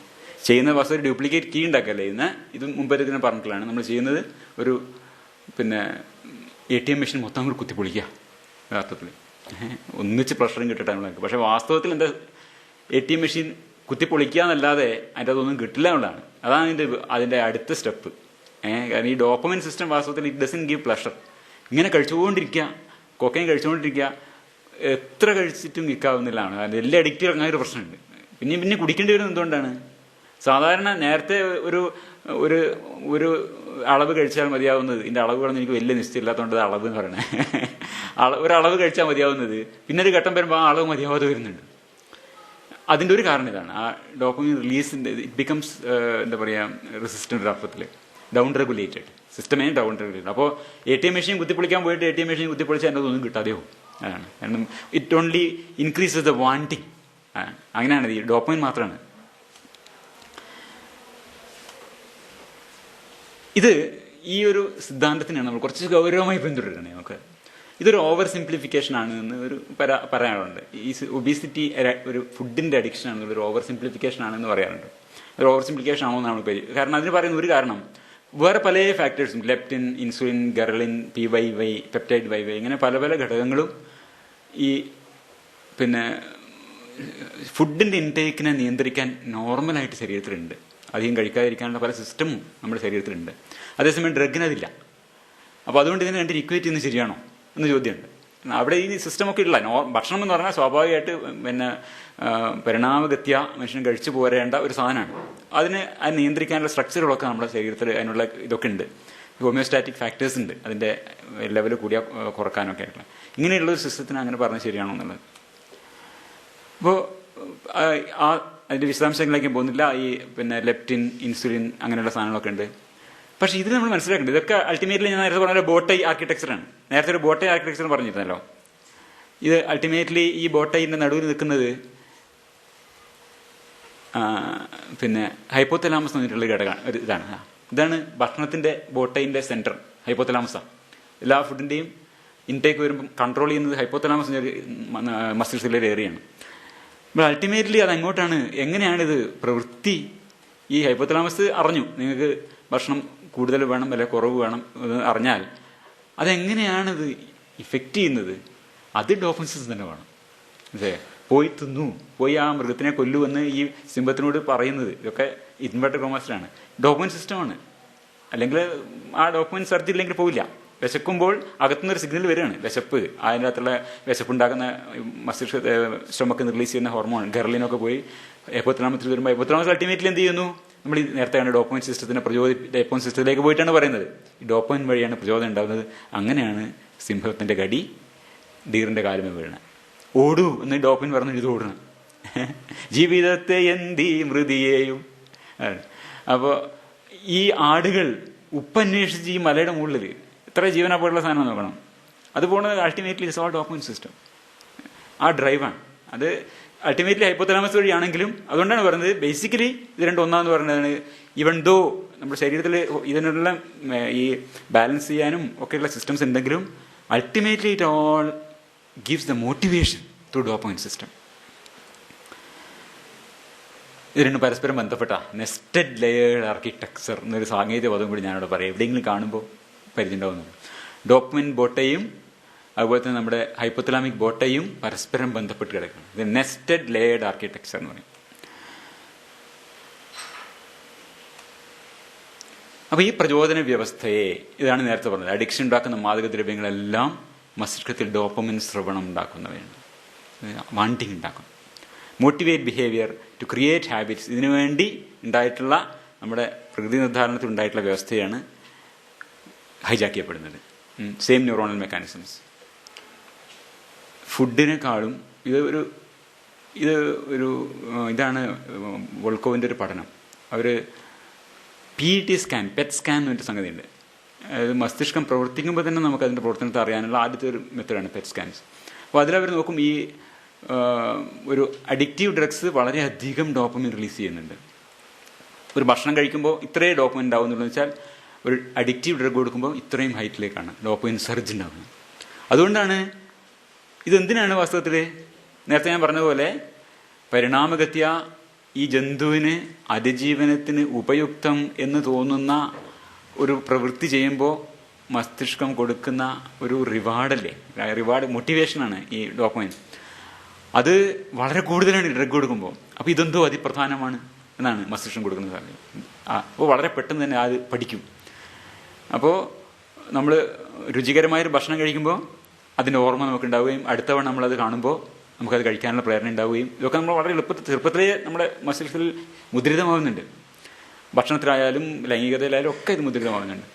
ചെയ്യുന്ന. വസ്തു ഒരു ഡ്യൂപ്ലിക്കേറ്റ് കീ ഉണ്ടാക്കല്ലേ ഇന്ന്. ഇത് മുമ്പേതിനെ പറഞ്ഞിട്ടുള്ളതാണ്. നമ്മൾ ചെയ്യുന്നത് ഒരു ATM മെഷീൻ മൊത്തം കൂടി കുത്തിപ്പൊളിക്കുക യഥാർത്ഥത്തിൽ, ഒന്നിച്ച് പ്രഷറും കിട്ടട്ടെ നമ്മളൊക്കെ. പക്ഷെ വാസ്തവത്തിൽ എന്താ, ATM മെഷീൻ കുത്തിപ്പൊളിക്കുക എന്നല്ലാതെ അതിൻ്റെ അതൊന്നും കിട്ടില്ല എന്നുള്ളതാണ്. അതാണ് അതിൻ്റെ അടുത്ത സ്റ്റെപ്പ്. കാരണം ഈ ഡോപ്പമിൻ സിസ്റ്റം വാസ്തവത്തിൽ ഇറ്റ് ഡസൻ ഗീവ് പ്ലഷർ. ഇങ്ങനെ കഴിച്ചുകൊണ്ടിരിക്കുക, കൊക്കൈൻ കഴിച്ചുകൊണ്ടിരിക്കുക, എത്ര കഴിച്ചിട്ടും നിൽക്കാവുന്നില്ലാണ്. അത് എല്ലാ അഡിക്റ്റുകൾ അങ്ങനെ ഒരു പ്രശ്നമുണ്ട്. പിന്നെ കുടിക്കേണ്ടി വരുന്നത് എന്തുകൊണ്ടാണ്? സാധാരണ നേരത്തെ ഒരു അളവ് കഴിച്ചാൽ മതിയാവുന്നത്, ഇതിൻ്റെ അളവുകളൊന്നും എനിക്ക് വലിയ നിശ്ചയമില്ലാത്തതുകൊണ്ട് അളവ് എന്ന് പറയണേ, ഒരളവ് കഴിച്ചാൽ മതിയാവുന്നത് പിന്നെ ഒരു ഘട്ടം വരുമ്പോൾ ആ അളവ് മതിയാവാതെ വരുന്നുണ്ട്. അതിൻ്റെ ഒരു കാരണം ഇതാണ്, ആ ഡോപ്പമിൻ റിലീസിൻ്റെ ഇറ്റ് ബിക്കംസ് എന്താ പറയുക റെസിസ്റ്റൻ്റ് അർത്ഥത്തിൽ ഡൗൺ റെഗുലേറ്റഡ് സിസ്റ്റമേ ഡൗൺ റെഗുലേറ്റഡ്. അപ്പോൾ ATM മെഷീൻ കുത്തിപ്പൊളിക്കാൻ പോയിട്ട് ATM മെഷീൻ കുത്തിപ്പൊളിച്ചാൽ എൻ്റെ ഒന്നും കിട്ടാതെയോ അതാണ്. കാരണം it only increases the wanting. അങ്ങനെയാണ് ഈ ഡോപ്പമിൻ മാത്രമാണ്. ഇത് ഈ ഒരു സിദ്ധാന്തത്തിനാണ് നമ്മൾ കുറച്ച് ഗൗരവമായി പിന്തുടരുന്നത്. നമുക്ക് ഇതൊരു ഓവർ സിംപ്ലിഫിക്കേഷൻ ആണ് എന്ന് ഒരു പറയാറുണ്ട്. ഈ ഒബീസിറ്റി ഒരു ഫുഡിൻ്റെ അഡിക്ഷൻ ആണെന്നുള്ളൊരു ഓവർ സിംപ്ലിഫിക്കേഷൻ ആണെന്ന് പറയാറുണ്ട്. ഒരു ഓവർ സിംപ്ലിഫിക്കേഷൻ ആണോ എന്നാണ് പേര്. കാരണം അതിന് പറയുന്ന ഒരു കാരണം, വേറെ പല ഫാക്ടേഴ്സും leptin, insulin, ghrelin, PYY, peptide YY, ഇങ്ങനെ പല പല ഘടകങ്ങളും ഈ പിന്നെ ഫുഡിന്റെ ഇൻടേക്കിനെ നിയന്ത്രിക്കാൻ നോർമലായിട്ട് ശരീരത്തിലുണ്ട്. അധികം കഴിക്കാതിരിക്കാനുള്ള പല സിസ്റ്റമും നമ്മുടെ ശരീരത്തിലുണ്ട്. അതേസമയം ഡ്രഗിനതില്ല. അപ്പോൾ അതുകൊണ്ട് ഇതിനെ രണ്ടിന് ഇക്വേറ്റ് ചെയ്യുന്നത് ശരിയാണോ എന്ന് ചോദ്യമുണ്ട്. അവിടെ ഈ സിസ്റ്റമൊക്കെ ഉള്ള ഭക്ഷണം എന്ന് പറഞ്ഞാൽ സ്വാഭാവികമായിട്ട് പിന്നെ പരിണാമഗത്യ മനുഷ്യൻ കഴിച്ചു പോരേണ്ട ഒരു സാധനമാണ്. അത് നിയന്ത്രിക്കാനുള്ള സ്ട്രക്ചറുകളൊക്കെ നമ്മുടെ ശരീരത്തിൽ അതിനുള്ള ഇതൊക്കെ ഉണ്ട്. ഹോമിയോസ്റ്റാറ്റിക് ഫാക്ടേഴ്സ് ഉണ്ട് അതിൻ്റെ ലെവൽ കൂടിയ കുറക്കാനൊക്കെ ആയിട്ടുള്ള. ഇങ്ങനെയുള്ള ഒരു സിസ്റ്റത്തിന് അങ്ങനെ പറഞ്ഞാൽ ശരിയാണോ എന്നുള്ളത്. അപ്പോൾ അതിൻ്റെ വിശദാംശങ്ങളിലേക്ക് പോകുന്നില്ല. ഈ പിന്നെ ലെപ്റ്റിൻ, ഇൻസുലിൻ അങ്ങനെയുള്ള സാധനങ്ങളൊക്കെ ഉണ്ട്. പക്ഷേ ഇതിൽ നമ്മൾ മനസ്സിലാക്കേണ്ടത് ഇതൊക്കെ അൾട്ടിമേറ്റ്ലി ഞാൻ നേരത്തെ പറഞ്ഞ ബോട്ടൈ ആർക്കിടെക്ചറാണ്. നേരത്തെ ഒരു ബോട്ടൈ ആർക്കിടെക്ചർ പറഞ്ഞിരുന്നല്ലോ. ഇത് അൾട്ടിമേറ്റ്ലി ഈ ബോട്ടൈൻ്റെ നടുവിൽ നിൽക്കുന്നത് പിന്നെ ഹൈപ്പോതലാമസ് എന്ന് പറഞ്ഞിട്ടുള്ള ഘടകമാണ്. ഒരു ഇതാണ് ഭക്ഷണത്തിൻ്റെ ബോട്ടൈൻ്റെ സെൻറ്റർ. ഹൈപ്പോതലാമസാണ്. എല്ലാ ഫുഡിൻ്റെയും ഇൻടേക്ക് വരുമ്പം കൺട്രോൾ ചെയ്യുന്നത് ഹൈപ്പോതലാമസ് മസിൽസിലെ ഏരിയയാണ്. അപ്പോൾ അൾട്ടിമേറ്റ്ലി അത് അങ്ങോട്ടാണ്. എങ്ങനെയാണിത് പ്രവൃത്തി? ഈ ഹൈപ്പോതലാമസ് അറിഞ്ഞു നിങ്ങൾക്ക് ഭക്ഷണം കൂടുതൽ വേണം അല്ലെ കുറവ് വേണം എന്ന് അറിഞ്ഞാൽ അതെങ്ങനെയാണിത് ഇഫക്റ്റ് ചെയ്യുന്നത്? അത് ഡോപ്പമിൻ സിസ്റ്റം തന്നെ വേണം. അതെ, പോയി തിന്നു, പോയി ആ മൃഗത്തിനെ കൊല്ലുവെന്ന് ഈ സിംഹത്തിനോട് പറയുന്നത് ഇതൊക്കെ ഇൻവെർട്ടഡ് കോമാസിലാണ്. ഡോപ്പമിൻ സിസ്റ്റമാണ്. അല്ലെങ്കിൽ ആ ഡോപ്പമിൻ സർജ് ഇല്ലെങ്കിൽ പോവില്ല. വിശക്കുമ്പോൾ അകത്തുനിന്നൊരു സിഗ്നൽ വരികയാണ്, വിശപ്പ്. അതിൻ്റെ അകത്തുള്ള വിശപ്പുണ്ടാക്കുന്ന മസ്തിഷ്ക സ്റ്റൊമക്ക് റിലീസ് ചെയ്യുന്ന ഹോർമോൺ ഗെർലിനൊക്കെ പോയി ഹൈപ്പോതലാമസിൽ വരുമ്പോൾ ഹൈപ്പോതലാമസ് അൾട്ടിമേറ്റ്ലി എന്ത് ചെയ്യുന്നു? നമ്മൾ ഈ നേരത്തെ ഡോപ്പമിൻ സിസ്റ്റത്തിനെ ഡോപ്പമിൻ സിസ്റ്റത്തിലേക്ക് പോയിട്ടാണ് പറയുന്നത്. ഈ ഡോപ്പമിൻ വഴിയാണ് പ്രചോദനം ഉണ്ടാകുന്നത്. അങ്ങനെയാണ് സിംഹത്തിൻ്റെ കടി ഡീറിൻ്റെ കാലുമേ വീഴണം. ഓടൂ എന്ന് ഡോപ്പമിൻ പറഞ്ഞു ഇത് ഓടണം. ജീവിതത്തെ എന്തി മൃതിയെയും. അപ്പോൾ ഈ ആടുകൾ ഉപ്പന്വേഷിച്ച് ഈ മലയുടെ മുകളിൽ ഇത്ര ജീവനാപ്പോഴുള്ള സാധനം നോക്കണം. അത് പോകുന്നത് ultimately it's all dopamine system. ആ ഡ്രൈവാണ് അത്. അൾട്ടിമേറ്റ്ലി ഹൈപ്പോതലാമസ് വഴിയാണെങ്കിലും അതുകൊണ്ടാണ് പറയുന്നത് ബേസിക്കലി ഇത് രണ്ടും ഒന്നാന്ന് പറയുന്നതാണ്. ഈവൻ ദോ നമ്മുടെ ശരീരത്തിൽ ഇതിനുള്ള ഈ ബാലൻസ് ചെയ്യാനും ഒക്കെയുള്ള സിസ്റ്റംസ് ഉണ്ടെങ്കിലും ultimately it all gives the motivation through dopamine system. ഇത് രണ്ടും പരസ്പരം ബന്ധപ്പെട്ട നെസ്റ്റഡ് ലെയേർഡ് ആർക്കിടെക്ചർ എന്നൊരു സാങ്കേതിക പദം കൂടി ഞാനിവിടെ പറയാം. എവിടെയെങ്കിലും കാണുമ്പോൾ പരിചയമുണ്ടാവുന്നത്. ഡോപ്പമിൻ ബോട്ടയും അതുപോലെ തന്നെ നമ്മുടെ ഹൈപ്പോതലാമിക് ബോട്ടയും പരസ്പരം ബന്ധപ്പെട്ട് കിടക്കണം. ഇത് നെസ്റ്റഡ് ലെയേർഡ് ആർക്കിടെക്ചർ എന്ന് പറയും. അപ്പോൾ ഈ പ്രചോദന വ്യവസ്ഥയെ ഇതാണ് നേരത്തെ പറഞ്ഞത്. അഡിക്ഷൻ ഉണ്ടാക്കുന്ന മാദകദ്രവ്യങ്ങളെല്ലാം മസ്തിഷ്കത്തിൽ ഡോപ്പമിൻ സ്രവണം ഉണ്ടാക്കുന്നവയാണ്. വാണ്ടിങ് ഉണ്ടാക്കും. Motivate behaviour to create habits. ഇതിനു വേണ്ടി ഉണ്ടായിട്ടുള്ള നമ്മുടെ പ്രകൃതി നിർദ്ധാരണത്തിൽ ഉണ്ടായിട്ടുള്ള വ്യവസ്ഥയാണ് ഹൈജാക്ക് ചെയ്യപ്പെടുന്നത്. Same neuronal mechanisms. ഫുഡിനെക്കാളും ഇതാണ് വോൾക്കോവിൻ്റെ ഒരു പഠനം. അവർ PET സ്കാൻ, പെറ്റ് സ്കാൻ എന്നൊരു സംഗതിയുണ്ട്. അതായത് മസ്തിഷ്കം പ്രവർത്തിക്കുമ്പോൾ തന്നെ നമുക്ക് അതിൻ്റെ പ്രവർത്തനത്തെ അറിയാനുള്ള ആദ്യത്തെ ഒരു മെത്തേഡാണ് പെറ്റ് സ്കാൻസ്. അപ്പോൾ അതിലവർ നോക്കും ഈ ഒരു അഡിക്റ്റീവ് ഡ്രഗ്സ് വളരെയധികം ഡോപ്പമിൻ റിലീസ് ചെയ്യുന്നുണ്ട്. ഒരു ഭക്ഷണം കഴിക്കുമ്പോൾ ഇത്രയും ഡോപ്പമിൻ ഉണ്ടാവും എന്നുള്ളത് വെച്ചാൽ ഒരു അഡിക്റ്റീവ് ഡ്രഗ് കൊടുക്കുമ്പോൾ ഇത്രയും ഹൈറ്റിലേക്കാണ് ഡോപ്പമിൻ സർജ് ഉണ്ടാകുന്നത്. അതുകൊണ്ടാണ് ഇതെന്തിനാണ് വാസ്തവത്തിൽ നേരത്തെ ഞാൻ പറഞ്ഞതുപോലെ പരിണാമഗത്യ ഈ ജന്തുവിന് അതിജീവനത്തിന് ഉപയുക്തം എന്ന് തോന്നുന്ന ഒരു പ്രവൃത്തി ചെയ്യുമ്പോൾ മസ്തിഷ്കം കൊടുക്കുന്ന ഒരു റിവാർഡല്ലേ, റിവാർഡ് മോട്ടിവേഷനാണ് ഈ ഡോപ്പമിൻ. അത് വളരെ കൂടുതലാണ് ഡ്രഗ് കൊടുക്കുമ്പോൾ. അപ്പോൾ ഇതെന്തോ അതിപ്രധാനമാണ് എന്നാണ് മസ്തിഷ്കം കൊടുക്കുന്ന സാധനം. അപ്പോൾ വളരെ പെട്ടെന്ന് തന്നെ അത് പഠിക്കും. അപ്പോൾ നമ്മൾ രുചികരമായൊരു ഭക്ഷണം കഴിക്കുമ്പോൾ അതിൻ്റെ ഓർമ്മ നമുക്ക് ഉണ്ടാവുകയും അടുത്ത തവണ നമ്മളത് കാണുമ്പോൾ നമുക്കത് കഴിക്കാനുള്ള പ്രേരണ ഉണ്ടാവുകയും ഇതൊക്കെ നമ്മൾ വളരെ ചെറുപ്പത്തിലേ നമ്മുടെ മസ്തിഷ്കത്തിൽ മുദ്രിതമാകുന്നുണ്ട്. ഭക്ഷണത്തിലായാലും ലൈംഗികതയിലായാലും ഒക്കെ ഇത് മുദ്രിതമാകുന്നുണ്ട്.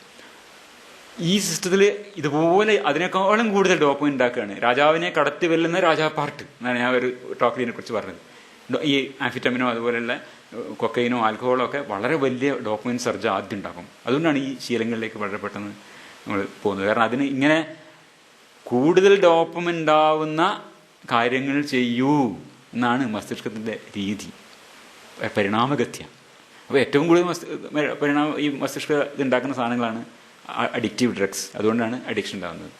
ഈ സിസ്റ്റത്തിൽ ഇതുപോലെ അതിനേക്കാളും കൂടുതൽ ഡോപ്പമിൻ ഉണ്ടാക്കുകയാണ്. രാജാവിനെ കടത്തി വെല്ലുന്ന രാജാപാർട്ട് എന്നാണ് ഞാൻ ഒരു ടോക്കിനെ കുറിച്ച് പറഞ്ഞത്. ഈ ആംഫിറ്റമിനോ അതുപോലെയുള്ള കൊക്കൈനോ ആൽക്കഹോളോ ഒക്കെ വളരെ വലിയ ഡോപ്പമിൻ സർജ് ആദ്യം ഉണ്ടാക്കും. അതുകൊണ്ടാണ് ഈ ശീലങ്ങളിലേക്ക് വളരെ പെട്ടെന്ന് നമ്മൾ പോകുന്നത്. കാരണം അതിന് ഇങ്ങനെ കൂടുതൽ ഡോപ്പമിൻ ഉണ്ടാവുന്ന കാര്യങ്ങൾ ചെയ്യൂ എന്നാണ് മസ്തിഷ്കത്തിൻ്റെ രീതി, പരിണാമഗത്യ. അപ്പോൾ ഏറ്റവും കൂടുതൽ ഈ മസ്തിഷ്ക ഇതുണ്ടാക്കുന്ന സാധനങ്ങളാണ് അഡിക്റ്റീവ് ഡ്രഗ്സ്. അതുകൊണ്ടാണ് അഡിക്ഷൻ ഉണ്ടാകുന്നത്.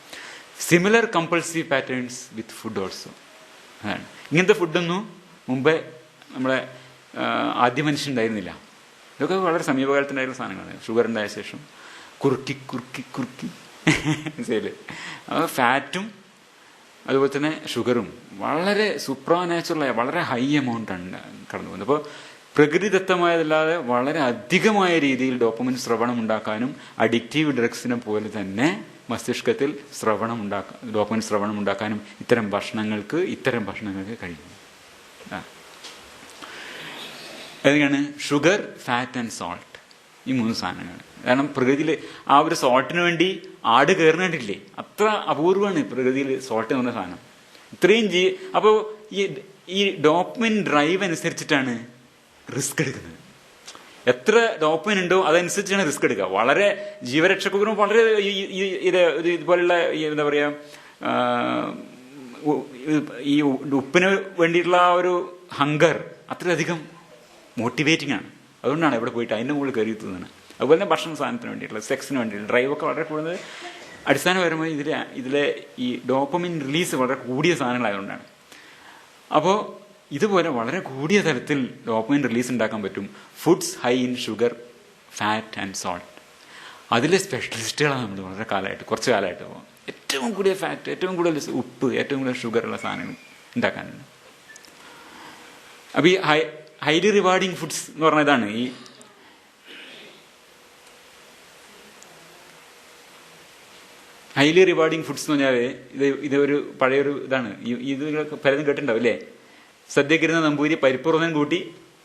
സിമിലർ കമ്പൾസീവ് പാറ്റേൺസ് വിത്ത് ഫുഡ് ഓൾസോ. അതാണ് ഇങ്ങനത്തെ ഫുഡൊന്നും മുമ്പേ നമ്മളെ ആദ്യ മനുഷ്യൻ ഉണ്ടായിരുന്നില്ല. ഇതൊക്കെ വളരെ സമീപകാലത്തുണ്ടായിരുന്ന സാധനങ്ങളാണ്. ഷുഗർ ഉണ്ടായ ശേഷം കുറുക്കി കുറുക്കി കുറുക്കി മനസ്സിലായില്ലേ. ഫാറ്റും അതുപോലെ തന്നെ ഷുഗറും വളരെ സുപ്രാനാച്ചുറലായ വളരെ ഹൈ എമൗണ്ടാണ് കടന്നു പോകുന്നത്. അപ്പോൾ പ്രകൃതിദത്തമായതല്ലാതെ വളരെ അധികമായ രീതിയിൽ ഡോപ്പമിൻ സ്രവണം ഉണ്ടാക്കാനും അഡിക്റ്റീവ് ഡ്രഗ്സിനെ പോലെ തന്നെ മസ്തിഷ്കത്തിൽ ഡോപ്പമിൻ സ്രവണം ഉണ്ടാക്കാനും ഇത്തരം ഭക്ഷണങ്ങൾക്ക് കഴിയും. അതൊക്കെയാണ് ഷുഗർ, ഫാറ്റ് ആൻഡ് സോൾട്ട്, ഈ 3 സാധനങ്ങൾ. കാരണം പ്രകൃതിയിൽ ആ ഒരു സോൾട്ടിന് വേണ്ടി ആട് കയറുന്നില്ലേ, അത്ര അപൂർവമാണ് പ്രകൃതിയിൽ സോൾട്ട് എന്ന് പറഞ്ഞ സാധനം. ഇത്രയും അപ്പോൾ ഈ ഡോപ്പമിൻ ഡ്രൈവ് അനുസരിച്ചിട്ടാണ് റിസ്ക് എടുക്കുന്നത്. എത്ര ഡോപ്പമിൻ ഉണ്ടോ അതനുസരിച്ചാണ് റിസ്ക് എടുക്കുക. വളരെ ജീവരക്ഷകരും വളരെ ഇതുപോലുള്ള എന്താ പറയുക, ഈ ഉപ്പിന് വേണ്ടിയിട്ടുള്ള ആ ഒരു ഹങ്കർ അത്രയധികം മോട്ടിവേറ്റിംഗ് ആണ്. അതുകൊണ്ടാണ് ഇവിടെ പോയിട്ട് അതിൻ്റെ മുകളിൽ കയറി എത്തുന്നതാണ്. അതുപോലെ തന്നെ ഭക്ഷണ സാധനത്തിന് വേണ്ടിയിട്ടുള്ള, സെക്സിന് വേണ്ടിയിട്ടുള്ള ഡ്രൈവൊക്കെ വളരെ കൂടുന്നത് അടിസ്ഥാനപരമായി ഇതിലെ ഈ ഡോപ്പമിൻ റിലീസ് വളരെ കൂടിയ സാധനങ്ങളായതുകൊണ്ടാണ്. അപ്പോൾ ഇതുപോലെ വളരെ കൂടിയ തരത്തിൽ ഡോപ്പമിൻ റിലീസ് ഉണ്ടാക്കാൻ പറ്റും foods high in sugar, fat and salt. അതിലെ സ്പെഷ്യലിസ്റ്റുകളാണ് നമ്മൾ വളരെ കുറച്ച് കാലമായിട്ട് പോകാം. ഏറ്റവും കൂടിയ ഫാറ്റ്, ഏറ്റവും കൂടുതൽ ഉപ്പ്, ഏറ്റവും കൂടുതൽ ഷുഗർ ഉള്ള സാധനങ്ങൾ ഉണ്ടാക്കാനുണ്ട്. അപ്പോൾ ഈ ഹൈലി റിവാർഡിങ് ഫുഡ്സ് എന്ന് പറഞ്ഞ ഇതാണ്. ഈ ഹൈലി റിവാർഡിങ് ഫുഡ്സ് എന്ന് പറഞ്ഞാൽ ഇതൊരു പഴയൊരു ഇതാണ്. ഇത് പലതും കേട്ടിട്ടുണ്ടാവും അല്ലേ? സദ്യക്കിരുന്ന നമ്പൂരി പരിപ്പുറന്നൻ കൂട്ടി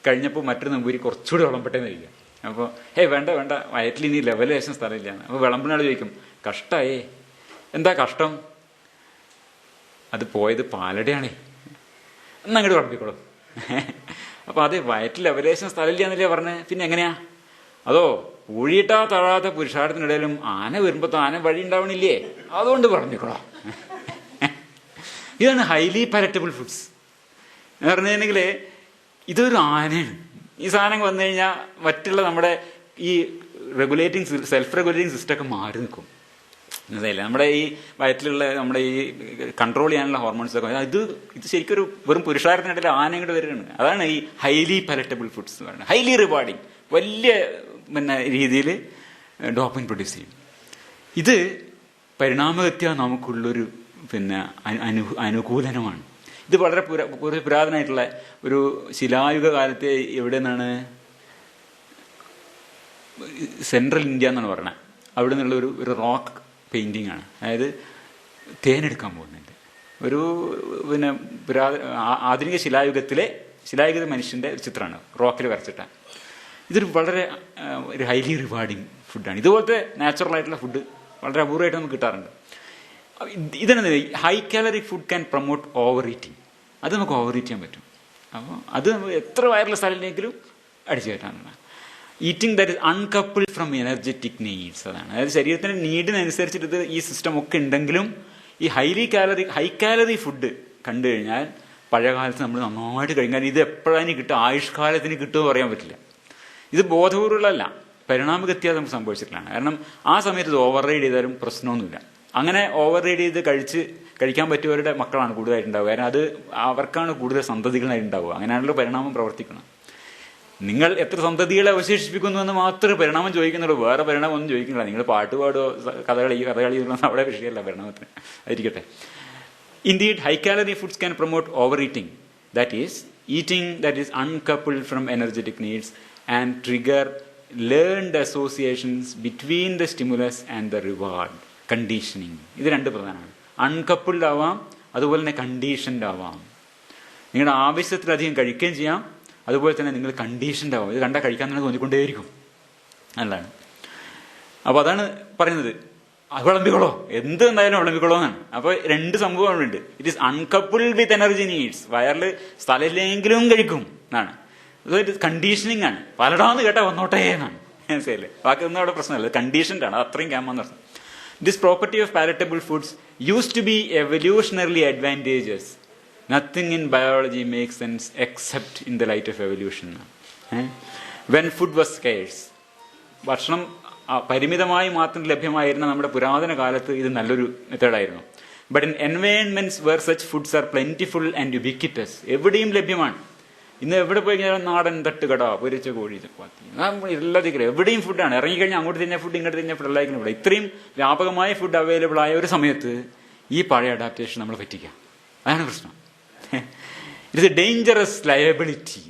കഴിഞ്ഞപ്പോൾ മറ്റൊരു നമ്പൂരി കുറച്ചുകൂടി വിളമ്പട്ടെന്ന് കഴിക്കുക. അപ്പോൾ വേണ്ട വയറ്റിൽ ഇനി ലെവലേശം സ്ഥലമില്ല. അപ്പോൾ വിളമ്പിനാൾ ചോദിക്കും, കഷ്ടമായേ. എന്താ കഷ്ടം? അത് പോയത് പാലടയാണേ, എന്നങ്ങോട്ട് വിളമ്പിക്കോളും. അപ്പൊ അതെ, വയറ്റിൽ ലെവലേശം സ്ഥലമില്ല എന്നല്ലേ പറഞ്ഞേ, പിന്നെ എങ്ങനെയാ? അതോ ഊഴിയിട്ടാ തഴാത്ത പുരുഷാരത്തിനിടയിലും ആന വരുമ്പോ ആന വഴി ഉണ്ടാവണില്ലേ, അതുകൊണ്ട് പറഞ്ഞിക്കോളാം. ഇതാണ് ഹൈലി പാലറ്റബിൾ ഫുഡ്സ് എന്ന് പറഞ്ഞിട്ടുണ്ടെങ്കിൽ ഇതൊരു ആനയാണ്. ഈ സാധനം വന്നു കഴിഞ്ഞാൽ മറ്റുള്ള നമ്മുടെ ഈ സെൽഫ് റെഗുലേറ്റിംഗ് സിസ്റ്റം ഒക്കെ മാറി നിൽക്കും. അതല്ല നമ്മുടെ ഈ വയറ്റിലുള്ള നമ്മുടെ ഈ കൺട്രോൾ ചെയ്യാനുള്ള ഹോർമോൺസൊക്കെ ഇത് ശരിക്കും ഒരു വെറും പുരുഷാരത്തിനിടയിൽ ആനയുടെ വരികയാണ്. അതാണ് ഈ ഹൈലി പാലറ്റബിൾ ഫുഡ്സ് എന്ന് പറയുന്നത്. ഹൈലി റിവാർഡിങ്, വലിയ രീതിയിൽ ഡോപ്പമിൻ പ്രൊഡ്യൂസ് ചെയ്യും. ഇത് പരിണാമഗത്യ നമുക്കുള്ളൊരു അനുകൂലനമാണ്. ഇത് വളരെ പുരാതനമായിട്ടുള്ള ഒരു ശിലായുഗ കാലത്തെ എവിടെ നിന്നാണ്, സെൻട്രൽ ഇന്ത്യ എന്നാണ് പറഞ്ഞത്. അവിടെ നിന്നുള്ള ഒരു റോക്ക് പെയിന്റിംഗ് ആണ്. അതായത് തേനെടുക്കാൻ പോകുന്നുണ്ട്. ഒരു ആധുനിക ശിലായുഗ മനുഷ്യന്റെ ഒരു ചിത്രമാണ് ചിത്രത്തിൽ വരച്ചിട്ടാണ്. ഇതൊരു വളരെ ഒരു ഹൈലി റിവാർഡിങ് ഫുഡാണ്. ഇതുപോലത്തെ നാച്ചുറൽ ആയിട്ടുള്ള ഫുഡ് വളരെ അപൂർവമായിട്ട് നമുക്ക് കിട്ടാറുണ്ട്. ഇതെന്താ, high calorie food can promote over eating. അത് നമുക്ക് ഓവർ ഈറ്റ് ചെയ്യാൻ പറ്റും. അപ്പോൾ അത് നമുക്ക് എത്ര വയറുള്ള സ്ഥലത്തിലെങ്കിലും അടിച്ചു കയറ്റാനുള്ള eating that is uncoupled from energetic needs. അതാണ്, അതായത് ശരീരത്തിന്റെ നീഡിനനുസരിച്ചിട്ട് ഈ സിസ്റ്റം ഒക്കെ ഉണ്ടെങ്കിലും ഈ ഹൈ കാലറി ഫുഡ് കണ്ടു കഴിഞ്ഞാൽ പഴയകാലത്ത് നമ്മൾ നന്നായിട്ട് കഴിഞ്ഞാൽ ഇത് എപ്പോഴാണ് കിട്ടുക, ആയുഷ്കാലത്തിന് കിട്ടുമെന്ന് പറയാൻ പറ്റില്ല. ഇത് ബോധപൂർവ്വമുള്ളതല്ല, പരിണാമഗത്യ നമുക്ക് സംഭവിച്ചിട്ടുള്ളതാണ്. കാരണം ആ സമയത്ത് ഇത് ഓവർ റൈഡ് ചെയ്താലും പ്രശ്നമൊന്നുമില്ല. അങ്ങനെ ഓവർ റൈഡ് ചെയ്ത് കഴിക്കാൻ പറ്റിയവരുടെ മക്കളാണ് കൂടുതലായിട്ടുണ്ടാവുക. കാരണം അത് അവർക്കാണ് കൂടുതൽ സന്തതികളായിട്ടുണ്ടാവുക. അങ്ങനെയാണല്ലോ പരിണാമം പ്രവർത്തിക്കുന്നത്. നിങ്ങൾ എത്ര സന്തതികളെ അവശേഷിപ്പിക്കുന്നു എന്ന് മാത്രമേ പരിണാമം ചോദിക്കുന്നുള്ളൂ, വേറെ പരിണാമം ഒന്നും ചോദിക്കുന്നില്ല. നിങ്ങൾ പാട്ട് പാടുമോ, കഥകളി അവിടെ വിഷയമല്ല പരിണാമത്തിന്, ആയിരിക്കട്ടെ. Indeed, high-calorie foods can promote overeating, that is, eating that is uncoupled from energetic needs and trigger learned associations between the stimulus and the reward. Conditioning. ഇത് രണ്ട് പ്രധാനമാണ്. അൺകപ്പിൾഡ് ആവാം, അതുപോലെ തന്നെ കണ്ടീഷൻഡ് ആവാം. നിങ്ങളുടെ ആവശ്യത്തിലധികം കഴിക്കുകയും ചെയ്യാം, അതുപോലെ തന്നെ നിങ്ങൾ കണ്ടീഷൻഡ് ആവാം. ഇത് കണ്ടാൽ കഴിക്കാൻ തന്നെ തോന്നിക്കൊണ്ടേയിരിക്കും. നല്ലതാണ്. അപ്പോൾ അതാണ് പറയുന്നത്, വിളമ്പിക്കോളോ, എന്ത് എന്തായാലും വിളമ്പിക്കോളോ എന്നാണ്. അപ്പൊ രണ്ട് സംഭവങ്ങളുണ്ട്. It is uncoupled with energy needs. വയറിൽ സ്ഥലമില്ലെങ്കിലും കഴിക്കും എന്നാണ്. ഇത് കണ്ടീഷനിങ് ആണ്. പലടാന്ന് കേട്ടാ വന്നോട്ടേ എന്നാണ്. മനസ്സിലല്ലേ? ബാക്കി ഒന്നും അവിടെ പ്രശ്നമല്ല, കണ്ടീഷൻഡ് ആണ്. അത്രയും ക്യാമെന്ന് അർത്ഥം. This property of palatable foods use to be evolutionarily advantages. Nothing in biology make sense except in the light of evolution. When food was scarce, ഭക്ഷണം പരിമിതമായി മാത്രം ലഭ്യമായിരുന്ന നമ്മുടെ പുരാതന കാലത്ത് ഇത് നല്ലൊരു മെത്തേഡായിരുന്നു. But in environments where such foods are plentiful and ubiquitous, എവിടെയും ലഭ്യമാണ്. ഇന്ന് എവിടെ പോയി കഴിഞ്ഞാൽ നാടൻ തട്ടുകട, പൊരിച്ച കോഴി, ചപ്പാത്തി, എല്ലാത്തിലും എവിടെയും ഫുഡാണ്. ഇറങ്ങിക്കഴിഞ്ഞാൽ അങ്ങോട്ട് തിന്ന ഫുഡ്, ഇങ്ങോട്ട് തിന്ന ഫുഡ്, എല്ലാവർക്കും ഇവിടെ. ഇത്രയും വ്യാപകമായ ഫുഡ് അവൈലബിൾ ആയ ഒരു സമയത്ത് ഈ പഴയ അഡാപ്റ്റേഷൻ നമ്മൾ പറ്റിക്കാം. അതാണ് പ്രശ്നം. It's A dangerous liability.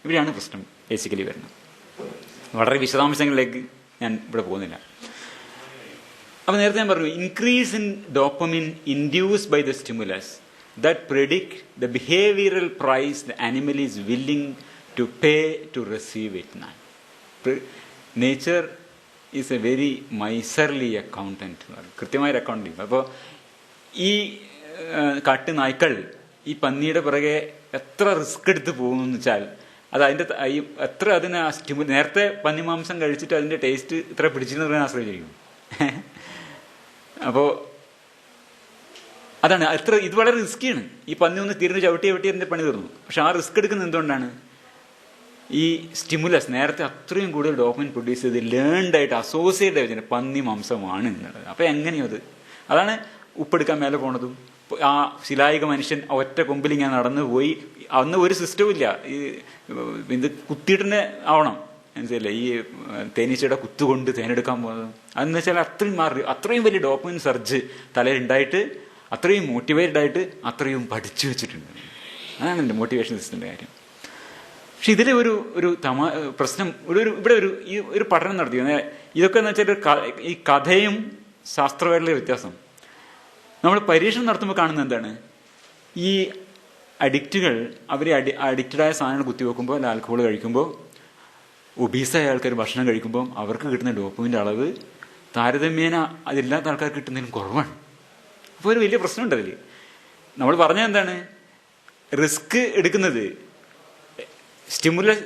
ഇവിടെയാണ് പ്രശ്നം ബേസിക്കലി വരുന്നത്. വളരെ വിശദാംശങ്ങളിലേക്ക് ഞാൻ ഇവിടെ പോകുന്നില്ല. അപ്പൊ നേരത്തെ ഞാൻ പറഞ്ഞു, increase in dopamine induced by the stimulus that predict the behavioral price the animal is willing to pay to receive it. Nature is a very miserly accountant. കൃത്യമായ അക്കൗണ്ടിങ്. അപ്പോൾ ഈ കാട്ടു നായ്ക്കൾ ഈ പന്നിയുടെ പിറകെ എത്ര റിസ്ക് എടുത്ത് പോകുന്നു വെച്ചാൽ അത് അതിൻ്റെ എത്ര അതിന് നേരത്തെ പന്നിമാംസം കഴിച്ചിട്ട് അതിൻ്റെ ടേസ്റ്റ് ഇത്ര പിടിച്ചിരുന്ന ആശ്രയിച്ചിരിക്കും. അപ്പോൾ അതാണ് ഇത് വളരെ റിസ്ക്കിയാണ്. ഈ പന്നി ഒന്ന് തിരിഞ്ഞ് ചവിട്ടി അതിൻ്റെ പണി തീർന്നു. പക്ഷെ ആ റിസ്ക് എടുക്കുന്നത് എന്തുകൊണ്ടാണ്? ഈ സ്റ്റിമുലസ് നേരത്തെ അത്രയും കൂടുതൽ ഡോപ്പമിൻ പ്രൊഡ്യൂസ് ചെയ്ത് ലേൺഡ് ആയിട്ട് അസോസിയേറ്റ് ആയിട്ട് പന്നി മാംസമാണ് എന്നുള്ളത്. അപ്പൊ എങ്ങനെയോ അതാണ് ഉപ്പെടുക്കാൻ മേലെ പോണതും. ആ ശിലായിക മനുഷ്യൻ ഒറ്റ കൊമ്പിൽ ഇങ്ങനെ നടന്നു പോയി. അന്ന് ഒരു സിസ്റ്റവും ഇല്ല. ഇത് കുത്തിയിട്ടന്നെ ആവണം, മനസ്സിലല്ലേ? ഈ തേനീച്ചയുടെ കുത്തുകൊണ്ട് തേനെടുക്കാൻ പോകുന്നത് അതെന്ന് വെച്ചാൽ അത്രയും വലിയ ഡോപ്പമിൻ സർജ് തലയിലുണ്ടായിട്ട്, അത്രയും മോട്ടിവേറ്റഡ് ആയിട്ട്, അത്രയും പഠിച്ചു വെച്ചിട്ടുണ്ട്. അതാണ് എൻ്റെ മോട്ടിവേഷൻ സിസ്റ്റത്തിൻ്റെ കാര്യം. പക്ഷെ ഇതിലെ ഒരു പ്രശ്നം ഇവിടെ ഒരു പഠനം നടത്തി. ഇതൊക്കെ എന്ന് വെച്ചാൽ ഈ കഥയും ശാസ്ത്രപരമായ വ്യത്യാസം. നമ്മൾ പരീക്ഷണം നടത്തുമ്പോൾ കാണുന്നത് എന്താണ്? ഈ അഡിക്റ്റുകൾ അവരെ അഡിക്റ്റഡായ സാധനങ്ങൾ കുത്തിവെക്കുമ്പോൾ, അല്ല ആൽക്കഹോൾ കഴിക്കുമ്പോൾ, ഒബീസായ ആൾക്കാർ ഭക്ഷണം കഴിക്കുമ്പോൾ അവർക്ക് കിട്ടുന്ന ഡോപ്പമിൻ്റെ അളവ് താരതമ്യേന അതില്ലാത്ത ആൾക്കാർക്ക് കിട്ടുന്നതിലും കുറവാണ്. അപ്പോൾ ഒരു വലിയ പ്രശ്നമുണ്ട് അതിൽ. നമ്മൾ പറഞ്ഞത് എന്താണ്? റിസ്ക് എടുക്കുന്നത് stimulus,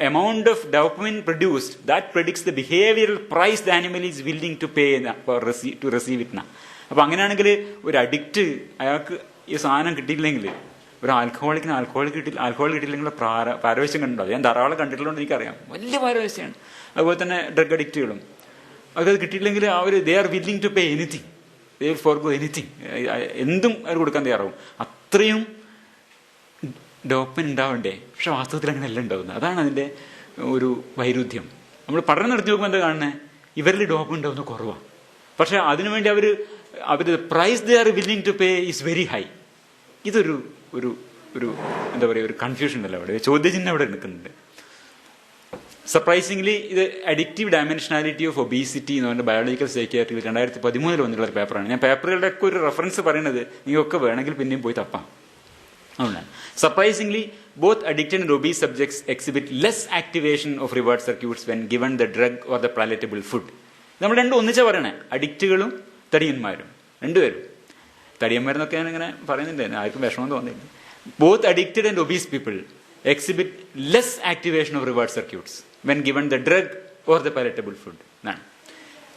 amount of dopamine produced that predicts the behavioural price the animal is willing to pay to receive it. അപ്പൊ അങ്ങനെയാണെങ്കിൽ ഒരു അഡിക്റ്റ് അയാൾക്ക് ഈ സാധനം കിട്ടിയില്ലെങ്കിൽ, ഒരു ആൽക്കഹോളിക്കിന് ആൽക്കഹോൾ കിട്ടിയില്ലെങ്കിൽ പാരവശ്യം കണ്ടിട്ടുണ്ടോ? ഞാൻ ധാരാളം കണ്ടിട്ടുള്ളതുകൊണ്ട് എനിക്കറിയാം. വലിയ പാരവശ്യമാണ്. അതുപോലെ തന്നെ ഡ്രഗ് അഡിക്റ്റുകളും അത് കിട്ടിയില്ലെങ്കിൽ they are willing to pay anything, they will forgo anything. എന്തും അവർ കൊടുക്കാൻ തയ്യാറാവും. അത്രയും ഡോപ്പമിൻ ഉണ്ടാവണ്ടേ? പക്ഷെ വാസ്തവത്തിൽ അങ്ങനെ എല്ലാം ഉണ്ടാവുന്നത്. അതാണ് അതിൻ്റെ ഒരു വൈരുദ്ധ്യം. നമ്മൾ പഠനം നടത്തി നോക്കുമ്പോൾ എന്താ കാണുന്നത്? ഇവരിൽ ഡോപ്പമിൻ ഉണ്ടാവുന്നത് കുറവാണ്. പക്ഷെ അതിനുവേണ്ടി അവർ price they are willing to pay is very high. ഇതൊരു എന്താ പറയുക, ഒരു കൺഫ്യൂഷൻ ഉണ്ടല്ലോ അവിടെ, ചോദ്യചിഹ്നം അവിടെ നിൽക്കുന്നുണ്ട്. സർപ്രൈസിംഗ്ലി ഇത് അഡിക്റ്റീവ് ഡയമെൻഷനാലിറ്റി ഓഫ് ഒബീസിറ്റി എന്ന് പറഞ്ഞ ബയോളജിക്കൽ സൈക്യാട്രിയിൽ 2013 വന്നിട്ടുള്ള ഒരു പേപ്പറാണ്. ഞാൻ പേപ്പറുകളുടെ ഒക്കെ ഒരു റെഫറൻസ് പറയുന്നത് നിങ്ങൾക്കൊക്കെ വേണമെങ്കിൽ പിന്നെയും പോയി തപ്പാം. അതുകൊണ്ടാണ് surprisingly both addicted and obese subjects exhibit less activation of reward circuits when given the drug or the palatable food. നമ്മൾ രണ്ടും ഒന്നിച്ചാ പറയണേ, അഡിക്റ്റുകളും തടിയന്മാരും രണ്ടുപേരും. തടിയന്മാരെന്നൊക്കെ ഞാൻ ഇങ്ങനെ പറയുന്നുണ്ട്, ആർക്കും വിഷമം തോന്നില്ല. Both addicted and obese people exhibit less activation of reward circuits when given the drug or the palatable food.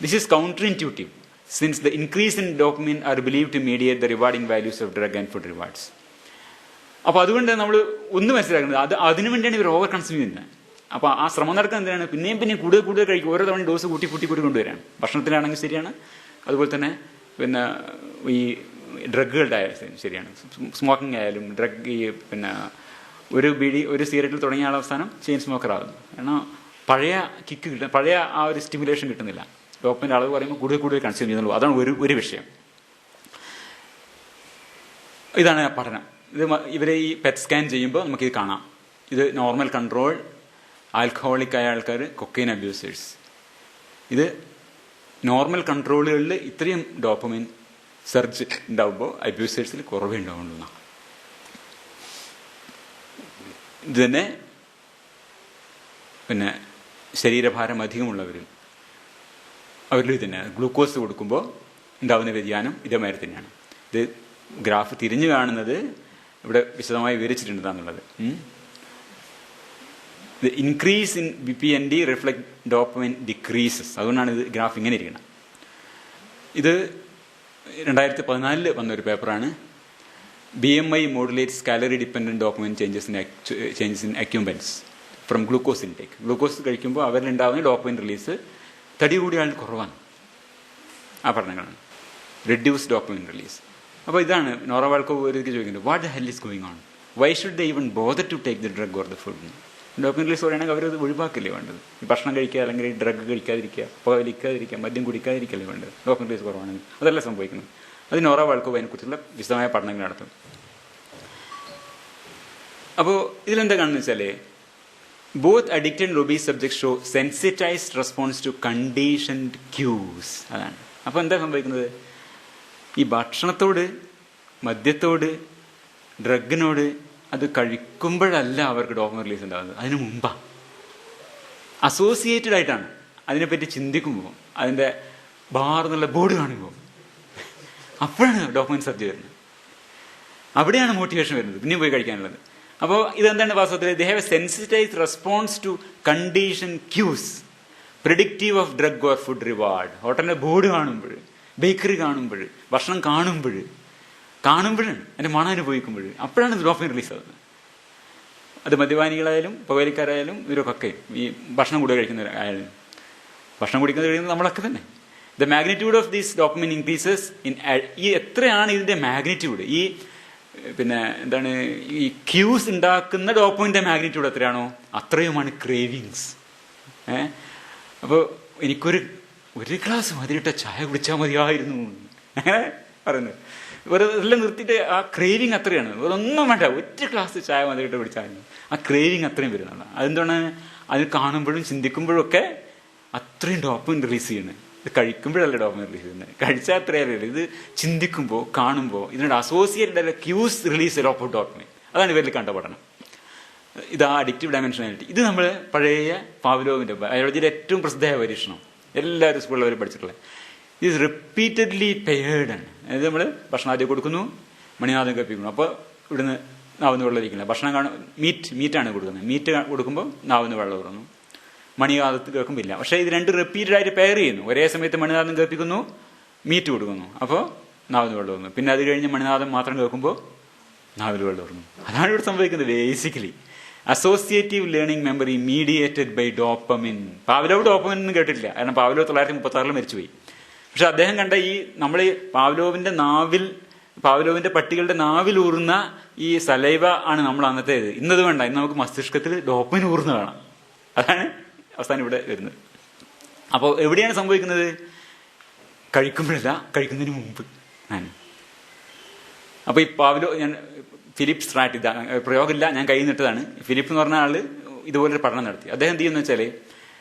This is counterintuitive since the increase in dopamine are believed to mediate the rewarding values of drug and food rewards. അപ്പോൾ അതുകൊണ്ട് നമ്മൾ ഒന്ന് മനസ്സിലാക്കുന്നത് അതിനു വേണ്ടിയാണ് ഇവർ over consume ചെയ്യുന്നത്. അപ്പോൾ ആ ശ്രമം നടക്കാൻ എന്തിനാണ്? പിന്നെയും കൂടുതൽ കഴിക്കും. ഓരോ തവണ ഡോസ് കൂട്ടി കൊണ്ടുവരാൻ. ഭക്ഷണത്തിലാണെങ്കിൽ ശരിയാണ്, അതുപോലെ തന്നെ പിന്നെ ഈ ഡ്രഗുകളുടെ ആയാലും ശരിയാണ്. സ്മോക്കിംഗ് ആയാലും ഡ്രഗ്, ഈ പിന്നെ ഒരു സിഗരറ്റിൽ തുടങ്ങിയ ആൾ അവസാനം ചെയിൻ സ്മോക്കർ ആകും. കാരണം പഴയ കിക്ക് കിട്ടും, പഴയ ആ ഒരു സ്റ്റിമുലേഷൻ കിട്ടുന്നില്ല. ഡോപ്പമിൻ്റെ അളവ് പറയുമ്പോൾ കൂടുതൽ കൺസ്യൂം ചെയ്യുന്നുള്ളൂ. അതാണ് ഒരു വിഷയം. ഇതാണ് പഠനം. ഇവരെ ഈ പെറ്റ് സ്കാൻ ചെയ്യുമ്പോൾ നമുക്കിത് കാണാം. ഇത് നോർമൽ കൺട്രോൾ ആൽക്കഹോളിക് ആയ ആൾക്കാർ, കൊക്കൈൻ അബ്യൂസേഴ്സ്. ഇത് നോർമൽ കൺട്രോളുകളിൽ ഇത്രയും ഡോപ്പമിൻ സർജ് ഉണ്ടാവുമ്പോൾ അബ്യൂസേഴ്സിൽ കുറവേ ഉണ്ടാവുള്ളൂ. ഇത് തന്നെ പിന്നെ ശരീരഭാരം അധികമുള്ളവരിൽ അവരിൽ തന്നെ ഗ്ലൂക്കോസ് കൊടുക്കുമ്പോൾ ഉണ്ടാകുന്ന വ്യതിയാനം ഇതേമാതിരി തന്നെയാണ്. ഇത് ഗ്രാഫ് തിരിഞ്ഞു കാണുന്നത് ഇവിടെ വിശദമായി വിവരിച്ചിട്ടുണ്ടെന്നുള്ളത്. The increase in BPND reflect dopamine decreases. അതുകൊണ്ടാണ് ഇത് ഗ്രാഫ് ഇങ്ങനെ ഇരിക്കണം. ഇത് 2014 വന്നൊരു പേപ്പറാണ്. BMI modulates calorie dependent dopamine changes in accumbens from glucose intake. Glucose കഴിക്കുമ്പോൾ അവരിലുണ്ടാകുന്ന ഡോപ്പമിൻ റിലീസ് തടി കൂടിയ ആൾ കുറവാണ്. ആ പഠനങ്ങളാണ് റെഡ്യൂസ് ഡോപ്പമിൻ റിലീസ്. അപ്പോൾ ഇതാണ് നോറ വാൾക്കോവ് ചോദിക്കുന്നത്, what the hell is going on? Why should they even bother to take the drug or the food? Doctor release പറയുകയാണെങ്കിൽ അവരത് ഒഴിവാക്കില്ലേ വേണ്ടത്. ഈ ഭക്ഷണം കഴിക്കുക, അല്ലെങ്കിൽ ഈ ഡ്രഗ് കഴിക്കാതിരിക്കുക, പുകവലിക്കാതിരിക്കുക, മദ്യം കുടിക്കാതിരിക്കല്ലേ വേണ്ടത് ഡോക്ടർ റിലീസ് കുറവാണെങ്കിൽ. അതല്ല സംഭവിക്കുന്നത്. അത് നോറ വാൾക്കോവ് അതിനെക്കുറിച്ചുള്ള വിശദമായ പഠനങ്ങൾ നടത്തും. അപ്പോൾ ഇതിലെന്താ കാണുന്നത് വെച്ചാൽ, both addicted and obese subjects show sensitised response to conditioned cues. അതാണ്. അപ്പോൾ എന്താ സംഭവിക്കുന്നത്? ഈ ഭക്ഷണത്തോട്, മദ്യത്തോട്, ഡ്രഗിനോട് അത് കഴിക്കുമ്പോഴല്ല അവർക്ക് ഡോപാമൈൻ റിലീസ് ഉണ്ടാകുന്നത്, അതിന് മുമ്പാണ്. അസോസിയേറ്റഡ് ആയിട്ടാണ്. അതിനെപ്പറ്റി ചിന്തിക്കുമ്പോൾ, അതിൻ്റെ ബാർ എന്നുള്ള ബോർഡ് കാണുമ്പോൾ, അപ്പോഴാണ് ഡോപാമൈൻ സർജ് വരുന്നത്. അവിടെയാണ് മോട്ടിവേഷൻ വരുന്നത്, പിന്നെയും പോയി കഴിക്കാനുള്ളത്. അപ്പോൾ ഇതെന്താണ് വാസ്തവത്തിൽ? They have a sensitised response to condition cues predictive of drug or food reward. ഹോട്ടലിൻ്റെ ബോർഡ് കാണുമ്പോൾ, ബേക്കറി കാണുമ്പോൾ, ഭക്ഷണം കാണുമ്പോഴാണ് അതിൻ്റെ മണം അനുഭവിക്കുമ്പോൾ, അപ്പോഴാണ് ഡോപാമൈൻ റിലീസ് ആകുന്നത്. അത് മദ്യപാനികളായാലും പുകവലിക്കാരായാലും ഇവരൊക്കെ, ഈ ഭക്ഷണം കൂടുതൽ കഴിക്കുന്നവരായാലും, ഭക്ഷണം കുടിക്കുന്നത് കഴിയുന്നത് നമ്മളൊക്കെ തന്നെ. The magnitude of these dopamine increases in. ഈ എത്രയാണ് ഇതിൻ്റെ മാഗ്നിറ്റ്യൂഡ്? ഈ പിന്നെ എന്താണ്, ഈ ക്യൂസ് ഉണ്ടാക്കുന്ന ഡോപാമൈൻ്റെ മാഗ്നിറ്റ്യൂഡ് എത്രയാണോ അത്രയുമാണ് ക്രേവിങ്സ്. അപ്പോൾ എനിക്കൊരു ഗ്ലാസ് മധുരിട്ട ചായ കുടിച്ചാൽ മതിയായിരുന്നു അങ്ങനെ പറയുന്നത്. എല്ലാം നിർത്തിയിട്ട് ആ ക്രേവിങ് അത്രയാണ്. ഒന്നും വേണ്ട, ഒറ്റ ഗ്ലാസ് ചായ മധുരിട്ട് കുടിച്ചാൽ ആ ക്രേവിങ് അത്രയും വരുന്നതാണ്. അതെന്താണ്? അത് കാണുമ്പോഴും ചിന്തിക്കുമ്പോഴും ഒക്കെ അത്രയും ഡോപാമൈൻ റിലീസ് ചെയ്യുന്നത്. ഇത് കഴിക്കുമ്പോഴല്ല ഡോപാമൈൻ റിലീസ് ചെയ്യുന്നത്, കഴിച്ചാൽ അത്രയല്ല. ഇത് ചിന്തിക്കുമ്പോൾ, കാണുമ്പോൾ ഇതിനോട് associated cues release of dopamine. അതാണ് ഇവരിൽ കണ്ട പഠനം. ഇത് ആ അഡിക്റ്റീവ് ഡയമെൻഷനാലിറ്റി. ഇത് നമ്മൾ പഴയ പാവ്ലോവിൻ്റെ ബയോളജിയുടെ ഏറ്റവും പ്രസിദ്ധമായ പരീക്ഷണം, എല്ലാവരും സ്കൂളിൽ അവർ പഠിച്ചിട്ടുള്ളത്. ഇത് റിപ്പീറ്റഡ്ലി പെയർഡ് ആണ്. അതായത് നമ്മൾ ഭക്ഷണം ആദ്യം കൊടുക്കുന്നു, മണിനാഥം കേൾപ്പിക്കുന്നു. അപ്പോൾ ഇവിടുന്ന് നാവുന്ന വെള്ളം ഇരിക്കില്ല. ഭക്ഷണം മീറ്റാണ് കൊടുക്കുന്നത്. മീറ്റ് കൊടുക്കുമ്പോൾ നാവുന്ന വെള്ളം ഇറങ്ങുന്നു, മണിനാഥത്ത് കേൾക്കുമ്പില്ല. പക്ഷേ ഇത് രണ്ട് റിപ്പീറ്റഡായിട്ട് പെയർ ചെയ്യുന്നു. ഒരേ സമയത്ത് മണിനാഥം കേൾപ്പിക്കുന്നു, മീറ്റ് കൊടുക്കുന്നു, അപ്പോൾ നാവുന്ന വെള്ളം ഇറങ്ങുന്നു. പിന്നെ അത് കഴിഞ്ഞ് മണിനാഥം മാത്രം കേൾക്കുമ്പോൾ നാവിൽ വെള്ളം ഇറങ്ങുന്നു. അതാണ് ഇവിടെ സംഭവിക്കുന്നത്. Basically associative learning memory mediated by dopamine. Pavlov dopamine ഒന്നും കേട്ടിട്ടില്ല, കാരണം പാവ്ലോവ് 1936 മരിച്ചുപോയി. പക്ഷെ അദ്ദേഹം കണ്ട ഈ നമ്മൾ പാവ്ലോവിന്റെ പട്ടികളുടെ നാവിൽ ഊറുന്ന ഈ സലൈവ ആണ് നമ്മൾ അന്നത്തേത്. ഇന്നത് വേണ്ട, ഇന്ന് നമുക്ക് മസ്തിഷ്കത്തിൽ ഡോപ്പമിൻ ഊർന്ന് കാണാം. അതാണ് അവസാനം ഇവിടെ വരുന്നത്. അപ്പോൾ എവിടെയാണ് സംഭവിക്കുന്നത്? കഴിക്കുമ്പോഴല്ല, കഴിക്കുന്നതിന് മുമ്പ്. അപ്പോൾ ഈ ഞാൻ ഫിലിപ്പ് സ്ട്രാറ്റ്, ഇതാ പ്രയോഗമില്ല, ഞാൻ കൈ നിട്ടതാണ്. ഫിലിപ്പ് എന്ന് പറഞ്ഞ ആള് ഇതുപോലൊരു പഠനം നടത്തി. അദ്ദേഹം എന്ത് ചെയ്യുന്ന വെച്ചാൽ,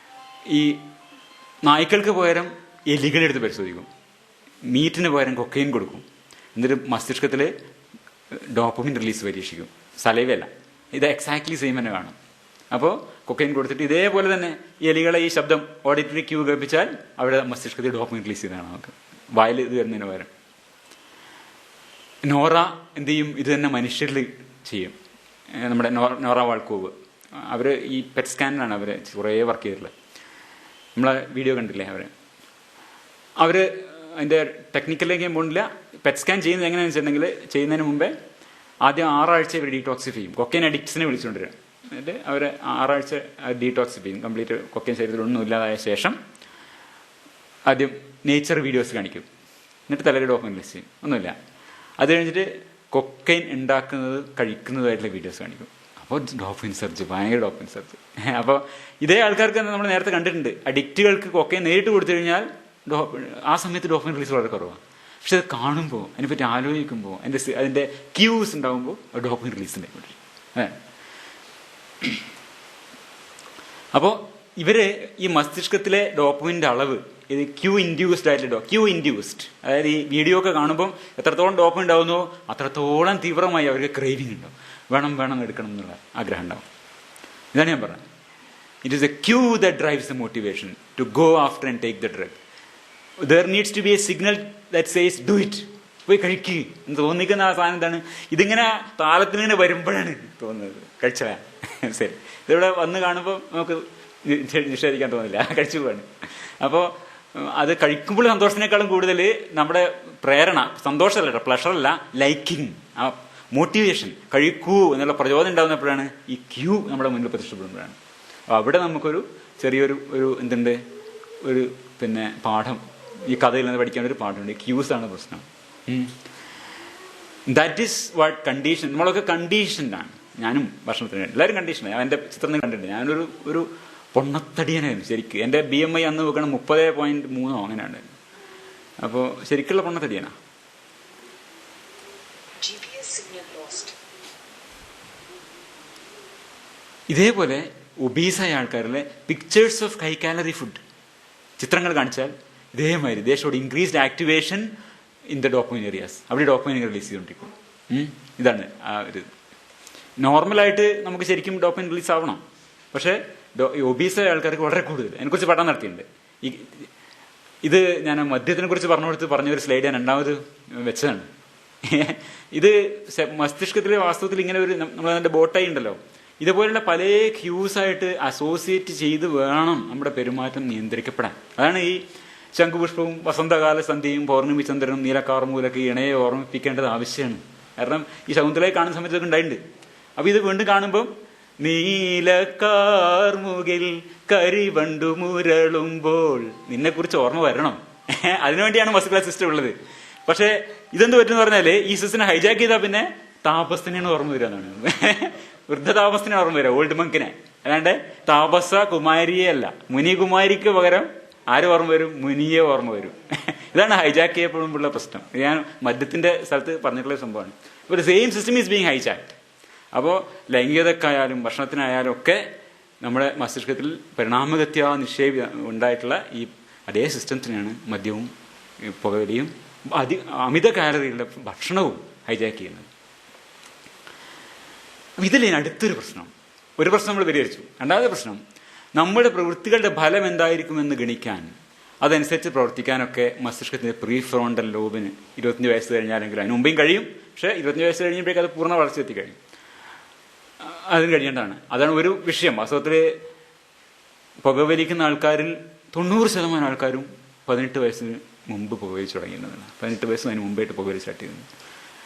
ഈ നായ്ക്കൾക്ക് പകരം എലികളെടുത്ത് പരിശോധിക്കും, മീറ്റിന് പകരം കൊക്കൈൻ കൊടുക്കും, എന്നിട്ട് മസ്തിഷ്കത്തിൽ ഡോപ്പമിൻ റിലീസ് പരീക്ഷിക്കും. സലൈവല്ല, ഇത് എക്സാക്ട്ലി സെയിം തന്നെ കാണും. അപ്പോൾ കൊക്കൈൻ കൊടുത്തിട്ട് ഇതേപോലെ തന്നെ എലികളെ ഈ ശബ്ദം ഓഡിറ്ററി ക്യൂ കേൾപ്പിച്ചാൽ അവിടെ മസ്തിഷ്കത്തിൽ ഡോപ്പമിൻ റിലീസ് ചെയ്താണ് നമുക്ക്, വായിൽ ഇത് വരുന്നതിന് പകരം. നോറ എന്ത് ചെയ്യും? ഇത് തന്നെ മനുഷ്യരിൽ ചെയ്യും. നമ്മുടെ നോറ വാൾക്കോവ്, അവർ ഈ പെറ്റ് സ്കാനിലാണ് അവർ കുറേ വർക്ക് ചെയ്തിട്ടുള്ളത്. നമ്മളെ വീഡിയോ കണ്ടില്ലേ അവർ അതിൻ്റെ ടെക്നിക്കലിലേക്ക് ഞാൻ പോകുന്നില്ല. പെറ്റ് സ്കാൻ ചെയ്യുന്നത് എങ്ങനെയാണെന്ന് വെച്ചിട്ടുണ്ടെങ്കിൽ, ചെയ്യുന്നതിന് മുമ്പേ ആദ്യം 6 ആഴ്ച ഇവർ ഡീടോക്സിഫൈ ചെയ്യും. കൊക്കൈൻ അഡിക്ട്സിനെ വിളിച്ചുകൊണ്ടിരിക്കുക. എന്നിട്ട് അവർ 6 ആഴ്ച ഡീടോക്സിഫൈ ചെയ്യും. കംപ്ലീറ്റ് കൊക്കൈൻ ശരീരത്തിലൊന്നും ഇല്ലാതായ ശേഷം ആദ്യം നേച്ചർ വീഡിയോസ് കാണിക്കും. എന്നിട്ട് തലയിൽ ഡോപ്പമിൻ റിലീസ് ചെയ്യും, ഒന്നുമില്ല. അത് കഴിഞ്ഞിട്ട് കൊക്കൈൻ ഉണ്ടാക്കുന്നത് കഴിക്കുന്നതായിട്ടുള്ള വീഡിയോസ് കാണിക്കും. അപ്പോൾ ഡോപ്പമിൻ സർജ്, ഭയങ്കര ഡോപ്പമിൻ സർജ്. അപ്പോൾ ഇതേ ആൾക്കാർക്ക് നമ്മൾ നേരത്തെ കണ്ടിട്ടുണ്ട്, അഡിക്റ്റുകൾക്ക് കൊക്കൈൻ നേരിട്ട് കൊടുത്തു കഴിഞ്ഞാൽ ആ സമയത്ത് ഡോപ്പമിൻ റിലീസ് വളരെ കുറവാണ്. പക്ഷെ അത് കാണുമ്പോൾ, അതിനെപ്പറ്റി ആലോചിക്കുമ്പോൾ, അതിൻ്റെ ക്യൂസ് ഉണ്ടാകുമ്പോൾ ഡോപ്പമിൻ റിലീസ് ഉണ്ടായിക്കൊണ്ടിരിക്കും. അപ്പോൾ ഇവര് ഈ മസ്തിഷ്കത്തിലെ ഡോപ്പമിൻ്റെ അളവ് ഇത് ക്യൂ ഇൻഡ്യൂസ്ഡ് ആയിട്ടുള്ള അതായത് ഈ വീഡിയോ ഒക്കെ കാണുമ്പോൾ എത്രത്തോളം ഡോപ്പമിൻ ഉണ്ടാവുന്നോ അത്രത്തോളം തീവ്രമായി അവർക്ക് ക്രേവിംഗ് ഉണ്ടാവും, വേണം എടുക്കണം എന്നുള്ള ആഗ്രഹം ഉണ്ടാവും. ഇതാണ് ഞാൻ പറഞ്ഞത്. It is a cue that drives the motivation to go after and take the drug. There needs to be a signal that says do it, പോയി കഴിക്കുക എന്ന് തോന്നിക്കുന്ന ആ സാധനം എന്താണ്? ഇതിങ്ങനെ താളത്തിലിങ്ങനെ വരുമ്പോഴാണ് തോന്നുന്നത് കഴിച്ചാൽ ശരി. ഇതിവിടെ വന്ന് കാണുമ്പോൾ നമുക്ക് നിഷേധിക്കാൻ തോന്നില്ല, കഴിച്ചു പോവാണ്. അപ്പോൾ അത് കഴിക്കുമ്പോൾ സന്തോഷത്തിനേക്കാളും കൂടുതൽ നമ്മുടെ പ്രേരണ, സന്തോഷമല്ല കേട്ടോ, പ്ലഷറല്ല, ലൈക്കിങ്, ആ മോട്ടിവേഷൻ, കഴിക്കൂ എന്നുള്ള പ്രചോദനം ഉണ്ടാകുന്നപ്പോഴാണ് ഈ ക്യൂ നമ്മുടെ മുന്നിൽ പ്രതിഷ്ഠപ്പെടുമ്പോഴാണ്. അപ്പോൾ അവിടെ നമുക്കൊരു ചെറിയൊരു എന്തുണ്ട്, ഒരു പാഠം ഈ കഥയിൽ നിന്ന് പഠിക്കേണ്ട ഒരു പാഠമുണ്ട്. ക്യൂസാണ് പ്രശ്നം. That is what condition. നമ്മളൊക്കെ കണ്ടീഷൻഡാണ്. ഞാനും ഭക്ഷണത്തിന് എല്ലാവരും കണ്ടീഷനാണ്. ഞാൻ എൻ്റെ ചിത്രം കണ്ടിട്ടുണ്ട്. ഞാനൊരു ഒരു പൊണ്ണത്തടിയനായിരുന്നു ശരിക്കും. എൻ്റെ BMI അന്ന് നോക്കണം 30.3 അങ്ങനെയാണ്. അപ്പോൾ ശരിക്കുള്ള പൊണ്ണത്തടിയനാ. ഇതേപോലെ ഒബീസായ ആൾക്കാരിലെ pictures of high calorie food ചിത്രങ്ങൾ കാണിച്ചാൽ ഇതേമാതിരി they showed increased activation in the dopamine areas. അവിടെ ഡോപ്പമിൻ റിലീസ് ചെയ്തുകൊണ്ടിരിക്കും. ഇതാണ് ആ ഒരു നോർമലായിട്ട് നമുക്ക് ശരിക്കും ഡോപ്പമിൻ റിലീസ് ആവണം. പക്ഷേ ഒബീസായ ആൾക്കാർക്ക് വളരെ കൂടുതൽ. അതിനെക്കുറിച്ച് പഠനം നടത്തിയിട്ടുണ്ട്. ഇത് ഞാൻ മദ്യത്തിനെ കുറിച്ച് പറഞ്ഞൊരു സ്ലൈഡ് ഞാൻ രണ്ടാമത് വെച്ചതാണ്. ഇത് മസ്തിഷ്കത്തിലെ വാസ്തവത്തിൽ ഇങ്ങനെ ഒരു നമ്മളതിൻ്റെ ബോട്ടായി ഉണ്ടല്ലോ, ഇതുപോലുള്ള പല ക്യൂസായിട്ട് അസോസിയേറ്റ് ചെയ്ത് വേണം നമ്മുടെ പെരുമാറ്റം നിയന്ത്രിക്കപ്പെടാൻ. അതാണ് ഈ ശംഖുപുഷ്പവും വസന്തകാല സന്ധ്യയും പൗർണമി ചന്ദ്രനും നീലക്കാർമൂലൊക്കെ ഇണയെ ഓർമ്മിപ്പിക്കേണ്ടത് ആവശ്യമാണ്. കാരണം ഈ ശകുന്തളയെ കാണുന്ന സമയത്തൊക്കെ ഉണ്ടായിട്ടുണ്ട്. അപ്പൊ ഇത് വീണ്ടും കാണുമ്പോൾ നീലക്കാർമുകിൽ കരിവണ്ടു മുരളുമ്പോൾ നിന്നെ കുറിച്ച് ഓർമ്മ വരണം. അതിനുവേണ്ടിയാണ് മസ്കുലർ സിസ്റ്റം ഉള്ളത്. പക്ഷെ ഇതെന്ത് പറ്റുമെന്ന് പറഞ്ഞാല് ഈ സിസ്റ്റത്തിനെ ഹൈജാക്ക് ചെയ്താൽ പിന്നെ താപസ്തിനെയാണ് ഓർമ്മ വരിക എന്നാണ്. വൃദ്ധ താപസ്തിനെ ഓർമ്മ വരിക, ഓൾഡ് മങ്കിനെ. അല്ലാണ്ട് താപസ കുമാരിയെ അല്ല. മുനികുമാരിക്ക് പകരം ആര് ഓർമ്മ വരും? മുനിയെ ഓർമ്മ വരും. ഇതാണ് ഹൈജാക്ക് ചെയ്യപ്പെടുമ്പോഴുള്ള പ്രശ്നം. ഞാൻ മദ്യത്തിന്റെ സ്ഥലത്ത് പറഞ്ഞിട്ടുള്ള സംഭവമാണ്. ഇപ്പോൾ same system is being hijacked. അപ്പോൾ ലൈംഗികതക്കായാലും ഭക്ഷണത്തിനായാലും ഒക്കെ നമ്മുടെ മസ്തിഷ്കത്തിൽ പരിണാമഗത്യ ഉണ്ടായിട്ടുള്ള ഈ അതേ സിസ്റ്റത്തിനാണ് മദ്യവും പുകവലിയും അമിത കാലറിയുള്ള ഭക്ഷണവും ഹൈജാക്ക് ചെയ്യുന്നത്. ഇതിൽ അടുത്തൊരു പ്രശ്നം, ഒരു പ്രശ്നം നമ്മൾ പരിഹരിച്ചു. രണ്ടാമത്തെ പ്രശ്നം, നമ്മുടെ പ്രവൃത്തികളുടെ ഫലം എന്തായിരിക്കുമെന്ന് ഗണിക്കാൻ, അതനുസരിച്ച് പ്രവർത്തിക്കാനൊക്കെ മസ്തിഷ്കത്തിന്റെ പ്രീ ഫ്രോണ്ടൽ ലോബിന് 25 വയസ്സ് കഴിഞ്ഞാലെങ്കിലും, അതിന് മുമ്പേയും കഴിയും. പക്ഷേ 25 വയസ്സ് കഴിഞ്ഞപ്പോഴേക്കും അത് പൂർണ്ണ വളർച്ച എത്തിക്കഴിയും. അതിന് കഴിയേണ്ടതാണ്. അതാണ് ഒരു വിഷയം. വാസ്തവത്തിൽ പുകവലിക്കുന്ന ആൾക്കാരിൽ 90% ആൾക്കാരും 18 വയസ്സിന് മുമ്പ് പുകവലിച്ച് തുടങ്ങിയിരുന്നതാണ്. 18 വയസ്സ് അതിന് മുമ്പായിട്ട് പുകവലി സ്റ്റാർട്ട് ചെയ്യുന്നത്.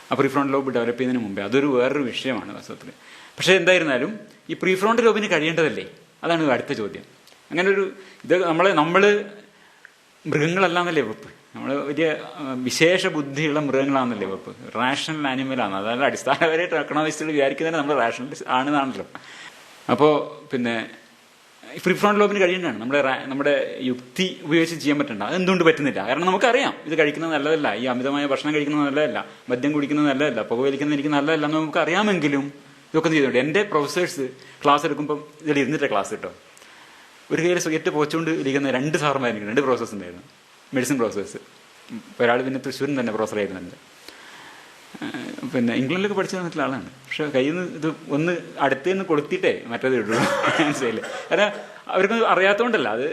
ആ പ്രീഫ്രോണ്ടൽ ലോബ് ഡെവലപ്പ് ചെയ്യുന്നതിന് മുമ്പേ അതൊരു വേറൊരു വിഷയമാണ് വാസ്തവത്തിൽ. പക്ഷേ എന്തായിരുന്നാലും ഈ പ്രീഫ്രോണ്ടൽ ലോബിന് കഴിയേണ്ടതല്ലേ? അതാണ് അടുത്ത ചോദ്യം. അങ്ങനെ ഒരു ഇത് നമ്മൾ മൃഗങ്ങളല്ലാന്നല്ലേ വെപ്പ്. നമ്മൾ വലിയ വിശേഷ ബുദ്ധിയുള്ള മൃഗങ്ങളാണെന്നല്ലേ വെപ്പ്. റാഷണൽ ആനിമലാണ്. അതായത് അടിസ്ഥാനപരമായിട്ട് എക്കണോമിസ്റ്റുകൾ വിചാരിക്കുന്നതിന് നമ്മൾ റാഷണലിസ്റ്റ് ആണെന്നാണല്ലോ. അപ്പോൾ പിന്നെ പ്രീഫ്രോണ്ടൽ ലോബിന് കഴിയേണ്ടതാണ്. നമ്മുടെ യുക്തി ഉപയോഗിച്ച് ചെയ്യാൻ പറ്റണ്ട. അതെന്തുകൊണ്ട് പറ്റുന്നില്ല? കാരണം നമുക്കറിയാം ഇത് കഴിക്കുന്നത് നല്ലതല്ല, ഈ അമിതമായ ഭക്ഷണം കഴിക്കുന്നത് നല്ലതല്ല, മദ്യം കുടിക്കുന്നത് നല്ലതല്ല, പുകവലിക്കുന്നത് എനിക്ക് നല്ലതല്ല എന്ന് നമുക്ക് അറിയാമെങ്കിലും ഇതൊക്കെ ചെയ്തോണ്ട്. എൻ്റെ പ്രൊഫസേഴ്സ് ക്ലാസ് എടുക്കുമ്പോൾ ഇതിൽ ഇരുന്നിട്ട് ക്ലാസ് കിട്ടോ. ഒരു കയ്യിൽ സ്വയറ്റ് പോച്ചുകൊണ്ട് ഇരിക്കുന്ന 2 സാറുമായിരുന്നു, 2 പ്രൊഫസേഴ്സ് ഉണ്ടായിരുന്നു, മെഡിസിൻ പ്രൊഫസേഴ്സ്. ഒരാൾ പിന്നെ തൃശ്ശൂരിൽ തന്നെ പ്രൊഫസറായിരുന്നുണ്ട്. പിന്നെ ഇംഗ്ലണ്ടിലൊക്കെ പഠിച്ചു തന്നിട്ടുള്ള ആളാണ്. പക്ഷെ കയ്യിൽ നിന്ന് ഇത് ഒന്ന് അടുത്ത് നിന്ന് കൊളുത്തിയിട്ടേ മറ്റേത് ഇടുള്ളൂ. മനസ്സിലായില്ലേ? കാരണം അവർക്ക് അറിയാത്തതുകൊണ്ടല്ല. അത്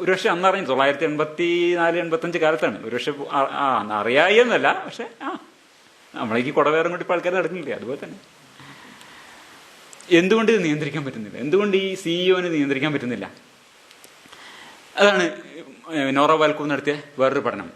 ഒരുപക്ഷെ അന്ന് അറിഞ്ഞു 1984-85 കാലത്താണ്. ഒരുപക്ഷെ അറിയായെന്നല്ല, പക്ഷെ നമ്മളേക്ക് കുടവേറും കൂടി ഇപ്പോൾ ആൾക്കാർ നടക്കുന്നില്ലേ? അതുപോലെ തന്നെ എന്തുകൊണ്ട് ഇത് നിയന്ത്രിക്കാൻ പറ്റുന്നില്ല? എന്തുകൊണ്ട് ഈ സിഇഒന് നിയന്ത്രിക്കാൻ പറ്റുന്നില്ല? അതാണ് നോറ വാൽക്കോവ് നടത്തിയ വേറൊരു പഠനം.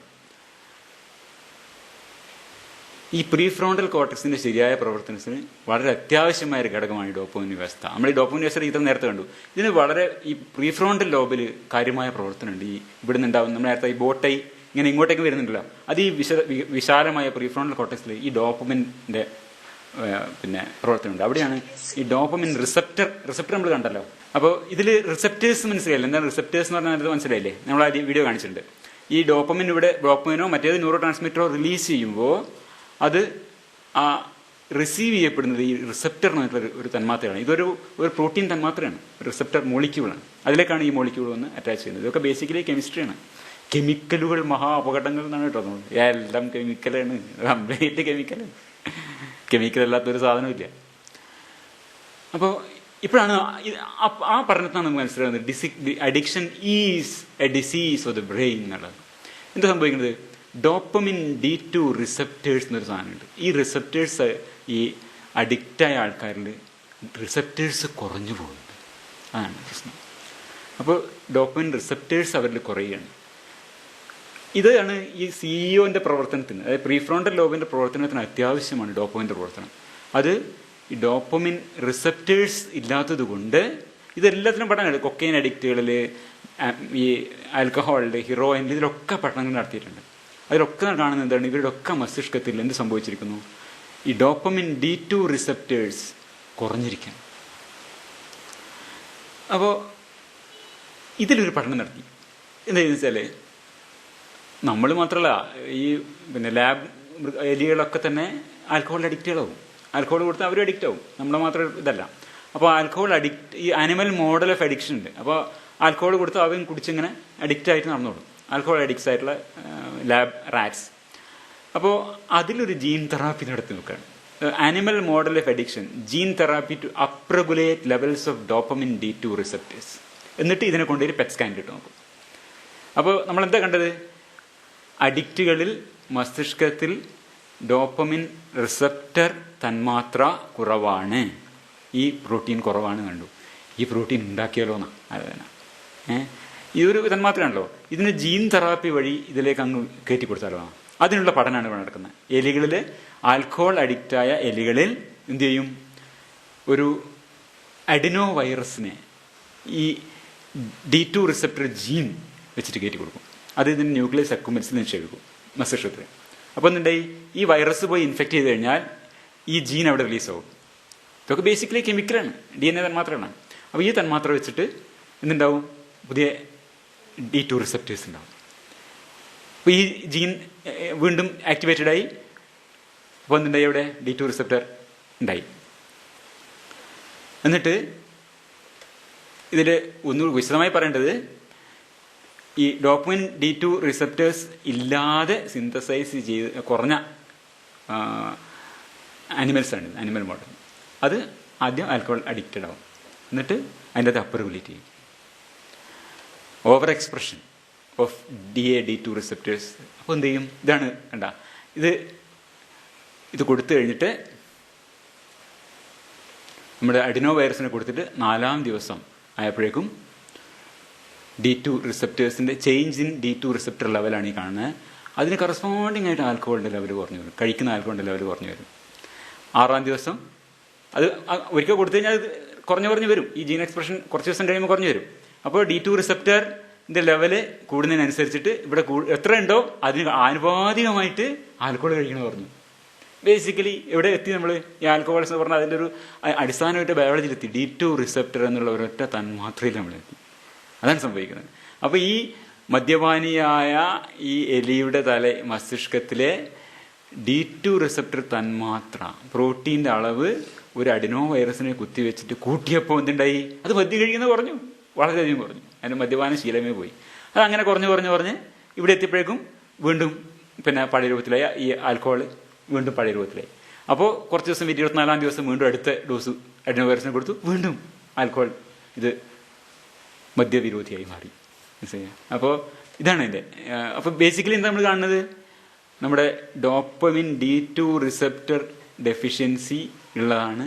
ഈ പ്രീഫ്രോണ്ടൽ കോർട്ടക്സിന്റെ ശരിയായ പ്രവർത്തനത്തിന് വളരെ അത്യാവശ്യമായ ഒരു ഘടകമാണ് ഈ ഡോപ്പമിൻ വ്യവസ്ഥ. നമ്മൾ ഈ ഡോപ്പമിൻ വ്യവസ്ഥ ഇത്ര നേരത്തെ കണ്ടു. ഇതിന് വളരെ ഈ പ്രീഫ്രോണ്ടൽ ലോബിൽ കാര്യമായ പ്രവർത്തനമുണ്ട്. ഈ ഇവിടുന്ന് ഉണ്ടാവും നമ്മൾ നേരത്തെ ഈ ബോട്ടൈ ഇങ്ങനെ ഇങ്ങോട്ടേക്ക് വരുന്നുണ്ടല്ലോ, അത് ഈ വിശാലമായ പ്രീഫ്രോണ്ടൽ കോർട്ടക്സിൽ ഈ ഡോപ്പമിന്റെ പിന്നെ പ്രവർത്തനമുണ്ട്. അവിടെയാണ് ഈ ഡോപ്പമിൻ റിസപ്റ്റർ നമ്മൾ കണ്ടല്ലോ. അപ്പോൾ ഇതിൽ റിസപ്റ്റേഴ്സ് മനസ്സിലായില്ലേ? എന്താണ് റിസപ്റ്റേഴ്സ് എന്ന് പറഞ്ഞാൽ അത് മനസ്സിലായില്ലേ? നമ്മൾ ആ വീഡിയോ കാണിച്ചിട്ടുണ്ട്. ഈ ഡോപ്പമിനോ മറ്റേത് ന്യൂറോ ട്രാൻസ്മിറ്ററോ റിലീസ് ചെയ്യുമ്പോൾ അത് ആ റിസീവ് ചെയ്യപ്പെടുന്നത് ഈ റിസപ്റ്റർ എന്ന് പറഞ്ഞിട്ടുള്ള ഒരു തന്മാത്രയാണ്. ഇതൊരു പ്രോട്ടീൻ തന്മാത്രയാണ്, റിസപ്റ്റർ മോളിക്യൂളാണ്. അതിലേക്കാണ് ഈ മോളിക്യൂൾ വന്ന് അറ്റാച്ച് ചെയ്യുന്നത്. ഇതൊക്കെ ബേസിക്കലി കെമിസ്ട്രിയാണ്. കെമിക്കലുകൾ മഹാ അപകടങ്ങൾ എന്നാണ് കേട്ടോ. എല്ലാം കെമിക്കലാണ്, കംപ്ലീറ്റ് കെമിക്കലാണ്. കെമിക്കൽ അല്ലാത്തൊരു സാധനമില്ല. അപ്പോൾ ഇപ്പോഴാണ് ആ പഠനത്തിനാണ് നമുക്ക് മനസ്സിലാകുന്നത് addiction is A disease of the brain എന്നുള്ളത്. എന്താ സംഭവിക്കുന്നത്? ഡോപ്പമിൻ D2 റിസപ്റ്റേഴ്സ് എന്നൊരു സാധനമുണ്ട്. ഈ റിസപ്റ്റേഴ്സ് ഈ അഡിക്റ്റായ ആൾക്കാരിൽ റിസപ്റ്റേഴ്സ് കുറഞ്ഞു പോകുന്നുണ്ട്. അതാണ് പ്രശ്നം. അപ്പോൾ ഡോപ്പമിൻ റിസപ്റ്റേഴ്സ് അവരിൽ കുറയുകയാണ്. ഇതാണ് ഈ സിഇഒന്റെ പ്രവർത്തനത്തിന്, അതായത് പ്രീഫ്രോണ്ടൽ ലോബിന്റെ പ്രവർത്തനത്തിന് അത്യാവശ്യമാണ് ഡോപ്പമിന്റെ പ്രവർത്തനം. അത് ഈ ഡോപ്പമിൻ റിസപ്റ്റേഴ്സ് ഇല്ലാത്തത് കൊണ്ട് ഇതെല്ലാത്തിനും പഠനങ്ങൾ, കൊക്കൈൻ അഡിക്റ്റുകളിൽ, ഈ ആൽക്കഹോളിൽ, ഹീറോയിനിൽ, ഇതിലൊക്കെ പഠനങ്ങൾ നടത്തിയിട്ടുണ്ട്. അതിലൊക്കെ കാണുന്നത് എന്താണ്? ഇവരുടെയൊക്കെ മസ്തിഷ്കത്തിൽ എന്ത് സംഭവിച്ചിരിക്കുന്നു? ഈ ഡോപ്പമിൻ D2 റിസപ്റ്റേഴ്സ് കുറഞ്ഞിരിക്കണം. അപ്പോൾ ഇതിലൊരു പഠനം നടത്തി. എന്താണെന്ന് വെച്ചാൽ നമ്മൾ മാത്രമല്ല, ഈ ലാബ് എലികളൊക്കെ തന്നെ ആൽക്കഹോൾ അഡിക്റ്റുകളാവും. ആൽക്കഹോൾ കൊടുത്താൽ അവരും അഡിക്റ്റ് ആവും. നമ്മുടെ മാത്രം ഇതല്ല. അപ്പോൾ ആൽക്കഹോൾ ഈ ആനിമൽ മോഡൽ ഓഫ് അഡിക്ഷൻ ഉണ്ട്. അപ്പോൾ ആൽക്കഹോൾ കൊടുത്താൽ അവൻ കുടിച്ചിങ്ങനെ അഡിക്റ്റ് ആയിട്ട് നടന്നോളും. ആൽക്കഹോൾ അഡിക്ട്സ് ആയിട്ടുള്ള ലാബ് റാറ്റ്സ്. അപ്പോൾ അതിലൊരു ജീൻ തെറാപ്പി നടത്തി നോക്കുകയാണ്. Animal model of addiction, gene therapy to upregulate levels of dopamine D2 receptors. എന്നിട്ട് ഇതിനെ കൊണ്ടുപോയി പെറ്റ് സ്കാൻ ഇട്ട് നോക്കും. അപ്പോൾ നമ്മളെന്താ കണ്ടത്? അഡിക്റ്റുകളിൽ മസ്തിഷ്കത്തിൽ ഡോപ്പമിൻ റിസപ്റ്റർ തന്മാത്ര കുറവാണ്, ഈ പ്രോട്ടീൻ കുറവാണ് കണ്ടു. ഈ പ്രോട്ടീൻ ഉണ്ടാക്കിയാലോ എന്നാ അതന്നെ. ഇതൊരു തന്മാത്രയാണല്ലോ. ഇതിന് ജീൻ തെറാപ്പി വഴി ഇതിലേക്ക് അങ്ങ് കയറ്റി കൊടുത്താലോ? അതിനുള്ള പഠനമാണ് ഇവിടെ നടക്കുന്നത്. എലികളിൽ, ആൽക്കഹോൾ അഡിക്റ്റായ എലികളിൽ എന്ത് ചെയ്യും? ഒരു അഡിനോ വൈറസിനെ ഈ D2 റിസപ്റ്റർ ജീൻ വെച്ചിട്ട് കയറ്റി കൊടുക്കും. അത് ഇതിന് ന്യൂക്ലിയസ് അക്കുമ്പൻസിൽ നിക്ഷേപിക്കും മസ്തിഷ്കത്തിൽ. അപ്പോൾ എന്തുണ്ടായി? ഈ വൈറസ് പോയി ഇൻഫെക്ട് ചെയ്ത് കഴിഞ്ഞാൽ ഈ ജീൻ അവിടെ റിലീസാവും. ഇതൊക്കെ ബേസിക്കലി കെമിക്കലാണ്, DNA തന്മാത്രയാണ്. അപ്പോൾ ഈ തന്മാത്ര വെച്ചിട്ട് എന്തുണ്ടാവും? പുതിയ D2 റിസപ്റ്റേഴ്സ് ഉണ്ടാവും. അപ്പോൾ ഈ ജീൻ വീണ്ടും ആക്ടിവേറ്റഡ് ആയി. അപ്പോൾ എന്തുണ്ടായി? അവിടെ D2 റിസപ്റ്റർ ഉണ്ടായി. എന്നിട്ട് ഇതിൽ ഒന്നുകൂടി വിശദമായി പറയേണ്ടത്, ഈ ഡോപ്പമിൻ D2 റിസപ്റ്റേഴ്സ് ഇല്ലാതെ സിന്തസൈസ് ചെയ്ത് കുറഞ്ഞ ആനിമൽസാണ്, ആനിമൽ മോഡൽ. അത് ആദ്യം ആൽക്കഹോൾ അഡിക്റ്റഡ് ആവും. എന്നിട്ട് അതിൻ്റെ അത് അപ്റെഗുലേറ്റ് ചെയ്യും. Over expression of D2 receptors. അപ്പോൾ എന്ത് ചെയ്യും? ഇതാണ് കണ്ട, ഇത് കൊടുത്തു കഴിഞ്ഞിട്ട് നമ്മുടെ അഡിനോ വൈറസിനെ കൊടുത്തിട്ട് 4-ാം ദിവസം ആയപ്പോഴേക്കും D2 റിസപ്റ്റേഴ്സിൻ്റെ change in D2 receptor ലെവലാണ് ഈ കാണുന്നത്. അതിന് കറസ്പോണ്ടിങ് ആയിട്ട് ആൽക്കഹോളിൻ്റെ ലെവൽ കുറഞ്ഞു വരും, കഴിക്കുന്ന ആൽക്കഹോളിൻ്റെ ലെവൽ കുറഞ്ഞു വരും. 6-ാം ദിവസം അത് ഒരിക്കൽ കൊടുത്തു കഴിഞ്ഞാൽ അത് കുറഞ്ഞു വരും. ഈ ജീൻ എക്സ്പ്രഷൻ കുറച്ച് ദിവസം കഴിയുമ്പോൾ കുറഞ്ഞു വരും. അപ്പോൾ D2 റിസപ്റ്ററിൻ്റെ ലെവല് കൂടുന്നതിനനുസരിച്ചിട്ട് ഇവിടെ എത്ര ഉണ്ടോ അതിന് ആനുപാതികമായിട്ട് ആൽക്കഹോൾ കഴിക്കണമെന്ന് പറഞ്ഞു. ബേസിക്കലി എവിടെ എത്തി നമ്മൾ? ഈ ആൽക്കഹോൾസ് എന്ന് പറഞ്ഞാൽ അതിൻ്റെ ഒരു അടിസ്ഥാനമായിട്ട് ബയോളജിയിലെത്തി. D2 റിസപ്റ്റർ എന്നുള്ള ഒരൊറ്റ തന്മാത്രയിൽ നമ്മളെത്തി. അതാണ് സംഭവിക്കുന്നത്. അപ്പോൾ ഈ മദ്യപാനിയായ ഈ എലിയുടെ മസ്തിഷ്കത്തിലെ D2 റിസപ്റ്റർ തന്മാത്ര പ്രോട്ടീൻ്റെ അളവ് ഒരു അഡിനോ വൈറസിനെ കുത്തിവെച്ചിട്ട് കൂട്ടിയപ്പോൾ എന്തുണ്ടായി? അത് മദ്യം കഴിക്കുന്നത് കുറഞ്ഞു, വളരെയധികം കുറഞ്ഞു. അതിന് മദ്യപാന ശീലമേ പോയി. അത് അങ്ങനെ കുറഞ്ഞ് ഇവിടെ എത്തിയപ്പോഴേക്കും വീണ്ടും പഴയ രൂപത്തിലായി. ഈ ആൽക്കഹോൾ വീണ്ടും പഴയ രൂപത്തിലായി. അപ്പോൾ കുറച്ച് ദിവസം 24-ാം ദിവസം വീണ്ടും അടുത്ത ഡോസ് അഡിനോ വൈറസിനെ കൊടുത്തു. വീണ്ടും ആൽക്കഹോൾ ഇത് മദ്യവിരോധിയായി മാറി. മനസ്സിലായി? അപ്പോൾ ഇതാണ് ഇതിൻ്റെ. അപ്പോൾ ബേസിക്കലി എന്താ നമ്മൾ കാണുന്നത്? നമ്മുടെ ഡോപ്പമിൻ D2 റിസപ്റ്റർ ഡെഫിഷ്യൻസി ഉള്ളതാണ്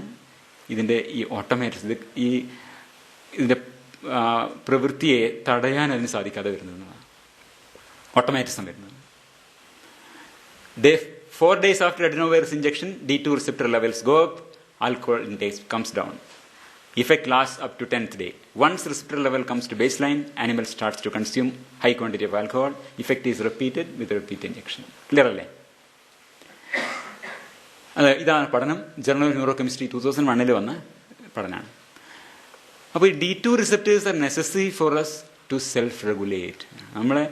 ഇതിൻ്റെ ഈ ഓട്ടോമാറ്റിക് ഇതിൻ്റെ പ്രവൃത്തിയെ തടയാൻ അതിന് സാധിക്കാതെ വരുന്നതാണ് ഓട്ടോമാറ്റിസം വരുന്നത്. 4 days after adenovirus injection, D2 receptor levels go up, alcohol intake comes down. Effect lasts up to 10th day. Once receptor level comes to baseline, animal starts to consume high quantity of alcohol. Effect is repeated with repeat injection. Clear അല്ലേ? ഇതാണ് പഠനം. Journal of neuro chemistry 2001 വന്ന പഠനമാണ്. അപ്പോൾ ഈ D2 receptors are necessary for us to self regulate. നമ്മളെ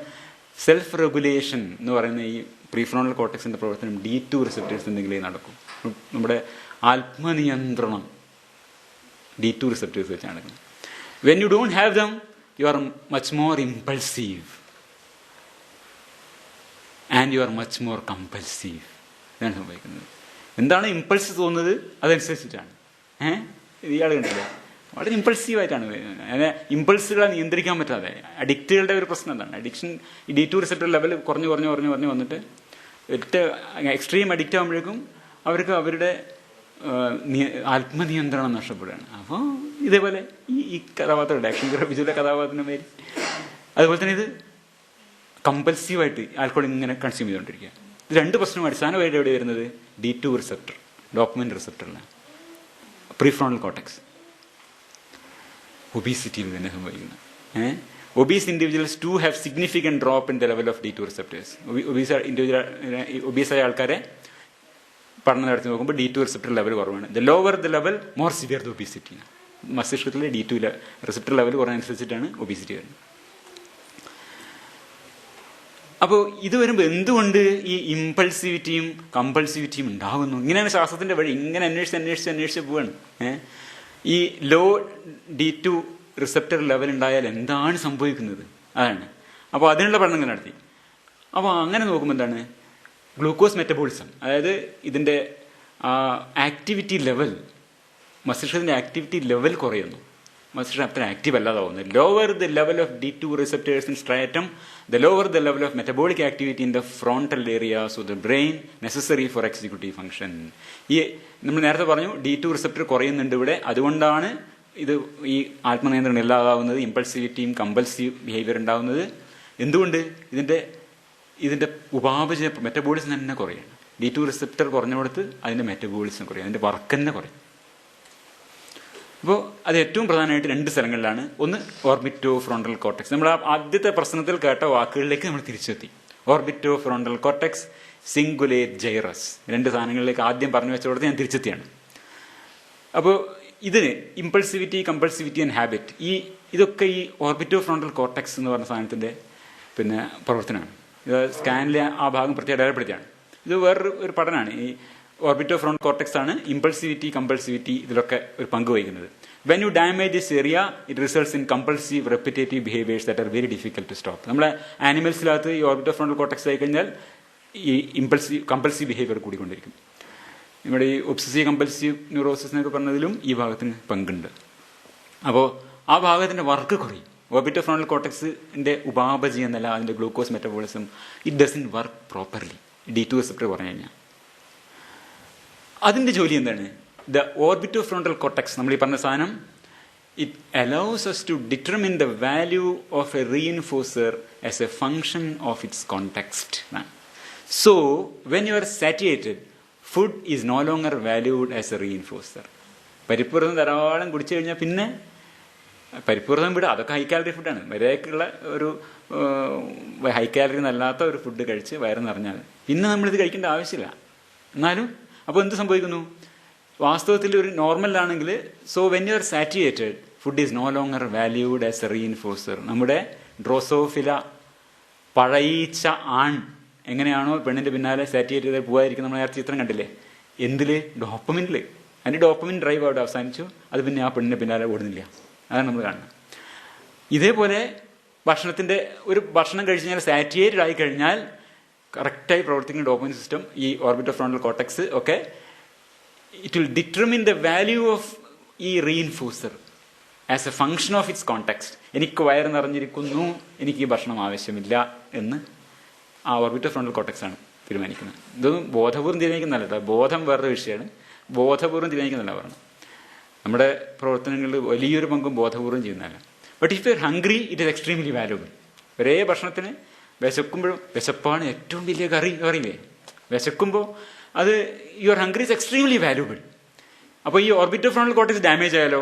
self regulation എന്ന് പറയുന്ന ഈ പ്രീഫ്രോണ്ടൽ കോർട്ടക്സിന്റെ പ്രവർത്തനം D2 റിസപ്റ്റേഴ്സ് എന്തെങ്കിലും നടക്കും. നമ്മുടെ ആത്മനിയന്ത്രണം D2 റിസപ്റ്റേഴ്സ് വെച്ചാണ് നടക്കുന്നത്. When you don't have dum, you are much more impulsive and you are much more compulsive. ഇതാണ് സംഭവിക്കുന്നത്. എന്താണ് ഇമ്പൾസ് തോന്നുന്നത് അതനുസരിച്ചിട്ടാണ്. ഇയാൾ കണ്ടില്ലേ, വളരെ ഇമ്പൾസീവായിട്ടാണ്. അങ്ങനെ ഇമ്പൾസുകളെ നിയന്ത്രിക്കാൻ പറ്റാതെ അഡിക്റ്റുകളുടെ ഒരു പ്രശ്നം എന്താണ്? അഡിക്ഷൻ ഈ D2 റിസപ്റ്റർ ലെവൽ കുറഞ്ഞു വന്നിട്ട് എക്സ്ട്രീം അഡിക്റ്റ് ആകുമ്പോഴേക്കും അവർക്ക് അവരുടെ ആത്മനിയന്ത്രണം നഷ്ടപ്പെടുകയാണ്. അപ്പോൾ ഇതേപോലെ ഈ കഥാപാത്രം ആക്ഷൻ വിജുവിലെ കഥാപാത്രത്തിൻ്റെ പേര് അതുപോലെ തന്നെ ഇത് കമ്പൽസീവായിട്ട് ആൽക്കഹോൾ ഇങ്ങനെ കൺസ്യൂം ചെയ്തുകൊണ്ടിരിക്കുക. ഇത് രണ്ട് പ്രശ്നവും അടിസ്ഥാനമായിട്ട് എവിടെ വരുന്നത്? D2 റിസപ്റ്റർ, ഡോപ്പമിൻ റിസപ്റ്ററിലാണ്, പ്രീഫ്രോണ്ടൽ കോർട്ടക്സ്. ഒബീസിറ്റിയിൽ തന്നെ സംഭവിക്കുന്നത്. Obese individuals too have significant drop in the level of D2 receptors. ഒബീസായ ആൾക്കാരെ പഠനം നടത്തി നോക്കുമ്പോൾ D2 റിസപ്റ്റർ ലെവൽ കുറവാണ്. The lower the level more severe the obesity. മസ്തിഷ്കത്തിലെ D2 റിസപ്റ്റർ ലെവൽ കുറഞ്ഞനുസരിച്ചിട്ടാണ് ഒബീസിറ്റി വരുന്നത്. അപ്പോൾ ഇത് വരുമ്പോൾ എന്തുകൊണ്ട് ഈ ഇമ്പൾസിവിറ്റിയും കമ്പൾസിവിറ്റിയും ഉണ്ടാകുന്നു? ഇങ്ങനെയാണ് ശാസ്ത്രത്തിന്റെ വഴി. ഇങ്ങനെ അന്വേഷിച്ച് പോവാണ്. ഈ ലോ D2 റിസപ്റ്റർ ലെവൽ ഉണ്ടായാൽ എന്താണ് സംഭവിക്കുന്നത്? അതാണ്. അപ്പോൾ അതിനുള്ള പഠനങ്ങൾ നടത്തി. അപ്പോൾ അങ്ങനെ നോക്കുമ്പോൾ എന്താണ് ഗ്ലൂക്കോസ് മെറ്റബോളിസം, അതായത് ഇതിൻ്റെ ആക്ടിവിറ്റി ലെവൽ, മസ്തിഷ്കത്തിൻ്റെ ആക്ടിവിറ്റി ലെവൽ കുറയുന്നു. മസ്തിഷ്കം അത്ര ആക്റ്റീവ് അല്ലാതാവുന്നു. Lower the level of D2 receptors in striatum, the lower the level of metabolic activity in the frontal areas of the brain necessary for executive function. ഈ നമ്മൾ നേരത്തെ പറഞ്ഞു D2 receptor കുറയുന്നുണ്ട് ഇവിടെ. അതുകൊണ്ടാണ് ഇത് ഈ ആത്മനിയന്ത്രണം ഇല്ലാതാവുന്നത്, ഇമ്പൾസിവിറ്റിയും കമ്പൾസീവ് ബിഹേവിയർ ഉണ്ടാവുന്നത്. എന്തുകൊണ്ട്? ഇതിന്റെ ഉപാപചയ മെറ്റബോളിസം തന്നെ കുറയാണ്. D2 റിസപ്റ്റർ കുറഞ്ഞുകൊടുത്ത് അതിന്റെ മെറ്റബോളിസം കുറയും, അതിന്റെ വർക്ക് തന്നെ കുറയും. അപ്പോൾ അത് ഏറ്റവും പ്രധാനമായിട്ട് 2 സ്ഥലങ്ങളിലാണ്. ഒന്ന് ഓർബിറ്റോ ഫ്രോണ്ടൽ കോർട്ടെക്സ്. നമ്മൾ ആദ്യത്തെ പ്രശ്നത്തിൽ കേട്ട വാക്കുകളിലേക്ക് നമ്മൾ തിരിച്ചെത്തി. Orbito frontal cortex, cingulate Jairus, 2 സാധനങ്ങളിലേക്ക് ആദ്യം പറഞ്ഞു വെച്ചോടത്ത് ഞാൻ തിരിച്ചെത്തിയാണ്. അപ്പോൾ ഇതിന് ഇമ്പൾസിവിറ്റി, കമ്പൾസിവിറ്റി ആൻഡ് ഹാബിറ്റ്, ഇതൊക്കെ ഈ ഓർബിറ്റോ ഫ്രോണ്ടൽ കോർട്ടെക്സ് എന്ന് പറഞ്ഞ സാധനത്തിന്റെ പ്രവർത്തനമാണ്. ഇത് സ്കാനിലെ ആ ഭാഗം പ്രത്യേകം അടയാളപ്പെടുത്തിയാണ്. ഇത് വേറൊരു പഠനമാണ്. ഈ ഓർബിറ്റോ ഫ്രോണ്ടൽ കോർട്ടെക്സ് ആണ് ഇമ്പൾസിവിറ്റി, കമ്പൾസിവിറ്റി ഇതിലൊക്കെ ഒരു പങ്ക് വഹിക്കുന്നത്. When you damage this area it results in compulsive repetitive behaviours that are very difficult to stop. നമ്മളെ ആനിമൽസിനകത്ത് ഈ ഓർബിറ്റോ ഫ്രോണ്ടൽ കോർട്ടെക്സ് ആയി കഴിഞ്ഞാൽ ഈ കമ്പൾസീവ് ബിഹേവിയർ കൂടിക്കൊണ്ടിരിക്കും. ഇവിടെ ഈ ഒബ്സസീവ് കമ്പൾസീവ് ന്യൂറോസിസ് എന്നൊക്കെ പറഞ്ഞതിലും ഈ ഭാഗത്തിന് പങ്കുണ്ട്. അപ്പോൾ ആ ഭാഗത്തിന്റെ വർക്ക് കുറയും. ഓർബിറ്റോ ഫ്രോണ്ടൽ കോർട്ടെക്സിന്റെ ഉപാപചി എന്നല്ല അതിന്റെ glucose metabolism it doesn't work properly. D2 receptor പറഞ്ഞു കഴിഞ്ഞാൽ അതിന്റെ ജോലി എന്താണ്? ദ ഓർബിറ്റോ ഫ്രോണ്ടൽ കോർട്ടെക്സ്, നമ്മൾ ഈ പറഞ്ഞ സാധനം, it allows us to determine the value of a reinforcer as a function of its context. So when you are satiated, food is no longer valued as a reinforcer. പരിപ്പുറം ധാരാളം കുടിച്ചു കഴിഞ്ഞാൽ പിന്നെ പരിപ്പുറം വിടുക, അതൊക്കെ ഹൈ കാലറി ഫുഡാണ്. വരെയൊക്കെയുള്ള ഒരു high calorie അല്ലാത്ത ഒരു ഫുഡ് കഴിച്ച് വയറ് നിറഞ്ഞാൽ പിന്നെ നമ്മളിത് കഴിക്കേണ്ട ആവശ്യമില്ല. എന്നാലും അപ്പോൾ എന്ത് സംഭവിക്കുന്നു? വാസ്തവത്തിൽ ഒരു നോർമലാണെങ്കിൽ, so when you are satiated food is no longer valued as a reinforcer. നമ്മുടെ ഡ്രോസോഫില പഴയിച്ച ആൺ എങ്ങനെയാണോ പെണ്ണിന്റെ പിന്നാലെ സാറ്റിയേറ്റ് ചെയ്ത് പോകാതിരിക്കും, നമ്മൾ നേരത്തെ ചിത്രം കണ്ടില്ലേ? എന്തില്? ഡോപ്പമിനില്. അതിന്റെ ഡോപ്പമിൻ ഡ്രൈവ് അവിടെ അവസാനിച്ചു, അത് പിന്നെ ആ പെണ്ണിന്റെ പിന്നാലെ ഓടുന്നില്ല. അതാണ് നമ്മൾ കാണുന്നത്. ഇതേപോലെ ഭക്ഷണം കഴിച്ചു കഴിഞ്ഞാൽ സാറ്റിയേറ്റഡ് ആയി കഴിഞ്ഞാൽ കറക്റ്റായി പ്രവർത്തിക്കുന്ന ഡോപ്പമിൻ സിസ്റ്റം, ഈ ഓർബിറ്റോ ഫ്രോണ്ടൽ കോർട്ടെക്സ് ഒക്കെ, it will determine the value of ഈ reinforcer as a function of its context. എനിക്ക് വയറ് നിറഞ്ഞിരിക്കുന്നു, എനിക്ക് ഈ ഭക്ഷണം ആവശ്യമില്ല എന്ന് ആ ഓർബിറ്റോ ഫ്രോണ്ടൽ കോർട്ടെക്സ് ആണ് തീരുമാനിക്കുന്നത്. ഇതൊന്നും ബോധപൂർവ്വം തീരുമാനിക്കുന്നതല്ല, ബോധം വേറൊരു വിഷയമാണ്. ബോധപൂർവ്വം തീരുമാനിക്കുന്നതല്ല പറഞ്ഞു. നമ്മുടെ പ്രവർത്തനങ്ങളിൽ വലിയൊരു പങ്കും ബോധപൂർവ്വം ചെയ്യുന്നതല്ല. But if you are hungry it is extremely valuable. ഒരേ ഭക്ഷണത്തിന് വിശക്കുമ്പോഴും, വിശപ്പാണ് ഏറ്റവും വലിയ കറി അറിയില്ലേ, വിശക്കുമ്പോൾ അത് your hungry is extremely valuable. അപ്പോൾ ഈ ഓർബിറ്റോ ഫ്രോണ്ടൽ കോർട്ടെക്സ് ഡാമേജ് ആയാലോ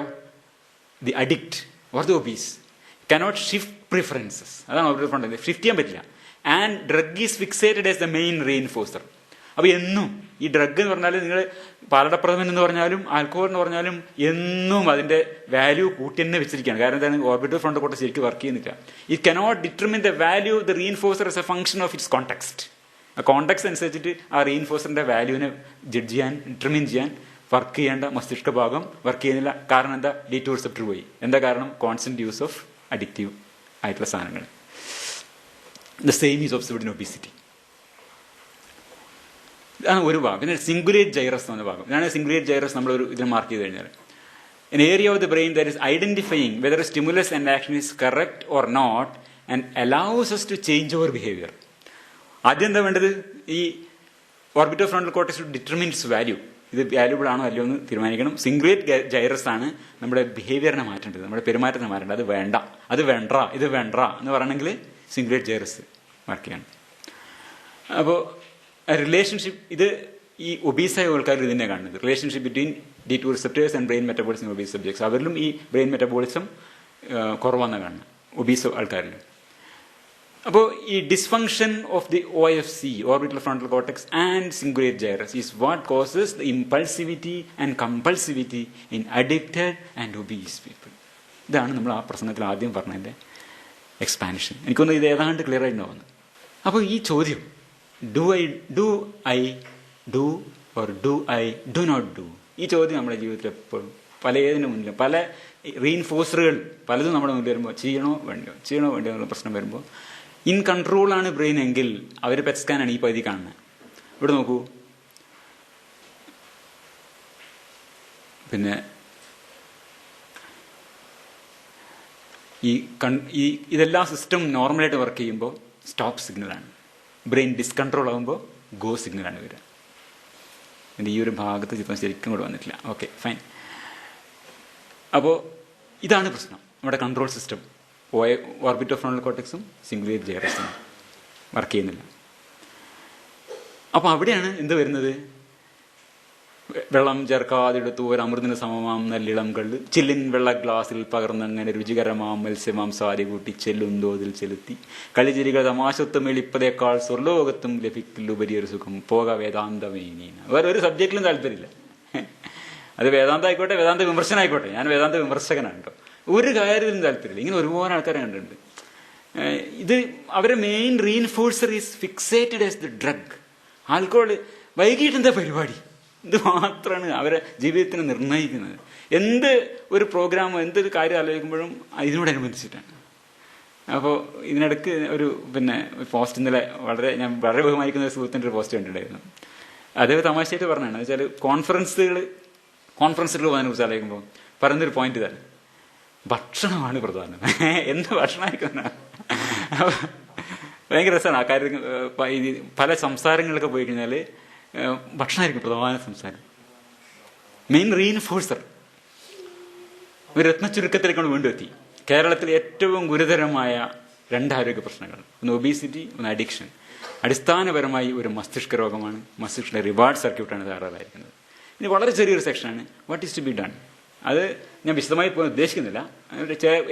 the addict or the obese cannot shift preferences. അതാണ് ഓർബിറ്റോ ഫ്രോണ്ടൽ, ഷിഫ്റ്റ് ചെയ്യാൻ പറ്റില്ല. And drug is fixated as the main reinforcer. അപ്പോൾ എന്നും ഈ ഡ്രഗ് എന്ന് പറഞ്ഞാൽ, നിങ്ങൾ പാലടപ്രഥമൻ എന്ന് പറഞ്ഞാലും ആൽക്കഹോൾ എന്ന് പറഞ്ഞാലും എന്നും അതിന്റെ വാല്യൂ കൂട്ടി തന്നെ വെച്ചിരിക്കുകയാണ്. കാരണം എന്താണ്? ഓർബിറ്റോ ഫ്രോണ്ടൽ കോർട്ടെക്സ് ശരിക്കും വർക്ക് ചെയ്യുന്നില്ല. It cannot determine the value of the reinforcer as A function of its context. ആ കോണ്ടെക്സ്റ്റ് അനുസരിച്ചിട്ട് ആ റീഇൻഫോഴ്സറിന്റെ വാല്യൂവിനെ ജഡ്ജ് ചെയ്യാൻ, ഡിറ്റർമിൻ ചെയ്യാൻ വർക്ക് ചെയ്യേണ്ട മസ്തിഷ്ക ഭാഗം വർക്ക് ചെയ്യുന്നില്ല. കാരണം എന്താ? D2 റിസപ്റ്റർ പോയി. എന്താ കാരണം? കോൺസ്റ്റന്റ് യൂസ് ഓഫ് അഡിക്റ്റീവ് ആയിട്ടുള്ള സാധനങ്ങൾ. The same is observed in obesity. ഇതാണ് ഒരു ഭാഗം. പിന്നെ സിംഗുലേറ്റ് ജൈറസ് എന്ന ഭാഗം. ഇതാണ് സിംഗുലേറ്റ് ജൈറസ്. നമ്മൾ ഒരു ഇതിനെ മാർക്ക് ചെയ്ത് കഴിഞ്ഞാൽ, an area of the brain that is identifying whether a stimulus and action is correct or not and allows us to change our behavior. ആദ്യം എന്താ വേണ്ടത്? ഈ orbito frontal cortex determines value. ഇത് വാല്യൂബിൾ ആണോ അല്ലയോ എന്ന് തീരുമാനിക്കണം. സിംഗുലേറ്റ് ജൈറസ് ആണ് നമ്മുടെ ബിഹേവിയറിനെ മാറ്റേണ്ടത്, നമ്മുടെ പെരുമാറ്റത്തിനെ മാറ്റേണ്ടത്. അത് വേണ്ട, അത് വേണ്ട, ഇത് വേണ്ട എന്ന് പറയണമെങ്കിൽ സിംഗുലേറ്റ് ജൈറസ് മാർക്ക് ചെയ്യണം. അപ്പോൾ റിലേഷൻഷിപ്പ്, ഇത് ഈ ഒബീസായ ആൾക്കാർ ഇതിനെ കാണുന്നത്, relationship between D2 receptors and brain metabolism obese subjects. അവരിലും ഈ ബ്രെയിൻ മെറ്റബോളിസം കുറവാണെന്ന് കാണുന്നത് ഒബീസ് ആൾക്കാരിലും. അപ്പോൾ ഈ dysfunction of the OFC, orbital frontal cortex and cingulate gyrus, is what causes the impulsivity and compulsivity in addicted and obese people. ഇതാണ് നമ്മൾ ആ പ്രസംഗത്തിൽ ആദ്യം പറഞ്ഞതിൻ്റെ എക്സ്പാൻഷൻ. എനിക്കൊന്ന് ഇത് ഏതാണ്ട് ക്ലിയർ ആയിട്ട് തോന്നുന്നു. അപ്പോൾ ഈ ചോദ്യം do I do or do I do not do, ഈ ചോദ്യം നമ്മുടെ ജീവിതത്തിൽ എപ്പോഴും പലതിനു മുന്നിലും പല റീഇൻഫോഴ്സറുകൾ പലതും നമ്മുടെ മുന്നിൽ വരുമ്പോൾ ചെയ്യണോ വേണ്ടോ എന്നുള്ള പ്രശ്നം വരുമ്പോൾ ഇൻ കൺട്രോളാണ് ബ്രെയിൻ എങ്കിൽ അവർ പെറ്റ് സ്കാനാണ് ഈ പകുതി കാണുന്നത്. ഇവിടെ നോക്കൂ, പിന്നെ ഈ ഇതെല്ലാം സിസ്റ്റം നോർമലായിട്ട് വർക്ക് ചെയ്യുമ്പോൾ സ്റ്റോപ്പ് സിഗ്നലാണ്. ബ്രെയിൻ ഡിസ്കൺട്രോൾ ആകുമ്പോൾ ഗോ സിഗ്നലാണ് വരിക. എൻ്റെ ഈ ഒരു ഭാഗത്ത് ചിത്രം ശരിക്കും കൂടെ വന്നിട്ടില്ല. Okay, fine. അപ്പോൾ ഇതാണ് പ്രശ്നം. നമ്മുടെ കൺട്രോൾ സിസ്റ്റം ഓർബിറ്റൽ ഫ്രോണ്ടൽ കോർട്ടെക്സും സിംഗുലേറ്റ് ഗൈറസും വർക്ക് ചെയ്യുന്നില്ല. അപ്പോൾ അവിടെയാണ് എന്ത് വരുന്നത്? വെള്ളം ചേർക്കാതെടുത്തു ഒരു അമൃതിന് സമമാം നല്ലിളം കള്ള് ചില്ലിൻ വെള്ള ഗ്ലാസ്സിൽ പകർന്നങ്ങനെ രുചികരമാം മത്സ്യമാംസാരി കൂട്ടി ചെല്ലുന്തോതിൽ ചെലുത്തി കളിചിരികൾ തമാശത്വം എളിപ്പതേക്കാൾ സ്വർലോകത്തും ലഭിക്കില്ലുപരിയൊരു സുഖം പോക വേദാന്തമേനീന. വേറെ ഒരു സബ്ജക്റ്റിലും താല്പര്യമില്ല. അത് വേദാന്തം ആയിക്കോട്ടെ, വേദാന്ത വിമർശനമായിക്കോട്ടെ. ഞാൻ വേദാന്ത വിമർശകനാണ് കേട്ടോ. ഒരു കാര്യത്തിലും താല്പര്യമില്ല. ഇങ്ങനെ ഒരുപാട് ആൾക്കാരെ കണ്ടിട്ടുണ്ട്. ഇത് അവരെ main reinforcer is fixated as the drug. Alcohol വൈകിട്ട് എന്താ പരിപാടി, ഇത് മാത്രമാണ് അവരെ ജീവിതത്തിന് നിർണ്ണയിക്കുന്നത്. എന്ത് ഒരു പ്രോഗ്രാമോ എന്തൊരു കാര്യം ആലോചിക്കുമ്പോഴും ഇതിനോടനുബന്ധിച്ചിട്ടാണ്. അപ്പോൾ ഇതിനിടയ്ക്ക് ഒരു പോസ്റ്റ് ഇന്നലെ ഞാൻ വളരെ ബഹുമാനിക്കുന്ന ഒരു സുഹൃത്തിൻ്റെ ഒരു പോസ്റ്റ് കണ്ടിട്ടുണ്ടായിരുന്നു. അതേ തമാശയായിട്ട് പറഞ്ഞാണ്. എന്ന് വെച്ചാൽ കോൺഫറൻസുകൾ പോകാനെ കുറിച്ച് ആലോചിക്കുമ്പോൾ പറയുന്നൊരു പോയിന്റ് ഇതാണ്: ഭക്ഷണമാണ് പ്രധാനം. എന്ത് ഭക്ഷണമായിരിക്കുന്ന ഭയങ്കര രസമാണ് ആ കാര്യം. പല സംസാരങ്ങളിലൊക്കെ പോയി കഴിഞ്ഞാൽ ഭക്ഷണമായിരിക്കും പ്രധാന സംസാരം, മെയിൻ റീഇൻഫോഴ്സർ. ഒരു രത്ന ചുരുക്കത്തിലേക്കാണ് വീണ്ടും എത്തി. കേരളത്തിൽ ഏറ്റവും ഗുരുതരമായ 2 ആരോഗ്യ പ്രശ്നങ്ങൾ, ഒന്ന് ഒബീസിറ്റി, ഒന്ന് അഡിക്ഷൻ. അടിസ്ഥാനപരമായി ഒരു മസ്തിഷ്ക രോഗമാണ്. മസ്തിഷ്കിന്റെ റിവാർഡ് സർക്യൂട്ടാണ് തകരാറായിരിക്കുന്നത്. ഇനി വളരെ ചെറിയൊരു സെക്ഷനാണ് what is to be done. അത് ഞാൻ വിശദമായി പോകാൻ ഉദ്ദേശിക്കുന്നില്ല.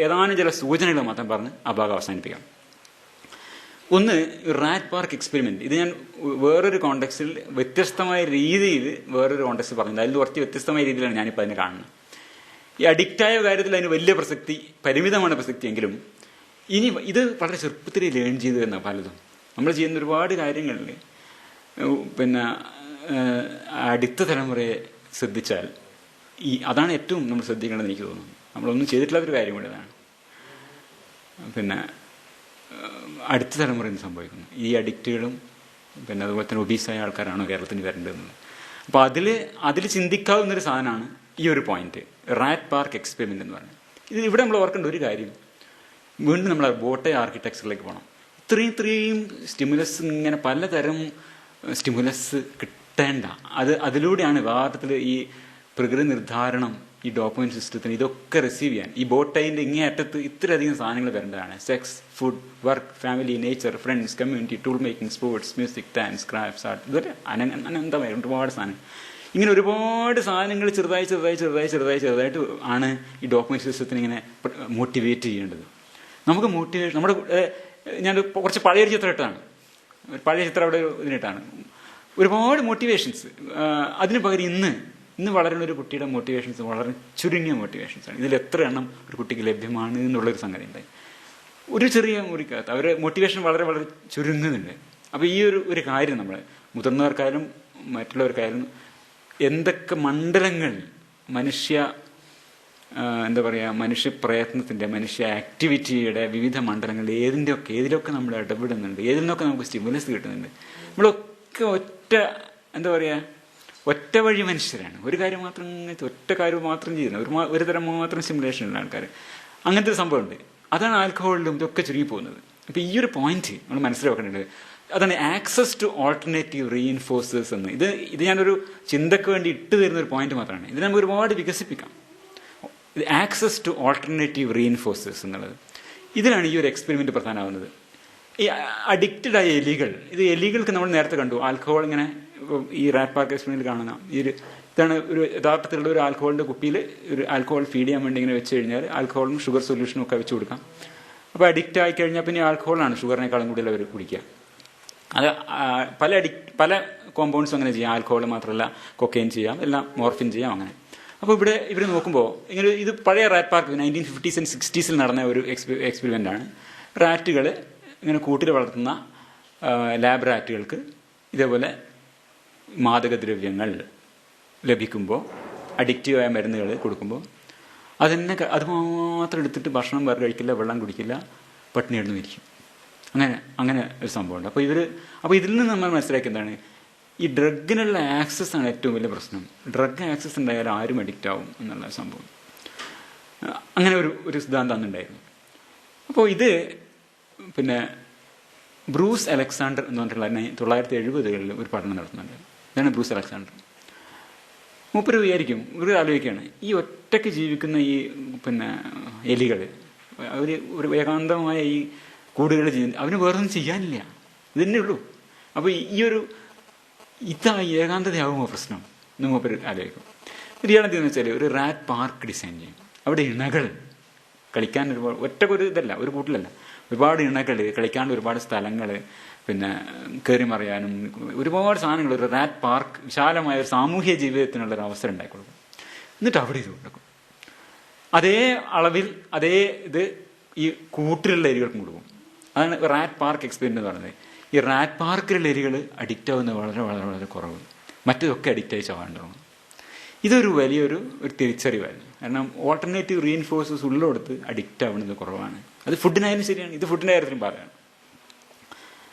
ഏതാനും ചില സൂചനകൾ മാത്രം പറഞ്ഞ് ആ ഭാഗം അവസാനിപ്പിക്കാം. ഒന്ന്, റാറ്റ് പാർക്ക് എക്സ്പെരിമെന്റ്. ഇത് ഞാൻ വേറൊരു കോണ്ടെക്സ്റ്റിൽ വ്യത്യസ്തമായ രീതിയിൽ വേറൊരു കോണ്ടെക്സ്റ്റ് പറഞ്ഞത്. അതിൽ കുറച്ച് വ്യത്യസ്തമായ രീതിയിലാണ് ഞാനിപ്പോൾ അതിനെ കാണുന്നത്. ഈ അഡിക്റ്റായ കാര്യത്തിൽ അതിന് വലിയ പ്രസക്തി, പരിമിതമാണ് പ്രസക്തി എങ്കിലും ഇനി ഇത് വളരെ ചെറുപ്പത്തിൽ ലേൺ ചെയ്തു വരുന്ന പലതും നമ്മൾ ചെയ്യുന്ന ഒരുപാട് കാര്യങ്ങളിൽ അടുത്ത തലമുറയെ ശ്രദ്ധിച്ചാൽ അതാണ് ഏറ്റവും നമ്മൾ ശ്രദ്ധിക്കേണ്ടതെന്ന് എനിക്ക് തോന്നുന്നു. നമ്മളൊന്നും ചെയ്തിട്ടില്ലാത്തൊരു കാര്യം കൂടി അതാണ്. അടുത്ത തലമുറ എന്ത് സംഭവിക്കുന്നു? ഈ അഡിക്റ്റുകളും അതുപോലെ തന്നെ ഒബീസായ ആൾക്കാരാണോ കേരളത്തിന് വരേണ്ടതെന്ന്. അപ്പോൾ അതിൽ ചിന്തിക്കാവുന്നൊരു സാധനമാണ് ഈ ഒരു പോയിന്റ്, റാറ്റ് പാർക്ക് എക്സ്പെരിമെന്റ് എന്ന് പറയുന്നത്. ഇവിടെ നമ്മൾ ഓർക്കേണ്ട ഒരു കാര്യം, വീണ്ടും നമ്മൾ ബോട്ടെ ആർക്കിടെക്ചറിലേക്ക് പോകണം. ഇത്രയും സ്റ്റിമുലസ്, ഇങ്ങനെ പലതരം സ്റ്റിമുലസ് കിട്ടേണ്ട, അതിലൂടെയാണ് യഥാർത്ഥത്തിൽ ഈ പ്രകൃതി നിർദ്ധാരണം, ഈ ഡോപ്പമിൻ സിസ്റ്റത്തിന് ഇതൊക്കെ റിസീവ് ചെയ്യാൻ ഈ ബോട്ടൈൻ്റെ ഇങ്ങേ അറ്റത്ത് ഇത്രയധികം സാധനങ്ങൾ വരേണ്ടതാണ്. Sex, food, work, family, nature, friends, community, tool making, sports, music, dance, crafts, art, ഇതൊക്കെ അനന്തമായി ഒരുപാട് സാധനം. ഇങ്ങനെ ഒരുപാട് സാധനങ്ങൾ ചെറുതായിട്ട് ആണ് ഈ ഡോപ്പമിൻ സിസ്റ്റത്തിന് ഇങ്ങനെ മോട്ടിവേറ്റ് ചെയ്യേണ്ടത്. നമുക്ക് മോട്ടിവേഷൻ ഞാൻ കുറച്ച് പഴയൊരു ചിത്രം ഇട്ടാണ്, പഴയ ചിത്രം അവിടെ ഇതിനിട്ടാണ്. ഒരുപാട് മോട്ടിവേഷൻസ്. അതിന് പകരം ഇന്ന് വളരുന്ന ഒരു കുട്ടിയുടെ മോട്ടിവേഷൻസ് വളരെ ചുരുങ്ങിയ മോട്ടിവേഷൻസാണ്. ഇതിൽ എത്ര എണ്ണം ഒരു കുട്ടിക്ക് ലഭ്യമാണ് എന്നുള്ളൊരു സംഗതി ഉണ്ടായി. ഒരു ചെറിയ മുറിക്കകത്ത് അവരെ മോട്ടിവേഷൻ വളരെ വളരെ ചുരുങ്ങുന്നുണ്ട്. അപ്പോൾ ഈ ഒരു കാര്യം നമ്മൾ മുതിർന്നവർക്കായാലും മറ്റുള്ളവർക്കായാലും എന്തൊക്കെ മണ്ഡലങ്ങൾ മനുഷ്യ പ്രയത്നത്തിൻ്റെ, മനുഷ്യ ആക്ടിവിറ്റിയുടെ വിവിധ മണ്ഡലങ്ങൾ ഏതിലൊക്കെ നമ്മൾ ഇടപെടുന്നുണ്ട്, ഏതിൽ നിന്നൊക്കെ നമുക്ക് സ്റ്റിമുലസ് കിട്ടുന്നുണ്ട്. നമ്മളൊക്കെ ഒറ്റ വഴി മനുഷ്യരാണ്. ഒരു കാര്യം മാത്രം, ഒറ്റ കാര്യം മാത്രം ചെയ്യുന്നത്, ഒരു തരം മാത്രം സ്റ്റിമുലേഷനുള്ള ആൾക്കാർ. അങ്ങനത്തെ ഒരു സംഭവമുണ്ട്. അതാണ് ആൽക്കഹോളിലും ഇതൊക്കെ ചുരുങ്ങി പോകുന്നത്. അപ്പോൾ ഈ ഒരു പോയിന്റ് നമ്മൾ മനസ്സിലാക്കേണ്ടത് അതാണ് ആക്സസ് ടു ഓൾട്ടർനേറ്റീവ് റീഇൻഫോഴ്സേഴ്സ് എന്ന്. ഇത് ഞാനൊരു ചിന്തക്ക് വേണ്ടി ഇട്ട് തരുന്ന ഒരു പോയിന്റ് മാത്രമാണ്. ഇത് നമുക്ക് ഒരുപാട് വികസിപ്പിക്കാം. ആക്സസ് ടു ഓൾട്ടർനേറ്റീവ് റീഇൻഫോഴ്സേഴ്സ് എന്നുള്ളത്, ഇതിലാണ് ഈ ഒരു എക്സ്പെരിമെന്റ് പ്രധാനമാകുന്നത്. ഈ അഡിക്റ്റഡ് ആയ എലികൾക്ക് നമ്മൾ നേരത്തെ കണ്ടു ആൽക്കഹോൾ ഇങ്ങനെ ഈ റാറ്റ് പാർക്ക് എക്സ്പെരിമെന്റിൽ കാണുന്ന ഇതാണ് ഒരു യഥാർത്ഥത്തിലുള്ള ഒരു ആൽക്കഹോളിന്റെ കുപ്പിയിൽ ഒരു ആൽക്കഹോൾ ഫീഡ് ചെയ്യാൻ വേണ്ടി ഇങ്ങനെ വെച്ച് കഴിഞ്ഞാൽ ആൽക്കഹോളും ഷുഗർ സൊല്യൂഷനും ഒക്കെ വെച്ച് കൊടുക്കാം. അപ്പോൾ അഡിക്റ്റ് ആയിക്കഴിഞ്ഞാൽ പിന്നെ ആൽക്കഹോളാണ് ഷുഗറിനേക്കാളും കൂടുതൽ അവർ കുടിക്കുക. അത് പല കോമ്പൗണ്ട്സും അങ്ങനെ ചെയ്യാം. ആൽക്കഹോൾ മാത്രമല്ല, കൊക്കൈൻ ചെയ്യാം, എല്ലാം മോർഫിൻ ചെയ്യാം, അങ്ങനെ. അപ്പോൾ ഇവർ നോക്കുമ്പോൾ ഇങ്ങനെ ഇത് പഴയ rat park 1950s and 60s നടന്ന ഒരു എക്സ്പെരിമെൻ്റാണ്. റാറ്റുകൾ ഇങ്ങനെ കൂട്ടിൽ വളർത്തുന്ന ലാബ് റാറ്റുകൾക്ക് ഇതേപോലെ മാദകദ്രവ്യങ്ങൾ ലഭിക്കുമ്പോൾ, അഡിക്റ്റീവായ മരുന്നുകൾ കൊടുക്കുമ്പോൾ അത് മാത്രം എടുത്തിട്ട് ഭക്ഷണം വേറെ കഴിക്കില്ല, വെള്ളം കുടിക്കില്ല, പട്ടിണി കിടന്ന് മരിക്കും. അങ്ങനെ ഒരു സംഭവമുണ്ട്. അപ്പോൾ ഇതിൽ നിന്ന് നമ്മൾ മനസ്സിലാക്കി എന്താണ്, ഈ ഡ്രഗിനുള്ള ആക്സസ് ആണ് ഏറ്റവും വലിയ പ്രശ്നം. ഡ്രഗ് ആക്സസ് ഉണ്ടായാൽ ആരും അഡിക്റ്റ് ആവും എന്നുള്ള സംഭവം. അങ്ങനെ ഒരു സിദ്ധാന്തം അന്നുണ്ടായിരുന്നു. അപ്പോൾ ഇത് പിന്നെ ബ്രൂസ് അലക്സാണ്ടർ എന്ന് പറഞ്ഞിട്ടുള്ള 1970കളിൽ ഒരു പഠനം നടത്തുന്നുണ്ട്. ഇതാണ് ബ്രൂസ് അലക്സാണ്ടർ. മൂപ്പര് വിചാരിക്കും, ഒരു ആലോചിക്കുകയാണ്, ഈ ഒറ്റയ്ക്ക് ജീവിക്കുന്ന ഈ പിന്നെ എലികൾ, അവർ ഒരു ഏകാന്തമായ ഈ കൂടുകൾ ചെയ്യുന്നത്, അവന് വേറൊന്നും ചെയ്യാനില്ല, ഇത് തന്നെ ഉള്ളൂ. അപ്പോൾ ഇതാ ഏകാന്തതയാകുമോ പ്രശ്നം എന്ന് മൂപ്പര് ആലോചിക്കും. ഇയാളെന്തെന്ന് വെച്ചാൽ ഒരു റാറ്റ് പാർക്ക് ഡിസൈൻ ചെയ്യും. അവിടെ ഇണകൾ കളിക്കാൻ ഒറ്റക്കൊരു ഇതല്ല, ഒരു കൂട്ടിലല്ല, ഒരുപാട് ഇണകൾ കളിക്കാനുള്ള ഒരുപാട് സ്ഥലങ്ങൾ, പിന്നെ കയറി മറിയാനും ഒരുപാട് സാധനങ്ങൾ, ഒരു റാറ്റ് പാർക്ക്, വിശാലമായ ഒരു സാമൂഹ്യ ജീവിതത്തിനുള്ളൊരു അവസരം ഉണ്ടായിക്കൊടുക്കും. എന്നിട്ട് അവിടെ ഇത് കൊടുക്കും. അതേ അളവിൽ അതേ ഇത് ഈ കൂട്ടിലുള്ള എലികൾക്കും കൊടുക്കും. അതാണ് റാറ്റ് പാർക്ക് എക്സ്പെരിമെൻ്റ് എന്ന് പറയുന്നത്. ഈ റാറ്റ് പാർക്കിലുള്ള എലികൾ അഡിക്റ്റ് ആവുന്നത് വളരെ വളരെ വളരെ കുറവ്, മറ്റതൊക്കെ അഡിക്റ്റായി ചാവാൻ തുടങ്ങും. ഇതൊരു വലിയൊരു തിരിച്ചറിവായിരുന്നു. കാരണം ഓൾട്ടർനേറ്റീവ് റീഇൻഫോഴ്സസ് ഉള്ളിടത്ത് അഡിക്റ്റ് ആവുന്നത് കുറവാണ്. അത് ഫുഡിനായാലും ശരിയാണ്, ഇത് ഫുഡിൻ്റെ കാര്യത്തിലും പറയുകയാണ്.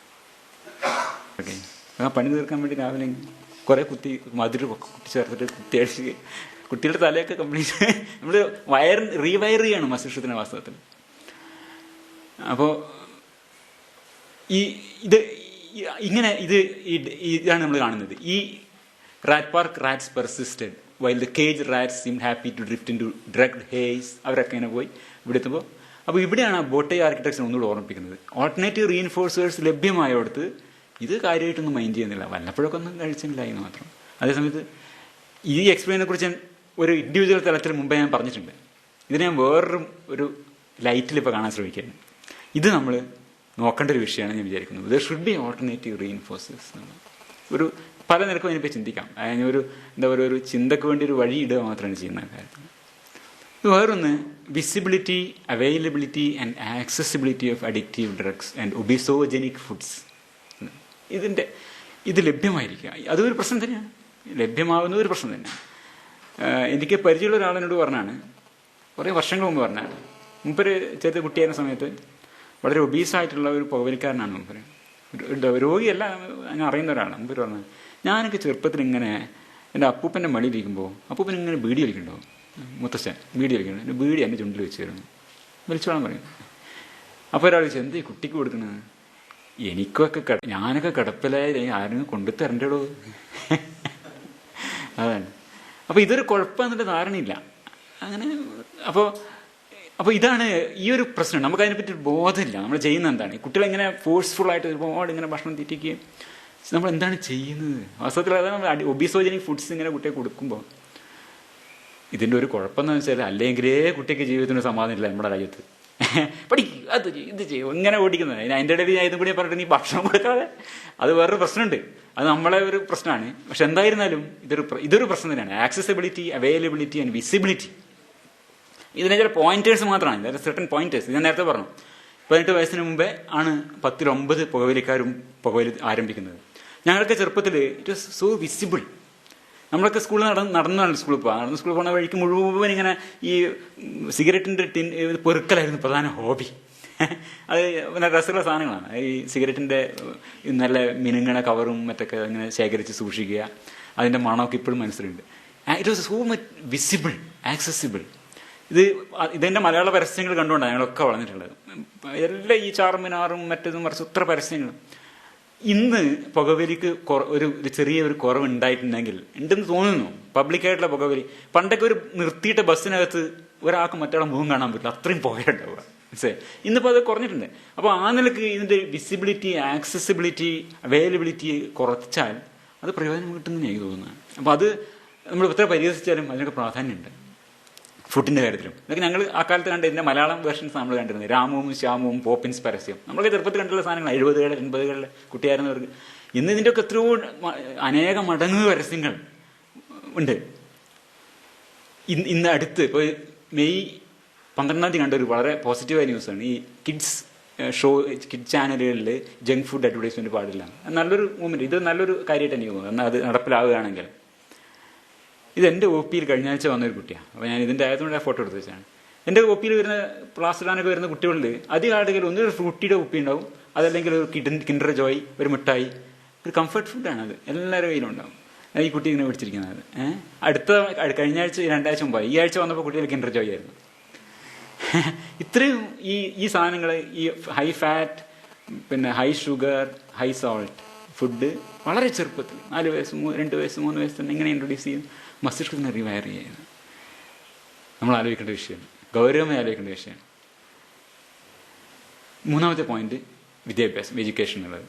ഓക്കെ, ആ പണി തീർക്കാൻ വേണ്ടി രാവിലെ കുറേ മധുരം കുത്തി ചേർത്തിട്ട് കുത്തിയടിച്ച് കുട്ടികളുടെ തലയൊക്കെ കംപ്ലീറ്റ് നമ്മൾ റീവയർ ചെയ്യണം മസ്തിഷ്കത്തിൻ്റെ വാസ്തവത്തിൽ. അപ്പോൾ ഇതാണ് നമ്മൾ കാണുന്നത്. ഈ rat park rats persisted while the cage rats seemed happy to drift in to drugged haze. അവരൊക്കെ ഇങ്ങനെ പോയി ഇവിടെ എത്തുമ്പോൾ, അപ്പോൾ ഇവിടെയാണ് ബോട്ടേ ആർക്കിടെക്ചർ ഒന്നുകൂടെ ഓർമ്മിപ്പിക്കുന്നത്. ഓൾട്ടർനേറ്റീവ് റീഇൻഫോഴ്സേഴ്സ് ലഭ്യമായോടത്ത് ഇത് കാര്യമായിട്ടൊന്നും മൈൻഡ് ചെയ്യുന്നില്ല, വല്ലപ്പോഴൊക്കെ ഒന്നും കഴിച്ചില്ല എന്ന് മാത്രം. അതേസമയത്ത് ഈ എക്സ്പീരിയൻസിനെ കുറിച്ച് ഒരു ഇൻഡിവിജ്വൽ തലത്തിൽ മുമ്പേ ഞാൻ പറഞ്ഞിട്ടുണ്ട്. ഇതിനെ ഞാൻ വേറൊരു ലൈറ്റിൽ ഇപ്പോൾ കാണാൻ ശ്രമിക്കുകയാണ്. ഇത് നമ്മൾ നോക്കേണ്ട ഒരു വിഷയമാണ് ഞാൻ വിചാരിക്കുന്നത്. ദർ ഷുഡ് ബി ഓൾട്ടർനേറ്റീവ് റീഇൻഫോഴ്സേഴ്സ് ഒരു പല നിരക്കും അതിനെപ്പറ്റി ചിന്തിക്കാം. അതിനൊരു എന്താ പറയുക, ഒരു ചിന്തക്ക് വേണ്ടി ഒരു വഴി ഇടുക മാത്രമാണ് ചെയ്യുന്ന കാര്യത്തിൽ. വേറൊന്ന്, visibility, availability and accessibility of addictive drugs and obesogenic foods. ഇത് ലഭ്യമായിരിക്കുക, അതൊരു പ്രശ്നം തന്നെയാണ്. ലഭ്യമാവുന്ന ഒരു പ്രശ്നം തന്നെയാണ്. എനിക്ക് പരിചയമുള്ള ഒരാളിനോട് പറഞ്ഞാണ്, കുറേ വർഷങ്ങൾ മുമ്പ് പറഞ്ഞാണ്, മുമ്പൊരു ചെറിയ കുട്ടിയായിരുന്ന സമയത്ത് വളരെ ഒബീസായിട്ടുള്ള ഒരു പുകവലിക്കാരനാണ് മുമ്പ്. രോഗിയല്ല, ഞാൻ അറിയുന്ന ഒരാളാണ്. മുമ്പ് പറഞ്ഞത്, ഞാനൊക്കെ ചെറുപ്പത്തിൽ ഇങ്ങനെ എൻ്റെ അപ്പൂപ്പൻ്റെ മടിയിലിരിക്കുമ്പോൾ അപ്പൂപ്പൻ ഇങ്ങനെ ബീഡി വലിക്കണ്ടോ, മുത്തശ്ശൻ ബീഡി വലിക്കണ്ടോ, എൻ്റെ ബീഡി എൻ്റെ ചുണ്ടിൽ വെച്ച് തരുന്നു, വലിച്ചോളാൻ പറയും. അപ്പോൾ ഒരാൾ ചോദിച്ചു, എന്ത് ഈ കുട്ടിക്ക് കൊടുക്കണത്? എനിക്കൊക്കെ ഞാനൊക്കെ കിടപ്പിലായി ആരെങ്കിലും കൊണ്ടു തരണ്ടോ. അതാണ്. അപ്പോൾ ഇതൊരു കുഴപ്പമെന്നിട്ട് ധാരണയില്ല അങ്ങനെ. അപ്പോൾ ഇതാണ് ഈ ഒരു പ്രശ്നം. നമുക്ക് അതിനെപ്പറ്റി ബോധമില്ല. നമ്മൾ ചെയ്യുന്നത് എന്താണ്? കുട്ടികളെങ്ങനെ ഫോഴ്സ്ഫുള്ളായിട്ട് ഒരുപാട് ഇങ്ങനെ ഭക്ഷണം തീറ്റിക്കുകയും നമ്മൾ എന്താണ് ചെയ്യുന്നത്? വാസ്തവത്തിൽ അതാണ് നമ്മൾ ഒബിസോജനിക് ഫുഡ്സ് ഇങ്ങനെ കുട്ടിയെ കൊടുക്കുമ്പോൾ ഇതിൻ്റെ ഒരു കുഴപ്പമെന്ന് വെച്ചാൽ, അല്ലെങ്കിലേ കുട്ടിക്ക് ജീവിതത്തിന് സമാധാനമില്ല നമ്മുടെ രാജ്യത്ത്. പഠിക്കും, അത് ചെയ്യും, ഇത് ചെയ്യും, ഇങ്ങനെ ഓടിക്കുന്നത്. അതിൻ്റെ ഇടയിൽ ഞാൻ ഇതും കൂടി പറഞ്ഞിട്ട് നീ ഭക്ഷണം കൊടുക്കാതെ, അത് വേറൊരു പ്രശ്നമുണ്ട്. അത് നമ്മളെ ഒരു പ്രശ്നമാണ്. പക്ഷെ എന്തായിരുന്നാലും ഇതൊരു പ്രശ്നം തന്നെയാണ്. Accessibility, availability and visibility. ഇതിനെ ചില പോയിന്റേഴ്സ് മാത്രമാണ്, സെർട്ടൺ പോയിന്റേഴ്സ്. ഞാൻ നേരത്തെ പറഞ്ഞു, 18 വയസ്സിന് മുമ്പേ ആണ് 10-9 പുകവലിക്കാരും പുകവലി ആരംഭിക്കുന്നത്. ഞങ്ങൾക്ക് ചെറുപ്പത്തിൽ ഇറ്റ് വാസ് സോ വിസിബിൾ. നമ്മളൊക്കെ സ്കൂളിൽ നടന്നാണ് സ്കൂളിൽ പോകുക. നടന്ന് സ്കൂളിൽ പോകുന്ന വഴിക്ക് മുഴുവൻ ഇങ്ങനെ ഈ സിഗരറ്റിൻ്റെ പെറുക്കലായിരുന്നു പ്രധാന ഹോബി. അത് പിന്നെ രസമുള്ള സാധനങ്ങളാണ്. ഈ സിഗരറ്റിൻ്റെ നല്ല മിനുങ്ങണ കവറും മറ്റൊക്കെ ഇങ്ങനെ ശേഖരിച്ച് സൂക്ഷിക്കുക. അതിൻ്റെ മണമൊക്കെ ഇപ്പോഴും മനസ്സിലുണ്ട്. It was so much visible, accessible. ഇതിൻ്റെ മലയാള പരസ്യങ്ങൾ കണ്ടുകൊണ്ടാണ് ഞങ്ങളൊക്കെ വളർന്നിട്ടുള്ളത്. എല്ലാം ഈ ചാർമിനാറും മറ്റതും മറിച്ച് ഇത്ര പരസ്യങ്ങളും. ഇന്ന് പുകവലിക്ക് ഒരു ചെറിയൊരു കുറവ് ഉണ്ടായിട്ടുണ്ടെങ്കിൽ ഉണ്ടെന്ന് തോന്നുന്നു. പബ്ലിക്കായിട്ടുള്ള പുകവലി പണ്ടൊക്കെ ഒരു നിർത്തിയിട്ട ബസ്സിനകത്ത് ഒരാൾക്ക് മറ്റൊരാളെ മുഖം കാണാൻ പറ്റില്ല, അത്രയും പുകയുണ്ടാവുക. മനസ്സിലായി? ഇന്നിപ്പോൾ അത് കുറഞ്ഞിട്ടുണ്ട്. അപ്പോൾ ആ നിലക്ക് ഇതിൻ്റെ വിസിബിലിറ്റി, ആക്സസിബിലിറ്റി, അവൈലബിലിറ്റി കുറച്ചാൽ അത് പ്രയോജനം കിട്ടുന്നതിന് എനിക്ക് തോന്നുന്നത്. അപ്പോൾ അത് നമ്മൾ എത്ര പരിഹസിച്ചാലും അതിനൊക്കെ പ്രാധാന്യമുണ്ട്. ഫുഡിൻ്റെ കാര്യത്തിലും. ഇതൊക്കെ ഞങ്ങൾ ആ കാലത്ത് കണ്ട ഇതിൻ്റെ മലയാളം വേർഷൻസ് നമ്മൾ കണ്ടിരുന്നത്. രാമുവും ശ്യാമുവും പോപ്പിൻസ് പരസ്യം, നമ്മളൊക്കെ ചെറുപ്പത്തിൽ കണ്ടുള്ള സാധനങ്ങൾ 70-കളിൽ 80-കളിൽ കുട്ടിയായിരുന്നവർക്ക്. ഇന്ന് ഇതിൻ്റെയൊക്കെ എത്രയോ അനേക മടങ്ങ് പരസ്യങ്ങൾ ഉണ്ട്. ഇന്ന് അടുത്ത് ഇപ്പോൾ മെയ് 12 കണ്ട ഒരു വളരെ പോസിറ്റീവായ ന്യൂസാണ്. ഈ കിഡ്സ് കിഡ് ചാനലുകളിൽ ജങ്ക് ഫുഡ് അഡ്വർടൈസ്മെന്റ് പാടില്ല. നല്ലൊരു മൂവ്മെന്റ്, ഇത് നല്ലൊരു കാര്യമായിട്ട് എനിക്ക് തോന്നുന്നു. എന്നാൽ അത് നടപ്പിലാവുകയാണെങ്കിൽ. ഇത് എൻ്റെ ഒ പിയിൽ കഴിഞ്ഞ ആഴ്ച വന്നൊരു കുട്ടിയാണ്. അപ്പോൾ ഞാൻ ഇതിൻ്റെ ആയതുകൊണ്ട് ഫോട്ടോ എടുത്ത് വെച്ചാണ്. എൻ്റെ ഒ പിയിൽ വരുന്ന ക്ലാസ് ഇടാനൊക്കെ വരുന്ന കുട്ടികളിൽ അധികം ആളുകൾ ഒന്നൊരു ഫ്രൂട്ടിയുടെ കുപ്പി ഉണ്ടാവും, അതല്ലെങ്കിൽ ഒരു കിൻഡർ ജോയ്, ഒരു മിഠായി, ഒരു കംഫർട്ട് ഫുഡാണ് അത്. എല്ലാവരുടെ കയ്യിലും ഉണ്ടാവും. ഈ കുട്ടി ഇങ്ങനെ പിടിച്ചിരിക്കുന്നത്. കഴിഞ്ഞ ആഴ്ച 2 ആഴ്ച മുമ്പായി, ഈ ആഴ്ച വന്നപ്പോൾ കുട്ടികൾ കിൻഡർ ജോയ് ആയിരുന്നു. ഇത്രയും ഈ സാധനങ്ങൾ, ഈ ഹൈ ഫാറ്റ്, പിന്നെ high sugar, high salt food വളരെ ചെറുപ്പത്തിൽ 4 വയസ്സ് 2 വയസ്സ് 3 വയസ്സ് തന്നെ ഇങ്ങനെ ഇൻട്രൊഡ്യൂസ് ചെയ്യും. മസ്തിഷ്കത്തിന് റിവയർ ചെയ്യുന്നത് നമ്മൾ ആലോചിക്കേണ്ട വിഷയമാണ്, ഗൗരവമായി ആലോചിക്കേണ്ട വിഷയമാണ്. 3ാമത്തെ പോയിന്റ് വിദ്യാഭ്യാസം, എഡ്യൂക്കേഷൻ എന്നുള്ളത്.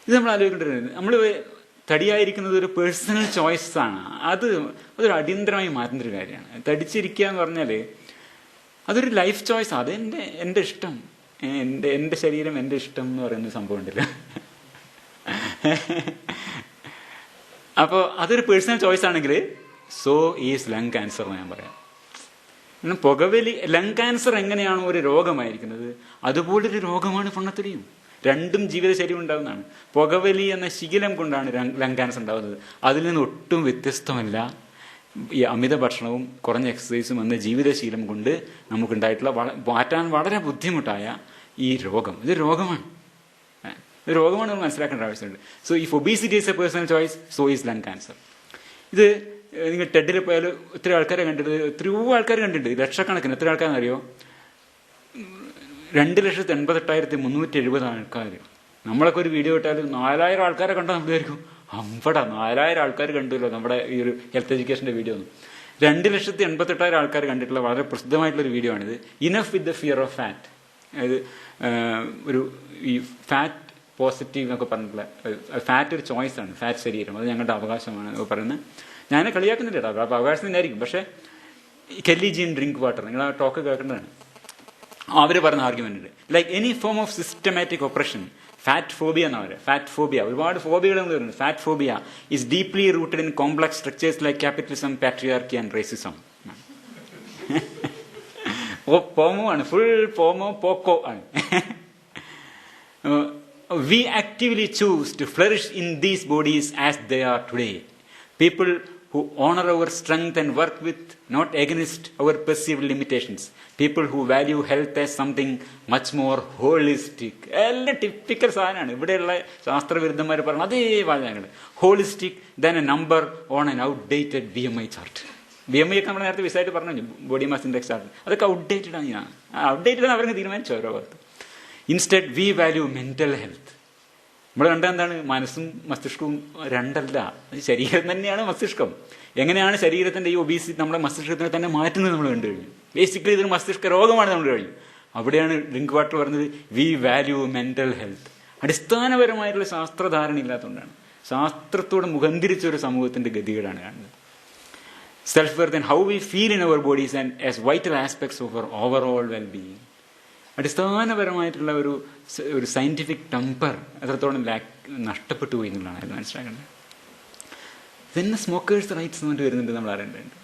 ഇത് നമ്മൾ ആലോചിക്കേണ്ടത്, നമ്മൾ തടിയായിരിക്കുന്നത് ഒരു പേഴ്സണൽ ചോയ്സ് ആണ്. അതൊരു അടിയന്തരമായി മാറ്റുന്ന ഒരു കാര്യമാണ്. തടിച്ചിരിക്കുക എന്ന് പറഞ്ഞാൽ അതൊരു ലൈഫ് ചോയ്സ്. അത് എൻ്റെ ഇഷ്ടം, എൻ്റെ ശരീരം എൻ്റെ ഇഷ്ടം എന്ന് പറയുന്ന സംഭവം ഉണ്ടല്ലോ. അപ്പോൾ അതൊരു പേഴ്സണൽ ചോയ്സ് ആണെങ്കിൽ സോ ഈസ് ലങ് ക്യാൻസർ എന്ന് ഞാൻ പറയാം. പുകവലി, ലങ് ക്യാൻസർ എങ്ങനെയാണോ ഒരു രോഗമായിരിക്കുന്നത്, അതുപോലൊരു രോഗമാണ് പൊണ്ണത്തടിയും. രണ്ടും ജീവിതശൈലി ഉണ്ടാകുന്നതാണ്. പുകവലി എന്ന ശീലം കൊണ്ടാണ് ലങ് ക്യാൻസർ ഉണ്ടാകുന്നത്. അതിൽ നിന്ന് ഒട്ടും വ്യത്യസ്തമല്ല ഈ അമിത ഭക്ഷണവും കുറഞ്ഞ എക്സസൈസും എന്ന ജീവിതശീലം കൊണ്ട് നമുക്കുണ്ടായിട്ടുള്ള മാറ്റാൻ വളരെ ബുദ്ധിമുട്ടായ ഈ രോഗം. ഇത് രോഗമാണ്, ഇത് രോഗമാണ് നമ്മൾ മനസ്സിലാക്കേണ്ട ആവശ്യമുണ്ട്. So if obesity is A personal choice, so is lung cancer. ഇത് നിങ്ങൾ ടെഡിൽ പോയാലും എത്ര ആൾക്കാരെ കണ്ടിട്ട്, എത്രയോ ആൾക്കാർ കണ്ടിട്ടുണ്ട്, ലക്ഷക്കണക്കിന്. എത്ര ആൾക്കാരെന്നറിയോ? 2,88,370 ആൾക്കാർ. നമ്മളൊക്കെ ഒരു വീഡിയോ ഇട്ടാൽ 4,000 ആൾക്കാരെ കണ്ടാൽ നമ്മൾ വിചാരിക്കും അമ്പടാ 4,000 ആൾക്കാർ കണ്ടുല്ലോ നമ്മുടെ ഈ ഒരു ഹെൽത്ത് എഡ്യൂക്കേഷൻ്റെ വീഡിയോ ഒന്നും. 2,88,000 ആൾക്കാർ കണ്ടിട്ടുള്ള വളരെ പ്രസിദ്ധമായിട്ടുള്ളൊരു വീഡിയോ ആണിത്. Enough with the fear of fat. അതായത് ഈ ഫാറ്റ് പോസിറ്റീവ് എന്നൊക്കെ പറഞ്ഞിട്ടുള്ള, ഫാറ്റ് ഒരു ചോയ്സാണ്, ഫാറ്റ് ശരീരം അത് ഞങ്ങളുടെ അവകാശമാണ് പറയുന്നത്. ഞാൻ കളിയാക്കുന്നില്ല കേട്ടോ, അപ്പോൾ അവകാശം തന്നെയായിരിക്കും. പക്ഷേ കെല്ലി ജീൻ ഡ്രിങ്ക് വാട്ടർ, നിങ്ങൾ ആ ടോക്ക് കേൾക്കേണ്ടതാണ്. അവർ പറഞ്ഞ ആർഗ്യുമെന്റ് ഉണ്ട്, like any form of systematic oppression, fat phobia എന്നാ പറയുക. ഫാറ്റ് ഫോബിയ, ഒരുപാട് ഫോബികളെന്ന് പറയുന്നത്. Fat phobia is deeply rooted in complex structures like capitalism, patriarchy and racism. Pomo ആണ്, ഫുൾ പോക്കോ ആണ്. We actively choose to flourish in these bodies as they are today. People who honor our strength and work with, not against, our perceived limitations. People who value health as something much more holistic. എല്ലാം typical സാധനമാണ്. ഇവിടെയുള്ള ശാസ്ത്രവിരുദ്ധന്മാർ പറഞ്ഞ അതേ വാചകങ്ങൾ. Holistic than a number on an outdated BMI chart. BMI ഒക്കെ നമ്മൾ നേരത്തെ വിശദമായിട്ട് പറഞ്ഞു, ബോഡി മാസ് ഇൻഡെക്സ് ചാർട്ട്. അതൊക്കെ ഔട്ട്ഡേറ്റഡ് ആണ്. ഔട്ട്ഡേറ്റഡ് അവർക്ക് തീരുമാനിച്ചു ഓരോ ഭാഗത്ത്. Instead we value mental health. നമ്മൾ കണ്ട എന്താണ്? മനസ്സും മസ്തിഷ്കവും രണ്ടല്ല, ശരീരം തന്നെയാണ് മസ്തിഷ്കം. എങ്ങനെയാണ് ശരീരത്തിന്റെ ഈ ഒബീസിറ്റി നമ്മുടെ മസ്തിഷ്കത്തിനെ തന്നെ മാറ്റുന്നത് നമ്മൾ കണ്ടു കഴിഞ്ഞു. ബേസിക്കലി ഇതൊരു മസ്തിഷ്ക രോഗമാണ് നമ്മൾ കഴിഞ്ഞു. അവിടെയാണ് ഡ്രിങ്ക് വാട്ടർ പറഞ്ഞത് വി വാല്യൂ മെന്റൽ ഹെൽത്ത്. അടിസ്ഥാനപരമായിട്ടുള്ള ശാസ്ത്രധാരണ ഇല്ലാത്തതുകൊണ്ടാണ്, ശാസ്ത്രത്തോട് മുഖംതിരിച്ച ഒരു സമൂഹത്തിന്റെ ഗതികേടാണ് കാണുന്നത്. Self worth and how we feel in our bodies and as vital aspects of our overall wellbeing. അടിസ്ഥാനപരമായിട്ടുള്ള ഒരു സയന്റിഫിക് ടെമ്പർ എത്രത്തോളം നഷ്ടപ്പെട്ടു പോയി എന്നുള്ളതാണ് അത് മനസ്സിലാക്കേണ്ടത്. പിന്നെ സ്മോക്കേഴ്സ് റൈറ്റ്സ് എന്ന് വരുന്നുണ്ട്, നമ്മൾ അറിയേണ്ടതുണ്ട്.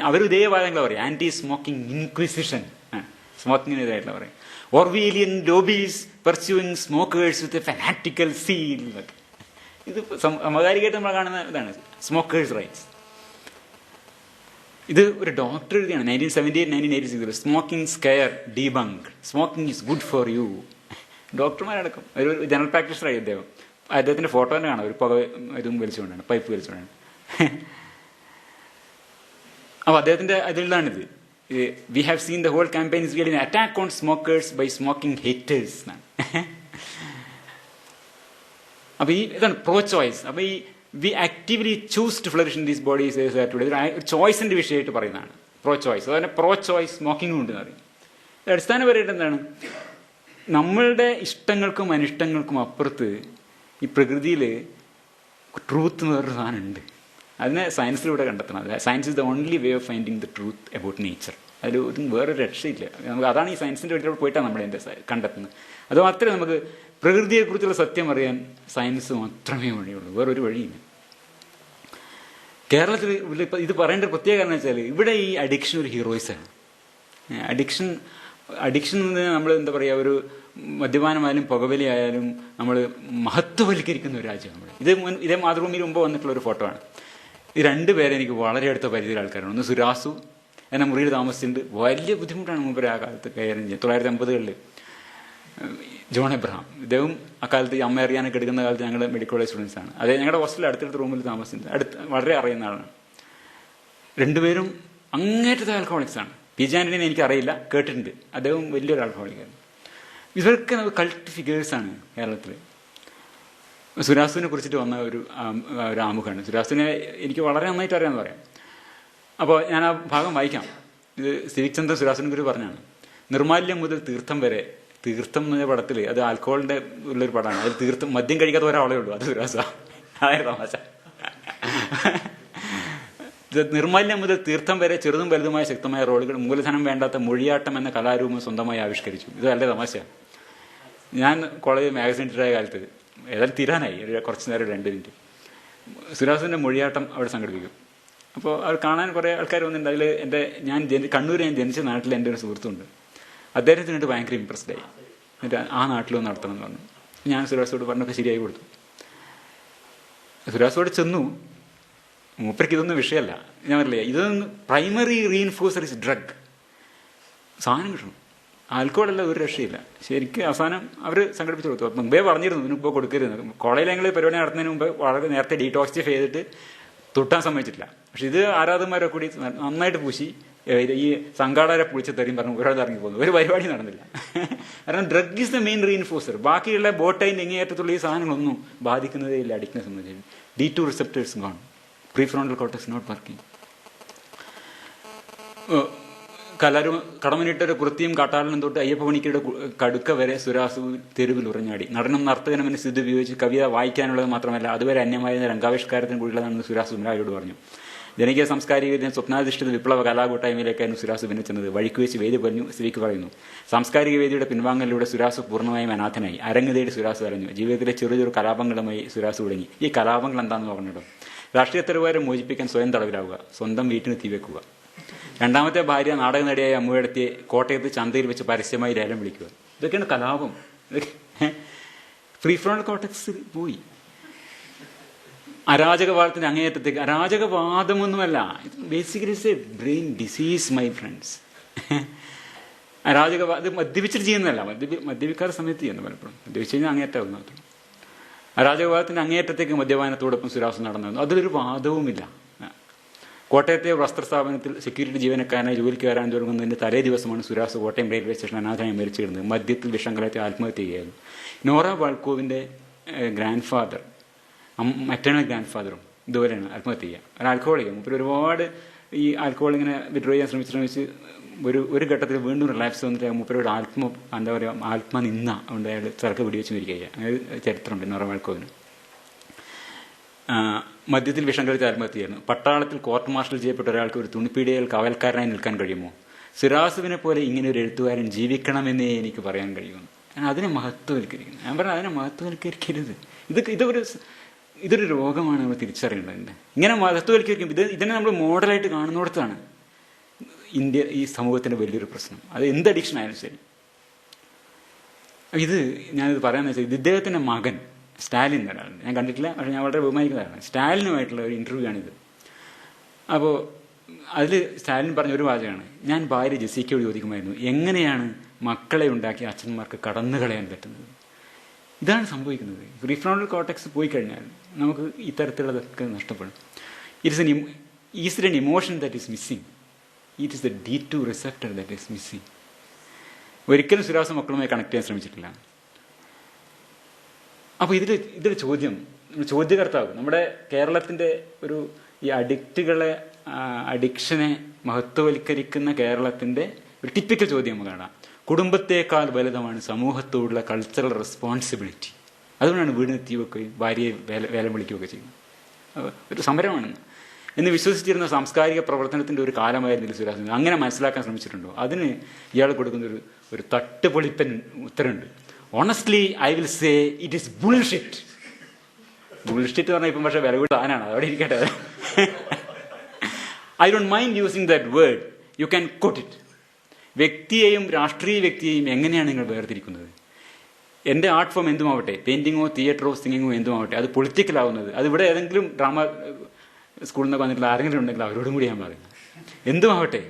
അവർ ഇതേ വാദങ്ങളാണ് പറയും, ആന്റി സ്മോക്കിംഗ് ഇൻക്വിസിഷൻ, സ്മോക്കിങ്ങിനെതിരായിട്ടുള്ള പറയും. Orwellian lobbies pursuing smokers with a fanatical zeal. ഇത് സമകാലികമായിട്ട് നമ്മൾ കാണുന്ന ഇതാണ് സ്മോക്കേഴ്സ് റൈറ്റ്സ്. ഇത് ഒരു ഡോക്ടർ എഴുതിയാണ് 1978-1986. Smoking scare debunk, smoking is good for you. ഡോക്ടർമാരടക്കം. ഒരു ജനറൽ പ്രാക്ടീഷണറായി അദ്ദേഹം. അദ്ദേഹത്തിന്റെ ഫോട്ടോ തന്നെ കാണാം, ഒരു പുക ഇതും വലിച്ചുകൊണ്ടാണ്, പൈപ്പ് വലിച്ചുകൊണ്ടാണ്. അപ്പൊ അദ്ദേഹത്തിന്റെ അതിലാണിത്, we have seen the whole campaign is really attack on smokers by smoking haters എന്നാണ്. അപ്പൊ ഇതാണ് പ്രോ ചോയ്സ്. അപ്പൊ ഈ we actively choose to flourish in these bodies today, ചോയ്സിന്റെ വിഷയമായിട്ട് പറയുന്നതാണ് പ്രോ ചോയ്സ്. അതുപോലെ പ്രോ ചോയ്സ് സ്മോക്കിംഗ് ഉണ്ട് എന്ന് പറയും. അടിസ്ഥാനപരമായിട്ട് എന്താണ്, നമ്മളുടെ ഇഷ്ടങ്ങൾക്കും അനിഷ്ടങ്ങൾക്കും അപ്പുറത്ത് ഈ പ്രകൃതിയിൽ ട്രൂത്ത് എന്ന് പറഞ്ഞൊരു സാധനം ഉണ്ട്. അതിനെ സയൻസിലൂടെ കണ്ടെത്തണം. Science is the only way of finding the truth about nature. അതിൽ ഒന്നും വേറൊരു രക്ഷയില്ല. നമുക്ക് അതാണ് ഈ സയൻസിൻ്റെ വഴിയിലൂടെ പോയിട്ടാണ് നമ്മൾ എൻ്റെ കണ്ടെത്തുന്നത്. അത് മാത്രമേ നമുക്ക് പ്രകൃതിയെക്കുറിച്ചുള്ള സത്യം അറിയാൻ സയൻസ് മാത്രമേ വഴിയുള്ളൂ, വേറൊരു വഴിയില്ല. കേരളത്തിൽ ഇത് പറയേണ്ട ഒരു പ്രത്യേക കാരണം വെച്ചാൽ ഇവിടെ ഈ അഡിക്ഷൻ ഒരു ഹീറോയിസാണ്. അഡിക്ഷൻ നമ്മൾ എന്താ പറയുക, ഒരു മദ്യപാനമായാലും പുകവലിയായാലും നമ്മൾ മഹത്വവൽക്കരിക്കുന്ന ഒരു രാജ്യമാണ് നമ്മൾ. ഇതേ മാതൃഭൂമിയിൽ മുമ്പ് വന്നിട്ടുള്ള ഒരു ഫോട്ടോ ആണ്. ഈ രണ്ടുപേരെ എനിക്ക് വളരെ അടുത്ത പരിധിയിൽ ആൾക്കാരാണ്. ഒന്ന് സുരാസു, എന്നെ മുറിയിൽ താമസിച്ചിട്ടുണ്ട്. വലിയ ബുദ്ധിമുട്ടാണ് മുമ്പ് ആ കാലത്ത് കൈകാര്യം ചെയ്യുന്നത്. 1950-കളിൽ ജോൺ എബ്രഹാം, ഇദ്ദേഹം അക്കാലത്ത് അമ്മ അറിയാനൊക്കെ എടുക്കുന്ന കാലത്ത് ഞങ്ങൾ മെഡിക്കൽ കോളേജ് സ്റ്റുഡൻസാണ്. അതേ ഞങ്ങളുടെ ഹോസ്റ്റലിൽ അടുത്തടുത്ത റൂമിൽ താമസിച്ചിട്ടുണ്ട്. വളരെ അറിയുന്ന ആളാണ്. രണ്ടുപേരും അങ്ങേറ്റത്തെ ആൽക്കഹോളിക്സാണ്. പി ജെ ആന്റണിനെ എനിക്കറിയില്ല, കേട്ടിട്ടുണ്ട്. അദ്ദേഹം വലിയൊരു ആൽക്കഹോളിക്കാണ്. ഇവർക്ക് കൾട്ട് ഫിഗേഴ്സാണ് കേരളത്തിൽ. സുരാസുവിനെ കുറിച്ചിട്ട് വന്ന ഒരു ആമുഖമാണ്. സുരാസുവിനെ എനിക്ക് വളരെ നന്നായിട്ട് അറിയാമെന്ന് പറയാം. അപ്പോൾ ഞാൻ ആ ഭാഗം വായിക്കാം. ഇത് സിവിക് ചന്ദ്രൻ സുരാസുവിനെ കുറിച്ച് പറഞ്ഞാണ്. നിർമാല്യം മുതൽ തീർത്ഥം വരെ. തീർത്ഥം എന്ന പടത്തിൽ അത് ആൽക്കഹോളിൻ്റെ ഉള്ളൊരു പടമാണ്. അതിൽ തീർത്ഥം മദ്യം കഴിക്കാത്ത ഒരാളേ ഉള്ളൂ, അത് സുരാസ. അതായത് തമാശ. നിർമാല്യം മുതൽ തീർത്ഥം വരെ ചെറുതും വലുതുമായ ശക്തമായ റോളുകൾ, മൂലധനം വേണ്ടാത്ത മൊഴിയാട്ടം എന്ന കലാരൂപം സ്വന്തമായി ആവിഷ്കരിച്ചു. ഇത് നല്ല തമാശയാണ്. ഞാൻ കോളേജ് മാഗസിൻ എഡിറ്ററായ കാലത്ത് ഏതായാലും തീരാനായി, കുറച്ച് നേരം 2 മിനിറ്റ് സുരാസിൻ്റെ മൊഴിയാട്ടം അവിടെ സംഘടിപ്പിക്കും. അപ്പോൾ അത് കാണാൻ കുറേ ആൾക്കാർ വന്നിട്ടുണ്ട്. അതിൽ കണ്ണൂർ ഞാൻ ജനിച്ച നാട്ടിൽ എൻ്റെ ഒരു സുഹൃത്തുണ്ട്. അദ്ദേഹത്തിനായിട്ട് ഭയങ്കര ഇമ്പ്രസ്ഡായി. എന്നിട്ട് ആ നാട്ടിലൊന്ന് നടത്തണം എന്ന് പറഞ്ഞു. ഞാൻ സുരാസോട് പറഞ്ഞൊക്കെ ശരിയായി കൊടുത്തു. സുരാസോട് ചെന്നു. മൂപ്പർക്ക് ഇതൊന്നും വിഷയമല്ല. ഞാൻ പറയില്ല, ഇതൊന്നും പ്രൈമറി റീഇൻഫോഴ്സർ ഇസ് ഡ്രഗ്. സാധനം കിട്ടണം. ആൽക്കഹോളല്ല, ഒരു രക്ഷയില്ല. ശരിക്കും അവസാനം അവർ സംഘടിപ്പിച്ച് കൊടുത്തു. മുമ്പേ പറഞ്ഞിരുന്നു ഇതിന് ഇപ്പോൾ കൊടുക്കരുത്. കോളേജിൽ ഞങ്ങൾ പരിപാടി നടത്തുന്നതിന് മുമ്പ് വളരെ നേരത്തെ ഡീടോക്സിഫൈ ചെയ്തിട്ട് തൊട്ടാൻ സമ്മതിച്ചിട്ടില്ല. പക്ഷെ ഇത് ആരാധകന്മാരെ കൂടി നന്നായിട്ട് പൂശി ഈ സംഘാടകരെ പൊളിച്ച് തരും പറഞ്ഞു ഒരാൾ ഇറങ്ങി പോകുന്നു. ഒരു പരിപാടി നടന്നില്ല. കാരണം drug is the main reinforcer. ബാക്കിയുള്ള ബോട്ടൈൻ്റെ ഇങ്ങേയറ്റത്തുള്ള ഈ സാധനങ്ങളൊന്നും ബാധിക്കുന്നതേ ഇല്ല അഡിക്റ്റിനെ സംബന്ധിച്ച്. D2 receptors gone. Prefrontal cortex not working. കടമനിട്ടൊരു കൃത്യം കാട്ടാളനും തൊട്ട് അയ്യപ്പ പണിക്കരുടെ കടുക്ക വരെ സുരാസു തെരുവിൽ ഉറഞ്ഞാടി. നടനും നർത്തകനും എന്നെ സ്ഥിതി ഉപയോഗിച്ച് കവിത വായിക്കാനുള്ളത് മാത്രമല്ല അതുവരെ അന്യമായ രംഗാവിഷ്കാരത്തിന് കൂടിയുള്ളതാണെന്ന് സുരാസു പിണറായിയോട് പറഞ്ഞു. ജനകീയ സാംസ്കാരിക സ്വപ്നാധിഷ്ഠിത വിപ്ലവ കലാകൂട്ടായ്മയിലേക്കായിരുന്നു സുരാസു ഭിന്നിച്ചത്. വഴിക്ക് വെച്ച് വേദി പറഞ്ഞു സിവിക്ക് പറയുന്നു. സാംസ്കാരിക വേദിയുടെ പിൻവാങ്ങലിലൂടെ സുരാസു പൂർണ്ണമായും അനാഥനായി. അരങ്ങ് തേടി സുരാസു അലഞ്ഞു. ജീവിതത്തിലെ ചെറു കലാപങ്ങളുമായി സുരാസു തുടങ്ങി. ഈ കലാപങ്ങൾ എന്താണെന്ന് പറഞ്ഞിട്ടോ? രാഷ്ട്രീയ തെരുവുകാരെ മോചിപ്പിക്കാൻ സ്വയം തടവിലാവുക, സ്വന്തം വീട്ടിന് തീവെക്കുക, രണ്ടാമത്തെ ഭാര്യ നാടകനടിയായ അമ്മുവെടുത്തിയെ കോട്ടയത്ത് ചന്തയിൽ വെച്ച് പരസ്യമായി ലേലം വിളിക്കുക. ഇതൊക്കെയാണ് കലാപം. ഫ്രീ ഫ്രോണ്ടൽ കോർട്ടക്സ് പോയി. അരാജകവാദത്തിന്റെ അങ്ങേയറ്റത്തേക്ക്. അരാജകവാദമൊന്നുമല്ല, basically it's a brain disease my friends. അരാജകവാദം മദ്യപിച്ചിട്ട് ചെയ്യുന്നതല്ല, മദ്യപിക്കാത്ത സമയത്ത് ചെയ്യുന്നു. പലപ്പോഴും മദ്യപിച്ച് കഴിഞ്ഞാൽ അങ്ങേയറ്റം മാത്രം. അരാജകവാദത്തിന്റെ അങ്ങേയറ്റത്തേക്ക് മദ്യപാനത്തോടൊപ്പം സുരാസു നടന്നു. അതിലൊരു വാദവുമില്ല. കോട്ടയത്തെ വസ്ത്രസ്ഥാപനത്തിൽ സെക്യൂരിറ്റി ജീവനക്കാരനായി ജോലിക്ക് വരാൻ തുടങ്ങുന്നതിൻ്റെ തലേ ദിവസമാണ് സുരാസു കോട്ടയം റെയിൽവേ സ്റ്റേഷൻ അനാഥനായി മരിച്ചു കിടന്നത്. മദ്യത്തിൽ വിഷം കലർത്തി ആത്മഹത്യ ചെയ്യുകയായിരുന്നു. നോറ വാൾക്കോവിൻ്റെ ഗ്രാൻഡ് ഫാദർ, മറ്റേണൽ ഗ്രാൻഡ് ഫാദറും ഇതുപോലെയാണ് ആത്മഹത്യ ചെയ്യുക. ഒരു ആൽക്കഹോളിക്. മുപ്പര് ഒരുപാട് ഈ ആൽക്കഹോൾ ഇങ്ങനെ വിഡ്രോ ചെയ്യാൻ ശ്രമിച്ച് ഒരു ഘട്ടത്തിൽ വീണ്ടും റിലാക്സ് വന്നിട്ട് മുപ്പരോട് എന്താ പറയുക, ആത്മനിന്ന കൊണ്ട് അയാൾ ചിലക്ക് വെടിവെച്ച് മരിക്കുക. അങ്ങനെ ചരിത്രമുണ്ട് നോറ വാൾക്കോവിന്. മദ്യത്തിൽ വിഷം കഴിച്ച് ആത്മഹത്യയായിരുന്നു. പട്ടാളത്തിൽ കോർട്ട് മാർഷൽ ചെയ്യപ്പെട്ട ഒരാൾക്ക് ഒരു തുണിപ്പീടികയിൽ കാവൽക്കാരനായി നിൽക്കാൻ കഴിയുമോ? സുരാസുവിനെ പോലെ ഇങ്ങനെ ഒരു എഴുത്തുകാരൻ ജീവിക്കണമെന്നേ എനിക്ക് പറയാൻ കഴിയുമെന്ന്. ഞാൻ അതിനെ മഹത്വവൽക്കരിക്കുന്നു. ഞാൻ പറഞ്ഞാൽ അതിനെ മഹത്വവൽക്കരിക്കരുത്. ഇതൊരു രോഗമാണ് നമ്മൾ തിരിച്ചറിയേണ്ടത്. ഇങ്ങനെ മഹത്വവൽക്കരിക്കും. ഇതിനെ നമ്മൾ മോഡലായിട്ട് കാണുന്നിടത്താണ് ഈ സമൂഹത്തിൻ്റെ വലിയൊരു പ്രശ്നം. അത് എന്ത് അഡിക്ഷൻ ആയാലും ശരി. ഞാനിത് പറയാന്ന് വെച്ചാൽ ഇദ്ദേഹത്തിൻ്റെ മകൻ സ്റ്റാലിൻ ഒരാളുണ്ട്. ഞാൻ കണ്ടിട്ടില്ല, പക്ഷെ ഞാൻ വളരെ ബഹുമാനിക്കുന്നതാണ്. സ്റ്റാലിനുമായിട്ടുള്ള ഒരു ഇൻ്റർവ്യൂ ആണിത്. അപ്പോൾ അതിൽ സ്റ്റാലിൻ പറഞ്ഞ ഒരു വാചകമാണ്, ഞാൻ ഭാര്യ ജെസിക്കയോട് ചോദിക്കുമായിരുന്നു എങ്ങനെയാണ് മക്കളെ ഉണ്ടാക്കി അച്ഛന്മാർക്ക് കടന്നു കളയാൻ പറ്റുന്നത്. ഇതാണ് സംഭവിക്കുന്നത്. പ്രീഫ്രോണ്ടൽ കോർട്ടക്സ് പോയി കഴിഞ്ഞാൽ നമുക്ക് ഇത്തരത്തിലുള്ളതൊക്കെ നഷ്ടപ്പെടും. Is an emotion that is missing. It is the D2 receptor that is missing. ഒരിക്കലും സുരാസ മക്കളുമായി കണക്ട് ചെയ്യാൻ ശ്രമിച്ചിട്ടില്ല. അപ്പോൾ ഇതിൽ ചോദ്യകർത്താവ് നമ്മുടെ കേരളത്തിൻ്റെ ഈ അഡിക്ഷനെ മഹത്വവൽക്കരിക്കുന്ന കേരളത്തിൻ്റെ ഒരു ടിപ്പിക്കൽ ചോദ്യം നമുക്ക് കാണാം. കുടുംബത്തേക്കാൾ വലുതാണ് സമൂഹത്തോടുള്ള കൾച്ചറൽ റെസ്പോൺസിബിലിറ്റി. അതുകൊണ്ടാണ് വീടിന് തീ വെക്കുകയും ഭാര്യയെ വേല വിളിക്കുകയൊക്കെ ചെയ്യുന്നത്. ഒരു സമരമാണ്. എന്ന് വിശ്വസിച്ചിരുന്ന സാംസ്കാരിക പ്രവർത്തനത്തിൻ്റെ ഒരു കാലമായിരുന്നില്ല സുരാസൻ. അങ്ങനെ മനസ്സിലാക്കാൻ ശ്രമിച്ചിട്ടുണ്ടോ? അതിന് ഇയാൾ കൊടുക്കുന്ന ഒരു തട്ടുപൊളിപ്പൻ ഉത്തരമുണ്ട്. Honestly I will say it is bullshit. Bullshit പറഞ്ഞാൽ ഇപ്പം പക്ഷേ വില കൂടി സാധനമാണ്, അതവിടെ ഇരിക്കട്ടെ. I don't mind using that word, you can quote it. വ്യക്തിയെയും രാഷ്ട്രീയ വ്യക്തിയെയും എങ്ങനെയാണ് നിങ്ങൾ വേർതിരിക്കുന്നത്? എൻ്റെ ആർട്ട് ഫോം എന്തുമാവട്ടെ, പെയിൻറ്റിങ്ങോ തിയേറ്ററോ സിംഗിങ്ങോ എന്തുമാവട്ടെ, അത് പൊളിറ്റിക്കലാവുന്നത്, അത് ഇവിടെ ഏതെങ്കിലും ഡ്രാമ സ്കൂളിൽ നിന്നൊക്കെ വന്നിട്ടുള്ള ആരെങ്കിലും ഉണ്ടെങ്കിൽ അവരോടും കൂടി ഞാൻ പറയുന്നത്. എന്തുമാവട്ടെ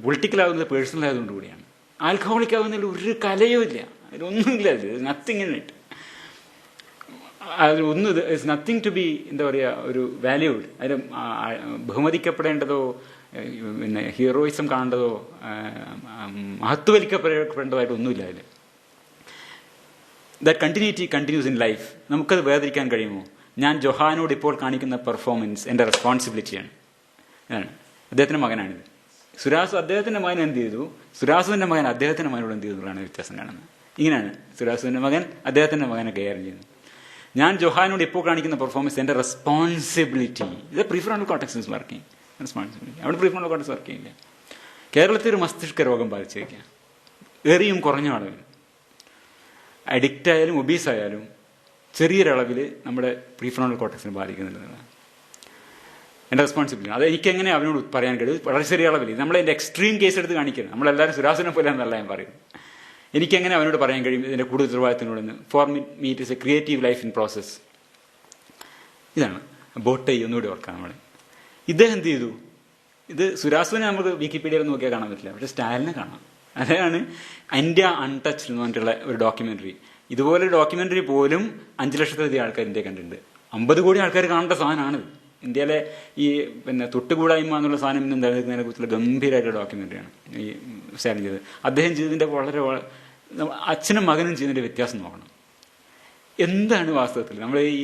പൊളിറ്റിക്കലാവുന്നത് പേഴ്സണൽ ആയതുകൊണ്ട് കൂടിയാണ്. ആൽക്കഹോളിക് ആവുന്നതിൽ ഒരു കലയും ഇല്ല, അതിലൊന്നുമില്ല. അത് നത്തിങ് ഇൻ ഇറ്റ്. അതിലൊന്നും ഇറ്റ്സ് നത്തിങ് ടു ബി എന്താ പറയുക, ഒരു വാല്യൂഡ്, അതിന് ബഹുമതിക്കപ്പെടേണ്ടതോ പിന്നെ ഹീറോയിസം കാണേണ്ടതോ മഹത്വവലിക്കപ്പെടേണ്ടതായിട്ട് ഒന്നുമില്ല അതിൽ. That continuity continuous in life. നമുക്കത് വേർതിരിക്കാൻ കഴിയുമോ? ഞാൻ ജൊഹാനോട് ഇപ്പോൾ കാണിക്കുന്ന പെർഫോമൻസ് എൻ്റെ റെസ്പോൺസിബിലിറ്റിയാണ്. അതാണ്. അദ്ദേഹത്തിൻ്റെ മകനാണിത്. സുരാസു അദ്ദേഹത്തിൻ്റെ മകൻ എന്ത് ചെയ്തു, സുരാസുവിൻ്റെ മകൻ അദ്ദേഹത്തിൻ്റെ മകനോട് എന്ത് ചെയ്തതാണ് വ്യത്യാസം കാണുന്നത്. ഇങ്ങനെയാണ് സുരാസുവിൻ്റെ മകൻ അദ്ദേഹത്തിൻ്റെ മകനെ കൈകാര്യം ചെയ്യുന്നത്. ഞാൻ ജൊഹാനോട് ഇപ്പോൾ കാണിക്കുന്ന പെർഫോമൻസ് എൻ്റെ റെസ്പോൺസിബിലിറ്റി. ഇത് prefrontal cortex is working. Responsibility അവിടെ പ്രീഫ്രോണ്ടൽ കോർട്ടക്സ് വർക്ക് ചെയ്യില്ല. കേരളത്തിൽ ഒരു മസ്തിഷ്ക രോഗം ബാധിച്ചേക്കാം, ഏറിയും കുറഞ്ഞ അളവിൽ. അഡിക്റ്റ് ആയാലും ഒബീസ് ആയാലും ചെറിയൊരളവിൽ നമ്മുടെ പ്രീഫ്രോണ്ടൽ കോർട്ടക്സിനെ ബാധിക്കുന്നുള്ളതാണ്. എൻ്റെ റെസ്പോൺസിബിലിറ്റി അത് എനിക്കെങ്ങനെ അവനോട് പറയാൻ കഴിയും? വളരെ ചെറിയ അളവിൽ. നമ്മളതിൻ്റെ എക്സ്ട്രീം കേസ് എടുത്ത് കാണിക്കുന്നത്, നമ്മളെല്ലാവരും സുരാസിനെ പോലെ എന്നല്ല ഞാൻ പറയുന്നത്. എനിക്കെങ്ങനെ അവനോട് പറയാൻ കഴിയും ഇതിൻ്റെ കൂടുതൽ ഉത്തരവാദിത്തത്തിനോടെന്ന്? For me it is a creative life in process. ഇതാണ് ബോട്ടൈ. ഒന്നുകൂടി ഓർക്കാം നമ്മൾ. ഇദ്ദേഹം എന്ത് ചെയ്തു? ഇത് സുരാസുവിനെ നമുക്ക് വിക്കിപീഡിയയിൽ നോക്കിയാൽ കാണാൻ പറ്റില്ല, പക്ഷെ സ്റ്റാലിനെ കാണാം. അതാണ് ഇന്ത്യ അൺടച്ച്ഡ് എന്ന് പറഞ്ഞിട്ടുള്ള ഒരു ഡോക്യുമെൻ്ററി. ഇതുപോലെ ഡോക്യുമെൻ്ററി പോലും 5 ലക്ഷത്തിലധികം ആൾക്കാർ ഇന്ത്യ കണ്ടിട്ടുണ്ട്. 50 കോടി ആൾക്കാർ കാണേണ്ട സാധനമാണിത്. ഇന്ത്യയിലെ ഈ പിന്നെ തൊട്ടുകൂടായ്മ എന്നുള്ള സാധനം ഇന്ന് നിലനിൽക്കുന്നതിനെ കുറിച്ചുള്ള ഗംഭീരമായിട്ടുള്ള ഡോക്യുമെൻ്ററിയാണ് ഈ സ്റ്റാലിൻ ചെയ്തത്. അദ്ദേഹം ചെയ്തതിൻ്റെ വളരെ അച്ഛനും മകനും ചെയ്യുന്നതിൻ്റെ വ്യത്യാസം നോക്കണം. എന്താണ് വാസ്തവത്തിൽ നമ്മൾ ഈ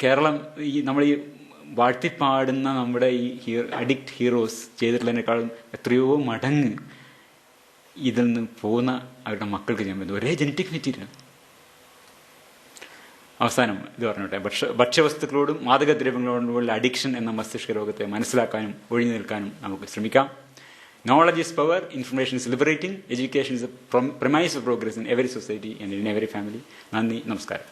കേരളം നമ്മൾ ഈ വാഴ്ത്തിപ്പാടുന്ന നമ്മുടെ ഈ അഡിക്റ്റ് ഹീറോസ് ചെയ്തിട്ടുള്ളതിനേക്കാളും എത്രയോ മടങ്ങ് ഇതിൽ നിന്ന് പോകുന്ന അവരുടെ മക്കൾക്ക് ചെയ്യാൻ പറ്റും. ഒരേ ജനറ്റിക് മെറ്റീരിയൽ. അവസാനം ഇത് പറഞ്ഞോട്ടെ, ഭക്ഷ്യവസ്തുക്കളോടും മാദകദ്രവ്യങ്ങളോടുമുള്ള അഡിക്ഷൻ എന്ന മസ്തിഷ്ക രോഗത്തെ മനസ്സിലാക്കാനും ഒഴിഞ്ഞു നിൽക്കാനും നമുക്ക് ശ്രമിക്കാം. Knowledge is power, information is liberating, education is a premise of progress in every society and in every family. നന്ദി, നമസ്കാരം.